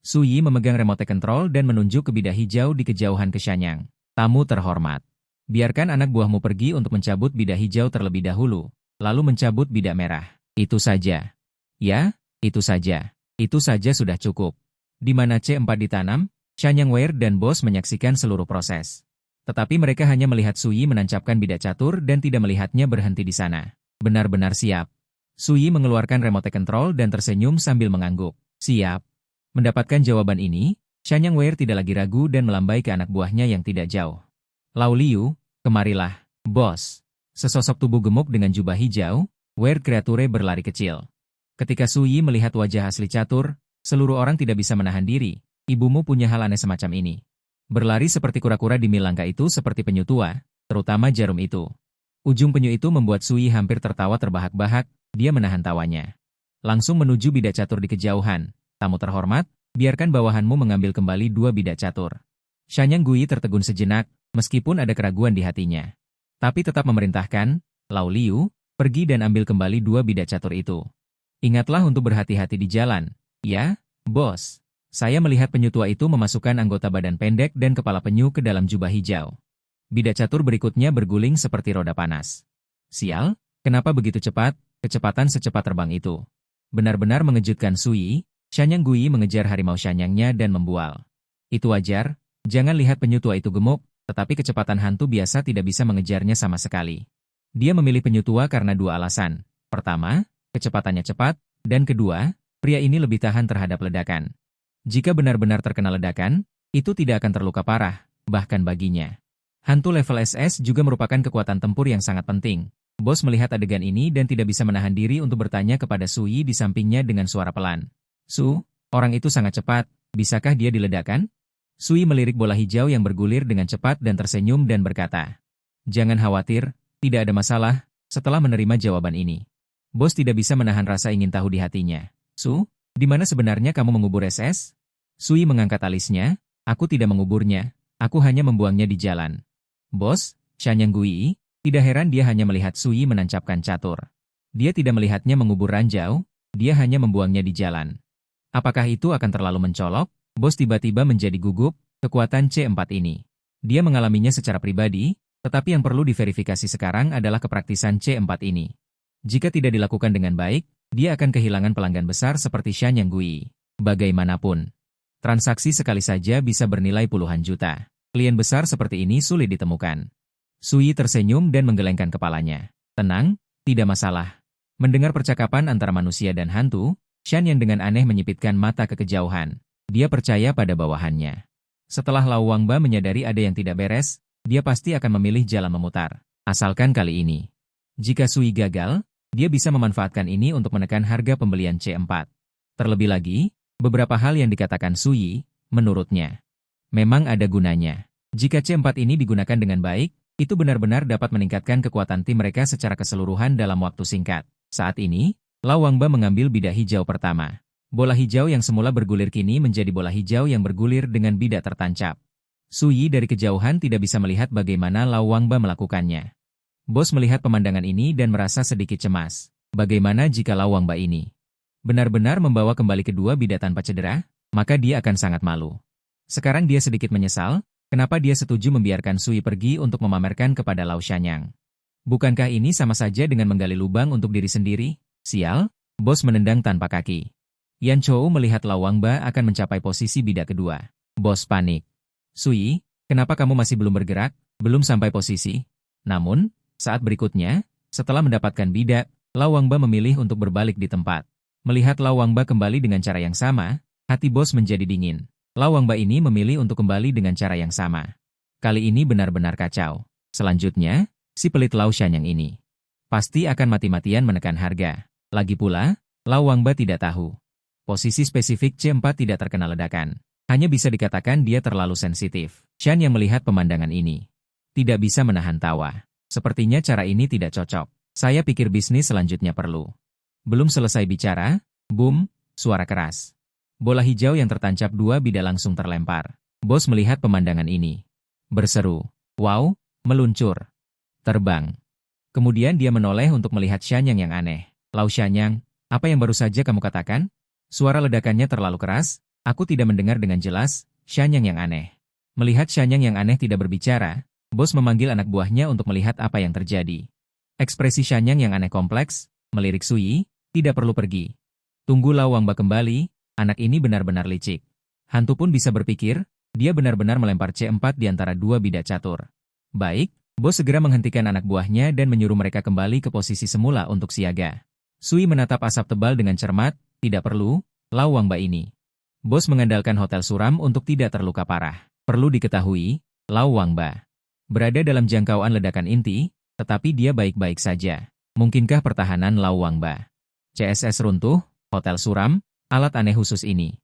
Speaker 1: Su Yi memegang remote control dan menunjuk ke bidak hijau di kejauhan ke Shanyang. Tamu terhormat. Biarkan anak buahmu pergi untuk mencabut bidak hijau terlebih dahulu, lalu mencabut bidak merah. Itu saja. Ya, itu saja. Itu saja sudah cukup. Di mana C4 ditanam, Shanyang Weird dan bos menyaksikan seluruh proses. Tetapi mereka hanya melihat Su Yi menancapkan bidak catur dan tidak melihatnya berhenti di sana. Benar-benar siap. Su Yi mengeluarkan remote control dan tersenyum sambil mengangguk. Siap. Mendapatkan jawaban ini, Shanyang Weird tidak lagi ragu dan melambai ke anak buahnya yang tidak jauh. Lau Liu, kemarilah, bos. Sesosok tubuh gemuk dengan jubah hijau, Weird Creature berlari kecil. Ketika Su Yi melihat wajah asli catur, seluruh orang tidak bisa menahan diri. Ibumu punya hal aneh semacam ini. Berlari seperti kura-kura di milangka itu seperti penyu tua, terutama jarum itu. Ujung penyu itu membuat Su Yi hampir tertawa terbahak-bahak. Dia menahan tawanya. Langsung menuju bidak catur di kejauhan. Tamu terhormat, biarkan bawahanmu mengambil kembali dua bidak catur. Shanyang Gui tertegun sejenak, meskipun ada keraguan di hatinya. Tapi tetap memerintahkan, Lau Liu, pergi dan ambil kembali dua bidak catur itu. Ingatlah untuk berhati-hati di jalan. Ya, bos. Saya melihat penyu tua itu memasukkan anggota badan pendek dan kepala penyu ke dalam jubah hijau. Bidak catur berikutnya berguling seperti roda panas. Sial, kenapa begitu cepat? Kecepatan secepat terbang itu. Benar-benar mengejutkan Su Yi. Shanyang Gui mengejar harimau Shanyangnya dan membual. Itu wajar, jangan lihat penyu tua itu gemuk, tetapi kecepatan hantu biasa tidak bisa mengejarnya sama sekali. Dia memilih penyu tua karena dua alasan. Pertama, kecepatannya cepat, dan kedua, pria ini lebih tahan terhadap ledakan. Jika benar-benar terkena ledakan, itu tidak akan terluka parah, bahkan baginya. Hantu level SS juga merupakan kekuatan tempur yang sangat penting. Bos melihat adegan ini dan tidak bisa menahan diri untuk bertanya kepada Su Yi di sampingnya dengan suara pelan. Su, orang itu sangat cepat, bisakah dia diledakkan? Su Yi melirik bola hijau yang bergulir dengan cepat dan tersenyum dan berkata, jangan khawatir, tidak ada masalah, setelah menerima jawaban ini. Bos tidak bisa menahan rasa ingin tahu di hatinya. Su, di mana sebenarnya kamu mengubur SS? Sui mengangkat alisnya, aku tidak menguburnya, aku hanya membuangnya di jalan. Bos, Shanyang Gui, tidak heran dia hanya melihat Sui menancapkan catur. Dia tidak melihatnya mengubur ranjau, dia hanya membuangnya di jalan. Apakah itu akan terlalu mencolok? Bos tiba-tiba menjadi gugup, kekuatan C4 ini. Dia mengalaminya secara pribadi, tetapi yang perlu diverifikasi sekarang adalah kepraktisan C4 ini. Jika tidak dilakukan dengan baik, dia akan kehilangan pelanggan besar seperti Shanyang Gui. Bagaimanapun, transaksi sekali saja bisa bernilai puluhan juta. Klien besar seperti ini sulit ditemukan. Sui tersenyum dan menggelengkan kepalanya. Tenang, tidak masalah. Mendengar percakapan antara manusia dan hantu, Shanyang dengan aneh menyipitkan mata ke kejauhan. Dia percaya pada bawahannya. Setelah Lau Wangba menyadari ada yang tidak beres, dia pasti akan memilih jalan memutar. Asalkan kali ini. Jika Sui gagal, dia bisa memanfaatkan ini untuk menekan harga pembelian C4. Terlebih lagi, beberapa hal yang dikatakan Sui, menurutnya, memang ada gunanya. Jika C4 ini digunakan dengan baik, itu benar-benar dapat meningkatkan kekuatan tim mereka secara keseluruhan dalam waktu singkat. Saat ini, Lau Wangba mengambil bidak hijau pertama. Bola hijau yang semula bergulir kini menjadi bola hijau yang bergulir dengan bidak tertancap. Sui dari kejauhan tidak bisa melihat bagaimana Lau Wangba melakukannya. Bos melihat pemandangan ini dan merasa sedikit cemas. Bagaimana jika Lau Wangba ini benar-benar membawa kembali kedua bidak tanpa cedera, maka dia akan sangat malu. Sekarang dia sedikit menyesal, kenapa dia setuju membiarkan Sui pergi untuk memamerkan kepada Lau Shanyang. Bukankah ini sama saja dengan menggali lubang untuk diri sendiri? Sial, bos menendang tanpa kaki. Yan Chou melihat Lau Wangba akan mencapai posisi bidak kedua. Bos panik. Sui, kenapa kamu masih belum bergerak? Belum sampai posisi? Namun, saat berikutnya, setelah mendapatkan bidak, Lau Wangba memilih untuk berbalik di tempat. Melihat Lau Wangba kembali dengan cara yang sama, hati bos menjadi dingin. Lau Wangba ini memilih untuk kembali dengan cara yang sama. Kali ini benar-benar kacau. Selanjutnya, si pelit Lau Shanyang ini pasti akan mati-matian menekan harga. Lagi pula, Lau Wangba tidak tahu. Posisi spesifik C4 tidak terkena ledakan. Hanya bisa dikatakan dia terlalu sensitif. Shanyang melihat pemandangan ini tidak bisa menahan tawa. Sepertinya cara ini tidak cocok. Saya pikir bisnis selanjutnya perlu. Belum selesai bicara, boom, suara keras. Bola hijau yang tertancap dua bidak langsung terlempar. Bos melihat pemandangan ini. Berseru, wow, meluncur, terbang. Kemudian dia menoleh untuk melihat Shanyang yang aneh. Lau Shanyang, apa yang baru saja kamu katakan? Suara ledakannya terlalu keras, aku tidak mendengar dengan jelas. Shanyang yang aneh. Melihat Shanyang yang aneh tidak berbicara, bos memanggil anak buahnya untuk melihat apa yang terjadi. Ekspresi Shanyang yang aneh kompleks, melirik Sui, tidak perlu pergi. Tunggu Lau Wangba kembali, anak ini benar-benar licik. Hantu pun bisa berpikir, dia benar-benar melempar C4 di antara dua bidak catur. Baik, bos segera menghentikan anak buahnya dan menyuruh mereka kembali ke posisi semula untuk siaga. Sui menatap asap tebal dengan cermat, tidak perlu, Lau Wangba ini. Bos mengandalkan hotel suram untuk tidak terluka parah. Perlu diketahui, Lau Wangba berada dalam jangkauan ledakan inti, tetapi dia baik-baik saja. Mungkinkah pertahanan Lau Wangba CSS runtuh, hotel suram, alat aneh khusus ini?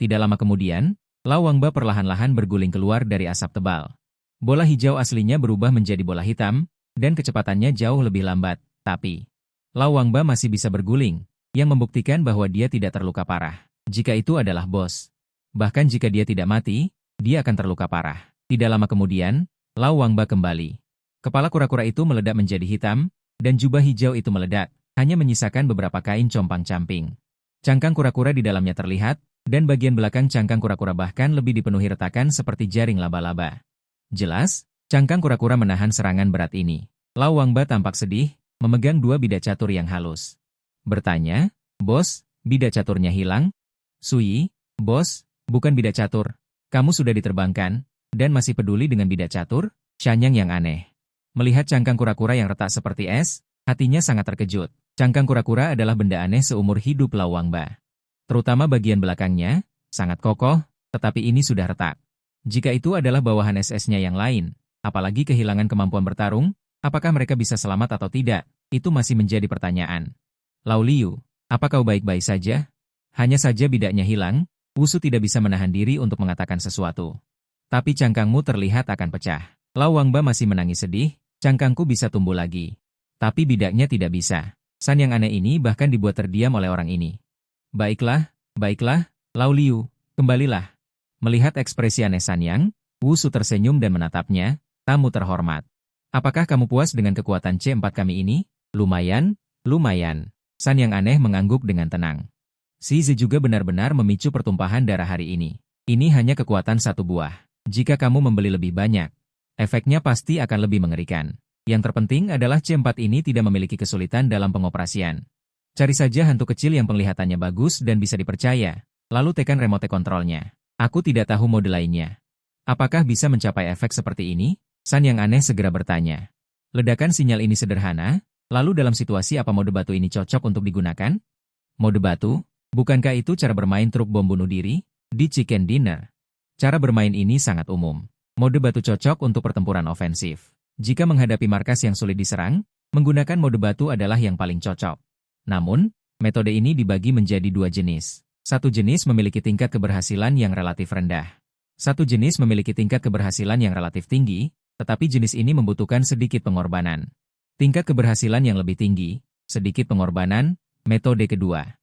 Speaker 1: Tidak lama kemudian, Lau Wangba perlahan-lahan berguling keluar dari asap tebal. Bola hijau aslinya berubah menjadi bola hitam, dan kecepatannya jauh lebih lambat, tapi Lau Wangba masih bisa berguling, yang membuktikan bahwa dia tidak terluka parah. Jika itu adalah bos. Bahkan jika dia tidak mati, dia akan terluka parah. Tidak lama kemudian, Lau Wangba kembali. Kepala kura-kura itu meledak menjadi hitam, dan jubah hijau itu meledak, hanya menyisakan beberapa kain compang-camping. Cangkang kura-kura di dalamnya terlihat, dan bagian belakang cangkang kura-kura bahkan lebih dipenuhi retakan seperti jaring laba-laba. Jelas, cangkang kura-kura menahan serangan berat ini. Lau Wangba tampak sedih, memegang dua bidak catur yang halus. Bertanya, bos, bidak caturnya hilang? Sui, bos, bukan bidak catur. Kamu sudah diterbangkan, dan masih peduli dengan bidak catur? Shanyang yang aneh. Melihat cangkang kura-kura yang retak seperti es, hatinya sangat terkejut. Cangkang kura-kura adalah benda aneh seumur hidup Lau Wangba. Terutama bagian belakangnya, sangat kokoh, tetapi ini sudah retak. Jika itu adalah bawahan SS-nya yang lain, apalagi kehilangan kemampuan bertarung, apakah mereka bisa selamat atau tidak, itu masih menjadi pertanyaan. Lau Liu, apa kau baik-baik saja? Hanya saja bidaknya hilang, Wusu tidak bisa menahan diri untuk mengatakan sesuatu. Tapi cangkangmu terlihat akan pecah. Lau Wangba masih menangis sedih, cangkangku bisa tumbuh lagi. Tapi bidaknya tidak bisa. San yang aneh ini bahkan dibuat terdiam oleh orang ini. Baiklah, Lau Liu, kembalilah. Melihat ekspresi aneh San Yang, Wu Su tersenyum dan menatapnya, tamu terhormat. Apakah kamu puas dengan kekuatan C4 kami ini? Lumayan, lumayan. San Yang aneh mengangguk dengan tenang. Si Zi juga benar-benar memicu pertumpahan darah hari ini. Ini hanya kekuatan satu buah. Jika kamu membeli lebih banyak, efeknya pasti akan lebih mengerikan. Yang terpenting adalah C4 ini tidak memiliki kesulitan dalam pengoperasian. Cari saja hantu kecil yang penglihatannya bagus dan bisa dipercaya, lalu tekan remote kontrolnya. Aku tidak tahu mode lainnya. Apakah bisa mencapai efek seperti ini? San Yang aneh segera bertanya. Ledakan sinyal ini sederhana, lalu dalam situasi apa mode batu ini cocok untuk digunakan? Mode batu? Bukankah itu cara bermain truk bom bunuh diri? Di Chicken Dinner. Cara bermain ini sangat umum. Mode batu cocok untuk pertempuran ofensif. Jika menghadapi markas yang sulit diserang, menggunakan mode batu adalah yang paling cocok. Namun, metode ini dibagi menjadi dua jenis. Satu jenis memiliki tingkat keberhasilan yang relatif rendah. Satu jenis memiliki tingkat keberhasilan yang relatif tinggi, tetapi jenis ini membutuhkan sedikit pengorbanan. Tingkat keberhasilan yang lebih tinggi, sedikit pengorbanan, metode kedua.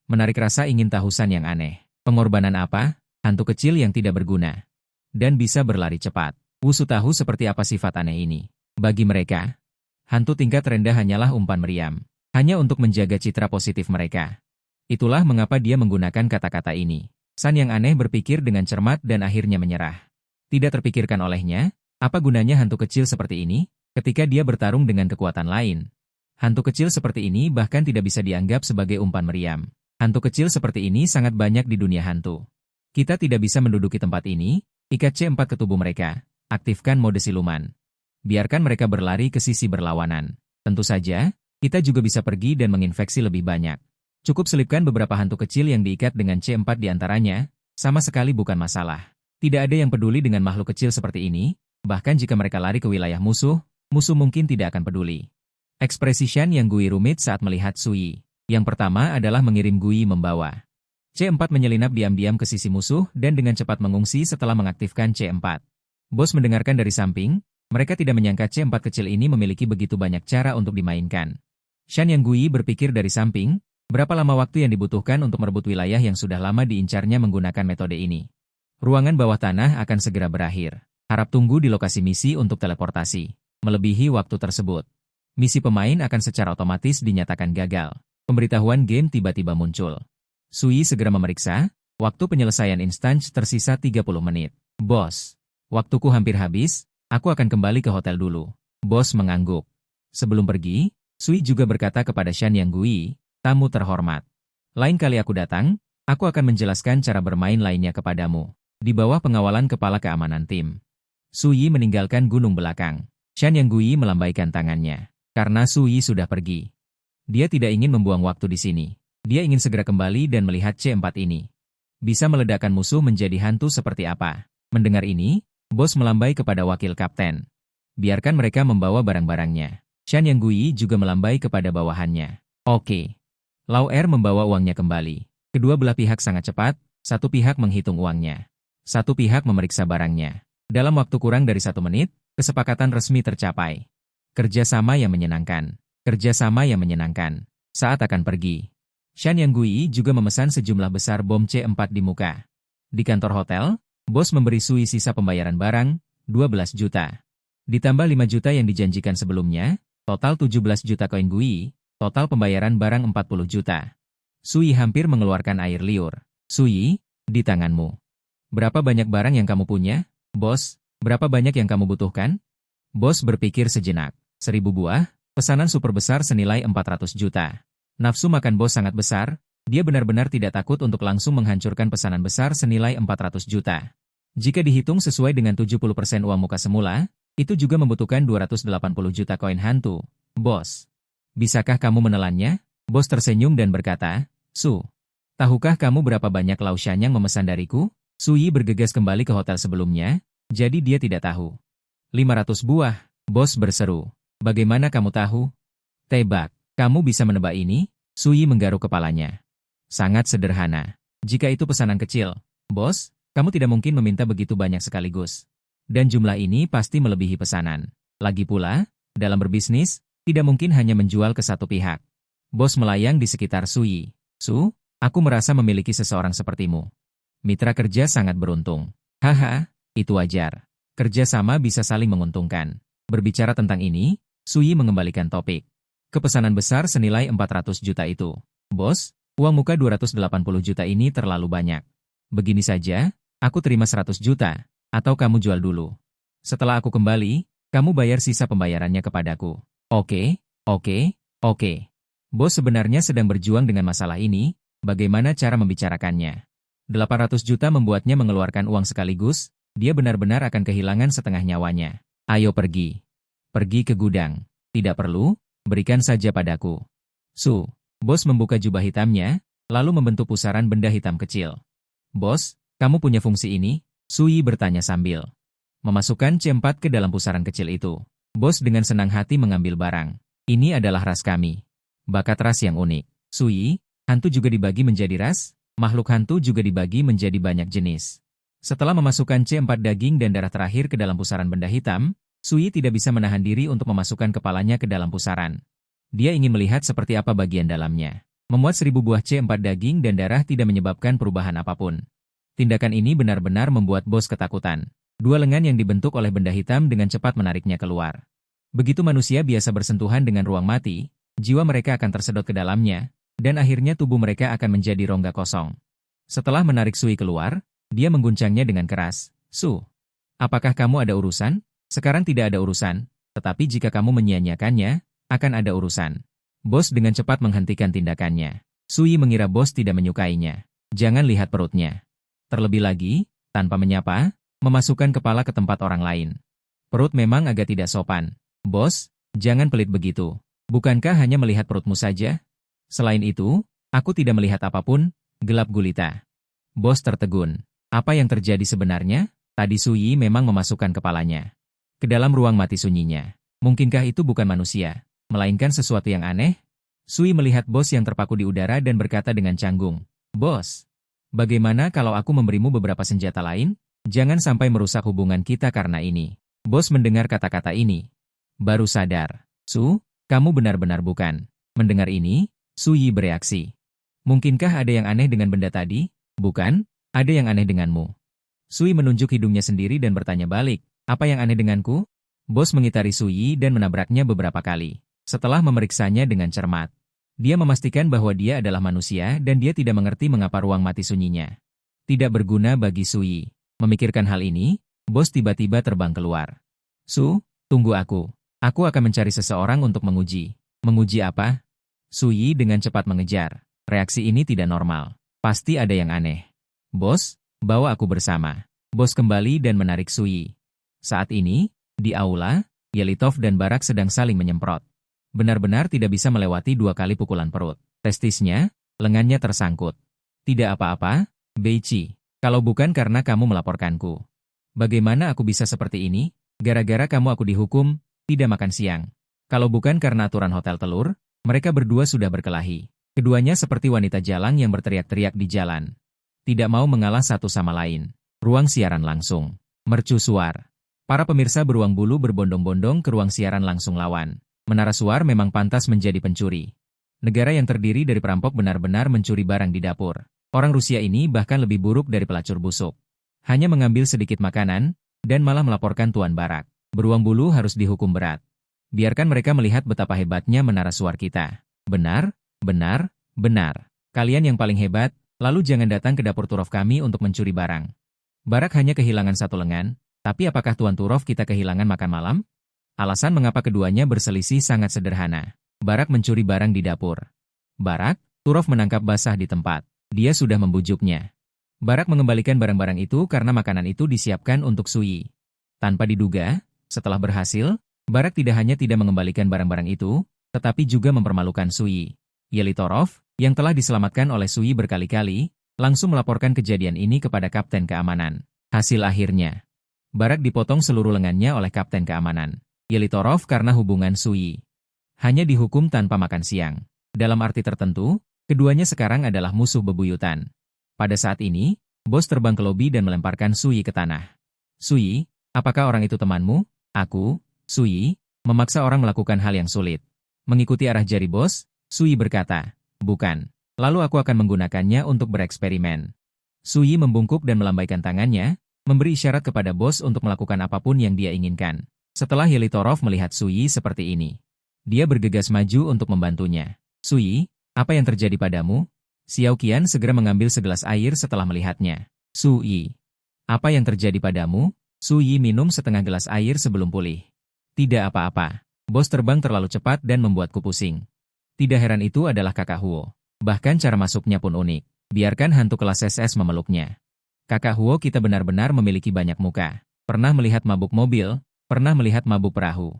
Speaker 1: Menarik rasa ingin tahu San Yang aneh. Pengorbanan apa? Hantu kecil yang tidak berguna. Dan bisa berlari cepat. Wu Su tahu seperti apa sifat aneh ini. Bagi mereka, hantu tingkat rendah hanyalah umpan meriam. Hanya untuk menjaga citra positif mereka. Itulah mengapa dia menggunakan kata-kata ini. San Yang aneh berpikir dengan cermat dan akhirnya menyerah. Tidak terpikirkan olehnya, apa gunanya hantu kecil seperti ini, ketika dia bertarung dengan kekuatan lain. Hantu kecil seperti ini bahkan tidak bisa dianggap sebagai umpan meriam. Hantu kecil seperti ini sangat banyak di dunia hantu. Kita tidak bisa menduduki tempat ini, ikat C4 ke tubuh mereka. Aktifkan mode siluman. Biarkan mereka berlari ke sisi berlawanan. Tentu saja, kita juga bisa pergi dan menginfeksi lebih banyak. Cukup selipkan beberapa hantu kecil yang diikat dengan C4 di antaranya, sama sekali bukan masalah. Tidak ada yang peduli dengan makhluk kecil seperti ini, bahkan jika mereka lari ke wilayah musuh, musuh mungkin tidak akan peduli. Ekspresi Shan Yang Gui rumit saat melihat Sui. Yang pertama adalah mengirim Gui membawa. C4 menyelinap diam-diam ke sisi musuh dan dengan cepat mengungsi setelah mengaktifkan C4. Bos mendengarkan dari samping, mereka tidak menyangka C4 kecil ini memiliki begitu banyak cara untuk dimainkan. Shan Yang Gui berpikir dari samping, berapa lama waktu yang dibutuhkan untuk merebut wilayah yang sudah lama diincarnya menggunakan metode ini. Ruangan bawah tanah akan segera berakhir. Harap tunggu di lokasi misi untuk teleportasi. Melebihi waktu tersebut, misi pemain akan secara otomatis dinyatakan gagal. Pemberitahuan game tiba-tiba muncul. Sui segera memeriksa, waktu penyelesaian instance tersisa 30 menit. Bos. Waktuku hampir habis, aku akan kembali ke hotel dulu. Bos mengangguk. Sebelum pergi, Sui juga berkata kepada Shan Yang Gui, tamu terhormat. Lain kali aku datang, aku akan menjelaskan cara bermain lainnya kepadamu. Di bawah pengawalan kepala keamanan tim. Sui meninggalkan gunung belakang. Shan Yang Gui melambaikan tangannya. Karena Sui sudah pergi. Dia tidak ingin membuang waktu di sini. Dia ingin segera kembali dan melihat C4 ini. Bisa meledakkan musuh menjadi hantu seperti apa. Mendengar ini, bos melambai kepada wakil kapten. Biarkan mereka membawa barang-barangnya. Shan Yang Gui juga melambai kepada bawahannya. Oke. Lau Er membawa uangnya kembali. Kedua belah pihak sangat cepat, satu pihak menghitung uangnya. Satu pihak memeriksa barangnya. Dalam waktu kurang dari 1 menit, kesepakatan resmi tercapai. Kerjasama yang menyenangkan. Kerjasama yang menyenangkan. Saat akan pergi. Shan Yang Gui juga memesan sejumlah besar bom C4 di muka. Di kantor hotel, bos memberi Sui sisa pembayaran barang, 12 juta. Ditambah 5 juta yang dijanjikan sebelumnya, total 17 juta koin Gui, total pembayaran barang 40 juta. Sui hampir mengeluarkan air liur. Sui, di tanganmu. Berapa banyak barang yang kamu punya? Bos, berapa banyak yang kamu butuhkan? Bos berpikir sejenak. 1000 buah, pesanan super besar senilai 400 juta. Nafsu makan bos sangat besar, dia benar-benar tidak takut untuk langsung menghancurkan pesanan besar senilai 400 juta. Jika dihitung sesuai dengan 70% uang muka semula, itu juga membutuhkan 280 juta koin hantu. Bos, bisakah kamu menelannya? Bos tersenyum dan berkata, Su, tahukah kamu berapa banyak Lau Shanyang memesan dariku? Sui bergegas kembali ke hotel sebelumnya, jadi dia tidak tahu. 500 buah, bos berseru. Bagaimana kamu tahu? Tebak. Kamu bisa menebak ini? Sui menggaruk kepalanya. Sangat sederhana. Jika itu pesanan kecil, bos, kamu tidak mungkin meminta begitu banyak sekaligus. Dan jumlah ini pasti melebihi pesanan. Lagi pula, dalam berbisnis, tidak mungkin hanya menjual ke satu pihak. Bos melayang di sekitar Sui. Su, aku merasa memiliki seseorang sepertimu. Mitra kerja sangat beruntung. Haha, itu wajar. Kerja sama bisa saling menguntungkan. Berbicara tentang ini, Sui mengembalikan topik ke pesanan besar senilai 400 juta itu. Bos, uang muka 280 juta ini terlalu banyak. Begini saja, aku terima 100 juta, atau kamu jual dulu. Setelah aku kembali, kamu bayar sisa pembayarannya kepadaku. Oke, oke, oke. Bos sebenarnya sedang berjuang dengan masalah ini, bagaimana cara membicarakannya? 800 juta membuatnya mengeluarkan uang sekaligus, dia benar-benar akan kehilangan setengah nyawanya. Ayo pergi. Pergi ke gudang. Tidak perlu, berikan saja padaku. Bos membuka jubah hitamnya, lalu membentuk pusaran benda hitam kecil. Bos, kamu punya fungsi ini? Sui bertanya sambil memasukkan C4 ke dalam pusaran kecil itu. Bos dengan senang hati mengambil barang. Ini adalah ras kami. Bakat ras yang unik. Sui, hantu juga dibagi menjadi ras? Makhluk hantu juga dibagi menjadi banyak jenis. Setelah memasukkan C4 daging dan darah terakhir ke dalam pusaran benda hitam, Sui tidak bisa menahan diri untuk memasukkan kepalanya ke dalam pusaran. Dia ingin melihat seperti apa bagian dalamnya. Memuat 1000 buah C4 daging dan darah tidak menyebabkan perubahan apapun. Tindakan ini benar-benar membuat bos ketakutan. Dua lengan yang dibentuk oleh benda hitam dengan cepat menariknya keluar. Begitu manusia biasa bersentuhan dengan ruang mati, jiwa mereka akan tersedot ke dalamnya, dan akhirnya tubuh mereka akan menjadi rongga kosong. Setelah menarik Sui keluar, dia mengguncangnya dengan keras. Apakah kamu ada urusan? Sekarang tidak ada urusan, tetapi jika kamu menyia-nyiakannya, akan ada urusan. Bos dengan cepat menghentikan tindakannya. Sui mengira bos tidak menyukainya. Jangan lihat perutnya. Terlebih lagi, tanpa menyapa, memasukkan kepala ke tempat orang lain. Perut memang agak tidak sopan. Bos, jangan pelit begitu. Bukankah hanya melihat perutmu saja? Selain itu, aku tidak melihat apapun, gelap gulita. Bos tertegun. Apa yang terjadi sebenarnya? Tadi Sui memang memasukkan kepalanya ke dalam ruang mati sunyinya. Mungkinkah itu bukan manusia, melainkan sesuatu yang aneh? Sui melihat bos yang terpaku di udara dan berkata dengan canggung, Bos, bagaimana kalau aku memberimu beberapa senjata lain? Jangan sampai merusak hubungan kita karena ini. Bos mendengar kata-kata ini. Baru sadar. Kamu benar-benar bukan. Mendengar ini, Sui bereaksi. Mungkinkah ada yang aneh dengan benda tadi? Bukan, ada yang aneh denganmu. Sui menunjuk hidungnya sendiri dan bertanya balik, apa yang aneh denganku? Bos mengitari Sui dan menabraknya beberapa kali. Setelah memeriksanya dengan cermat, dia memastikan bahwa dia adalah manusia dan dia tidak mengerti mengapa ruang mati sunyinya tidak berguna bagi Sui. Memikirkan hal ini, bos tiba-tiba terbang keluar. Tunggu aku. Aku akan mencari seseorang untuk menguji. Menguji apa? Sui dengan cepat mengejar. Reaksi ini tidak normal. Pasti ada yang aneh. Bos, bawa aku bersama. Bos kembali dan menarik Sui. Saat ini, di aula, Yelitov dan Barak sedang saling menyemprot. Benar-benar tidak bisa melewati 2 kali pukulan perut. Testisnya, lengannya tersangkut. Tidak apa-apa, Beichi. Kalau bukan karena kamu melaporkanku. Bagaimana aku bisa seperti ini? Gara-gara kamu aku dihukum, tidak makan siang. Kalau bukan karena aturan hotel telur, mereka berdua sudah berkelahi. Keduanya seperti wanita jalang yang berteriak-teriak di jalan. Tidak mau mengalah satu sama lain. Ruang siaran langsung. Mercusuar. Para pemirsa beruang bulu berbondong-bondong ke ruang siaran langsung lawan. Menara Suar memang pantas menjadi pencuri. Negara yang terdiri dari perampok benar-benar mencuri barang di dapur. Orang Rusia ini bahkan lebih buruk dari pelacur busuk. Hanya mengambil sedikit makanan, dan malah melaporkan Tuan Barak. Beruang bulu harus dihukum berat. Biarkan mereka melihat betapa hebatnya menara suar kita. Benar, benar, benar. Kalian yang paling hebat, lalu jangan datang ke dapur Turov kami untuk mencuri barang. Barak hanya kehilangan satu lengan, tapi apakah Tuan Turov kita kehilangan makan malam? Alasan mengapa keduanya berselisih sangat sederhana. Barak mencuri barang di dapur. Barak, Turov menangkap basah di tempat. Dia sudah membujuknya. Barak mengembalikan barang-barang itu karena makanan itu disiapkan untuk Sui. Tanpa diduga, setelah berhasil, Barak tidak hanya tidak mengembalikan barang-barang itu, tetapi juga mempermalukan Sui. Yelitorov, yang telah diselamatkan oleh Sui berkali-kali, langsung melaporkan kejadian ini kepada Kapten Keamanan. Hasil akhirnya, Barak dipotong seluruh lengannya oleh Kapten Keamanan. Yelitorov karena hubungan Sui. Hanya dihukum tanpa makan siang. Dalam arti tertentu, keduanya sekarang adalah musuh bebuyutan. Pada saat ini, bos terbang ke lobi dan melemparkan Sui ke tanah. Sui, apakah orang itu temanmu? Aku, Sui, memaksa orang melakukan hal yang sulit. Mengikuti arah jari bos, Sui berkata, bukan. Lalu aku akan menggunakannya untuk bereksperimen. Suyi membungkuk dan melambaikan tangannya, memberi isyarat kepada bos untuk melakukan apapun yang dia inginkan. Setelah Yelitorov melihat Suyi seperti ini, dia bergegas maju untuk membantunya. Suyi, apa yang terjadi padamu? Xiao Qian segera mengambil segelas air setelah melihatnya. Suyi, apa yang terjadi padamu? Suyi minum setengah gelas air sebelum pulih. Tidak apa-apa. Bos terbang terlalu cepat dan membuatku pusing. Tidak heran itu adalah kakak Huo. Bahkan cara masuknya pun unik. Biarkan hantu kelas SS memeluknya. Kakak Huo kita benar-benar memiliki banyak muka. Pernah melihat mabuk mobil, pernah melihat mabuk perahu.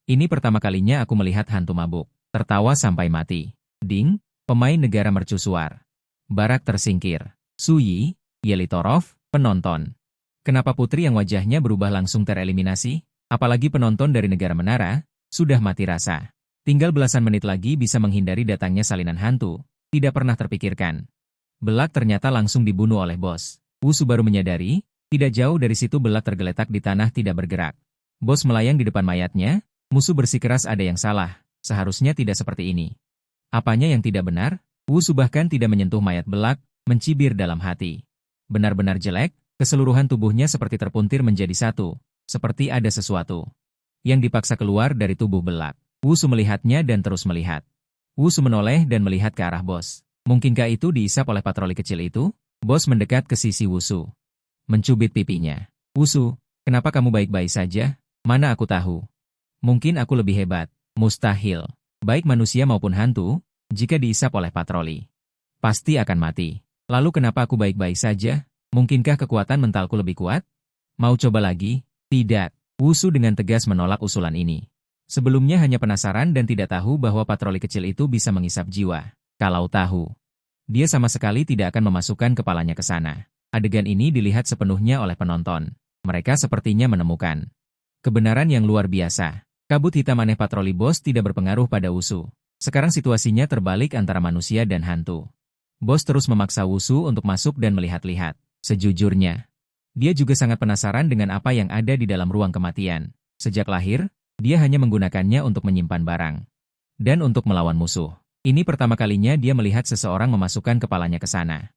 Speaker 1: Ini pertama kalinya aku melihat hantu mabuk. Tertawa sampai mati. Ding, pemain negara mercusuar. Barak tersingkir. Suyi, Yelitorov, penonton. Kenapa putri yang wajahnya berubah langsung tereliminasi? Apalagi penonton dari negara menara, sudah mati rasa. Tinggal belasan menit lagi bisa menghindari datangnya salinan hantu. Tidak pernah terpikirkan. Belak ternyata langsung dibunuh oleh bos. Wusu baru menyadari, tidak jauh dari situ Belak tergeletak di tanah tidak bergerak. Bos melayang di depan mayatnya, musuh bersikeras ada yang salah. Seharusnya tidak seperti ini. Apanya yang tidak benar? Wusu bahkan tidak menyentuh mayat Belak, mencibir dalam hati. Benar-benar jelek, keseluruhan tubuhnya seperti terpuntir menjadi satu, seperti ada sesuatu yang dipaksa keluar dari tubuh Belak. Wusu melihatnya dan terus melihat. Wusu menoleh dan melihat ke arah bos. Mungkinkah itu diisap oleh patroli kecil itu? Bos mendekat ke sisi Wusu. Mencubit pipinya. Wusu, kenapa kamu baik-baik saja? Mana aku tahu. Mungkin aku lebih hebat. Mustahil. Baik manusia maupun hantu, jika diisap oleh patroli, pasti akan mati. Lalu kenapa aku baik-baik saja? Mungkinkah kekuatan mentalku lebih kuat? Mau coba lagi? Tidak. Wusu dengan tegas menolak usulan ini. Sebelumnya hanya penasaran dan tidak tahu bahwa patroli kecil itu bisa mengisap jiwa. Kalau tahu, dia sama sekali tidak akan memasukkan kepalanya ke sana. Adegan ini dilihat sepenuhnya oleh penonton. Mereka sepertinya menemukan kebenaran yang luar biasa. Kabut hitam aneh patroli bos tidak berpengaruh pada Wusu. Sekarang situasinya terbalik antara manusia dan hantu. Bos terus memaksa Wusu untuk masuk dan melihat-lihat. Sejujurnya, dia juga sangat penasaran dengan apa yang ada di dalam ruang kematian. Sejak lahir, dia hanya menggunakannya untuk menyimpan barang dan untuk melawan musuh. Ini pertama kalinya dia melihat seseorang memasukkan kepalanya ke sana.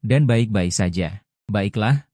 Speaker 1: Dan baik-baik saja. Baiklah,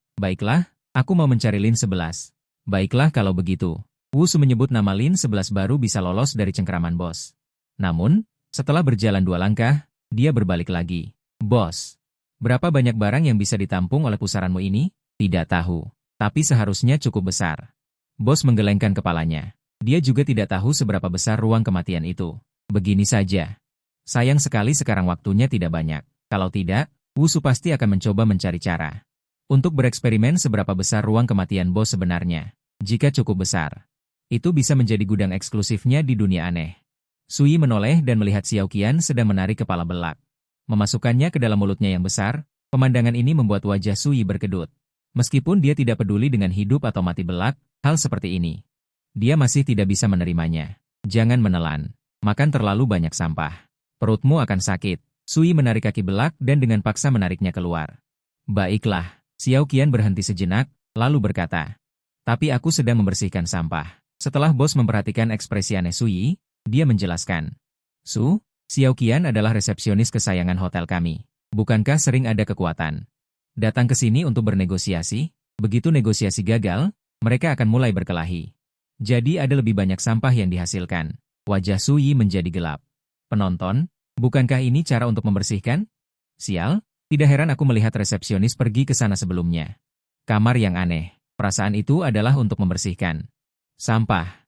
Speaker 1: aku mau mencari Lin 11. Baiklah kalau begitu. Wusu menyebut nama Lin 11 baru bisa lolos dari cengkeraman bos. Namun, setelah berjalan 2 langkah, dia berbalik lagi. Bos, berapa banyak barang yang bisa ditampung oleh pusaranmu ini? Tidak tahu. Tapi seharusnya cukup besar. Bos menggelengkan kepalanya. Dia juga tidak tahu seberapa besar ruang kematian itu. Begini saja. Sayang sekali sekarang waktunya tidak banyak. Kalau tidak, Wusu pasti akan mencoba mencari cara untuk bereksperimen seberapa besar ruang kematian bos sebenarnya. Jika cukup besar, itu bisa menjadi gudang eksklusifnya di dunia aneh. Suyi menoleh dan melihat Xiao Qian sedang menarik kepala Belak. Memasukkannya ke dalam mulutnya yang besar, pemandangan ini membuat wajah Suyi berkedut. Meskipun dia tidak peduli dengan hidup atau mati Belak, hal seperti ini, dia masih tidak bisa menerimanya. Jangan menelan. Makan terlalu banyak sampah. Perutmu akan sakit. Suyi menarik kaki Belak dan dengan paksa menariknya keluar. Baiklah. Xiao Qian berhenti sejenak, lalu berkata, tapi aku sedang membersihkan sampah. Setelah bos memperhatikan ekspresi aneh Suyi, dia menjelaskan. Xiao Qian adalah resepsionis kesayangan hotel kami. Bukankah sering ada kekuatan datang ke sini untuk bernegosiasi? Begitu negosiasi gagal, mereka akan mulai berkelahi. Jadi ada lebih banyak sampah yang dihasilkan. Wajah Suyi menjadi gelap. Penonton, bukankah ini cara untuk membersihkan? Sial, tidak heran aku melihat resepsionis pergi ke sana sebelumnya. Kamar yang aneh. Perasaan itu adalah untuk membersihkan sampah.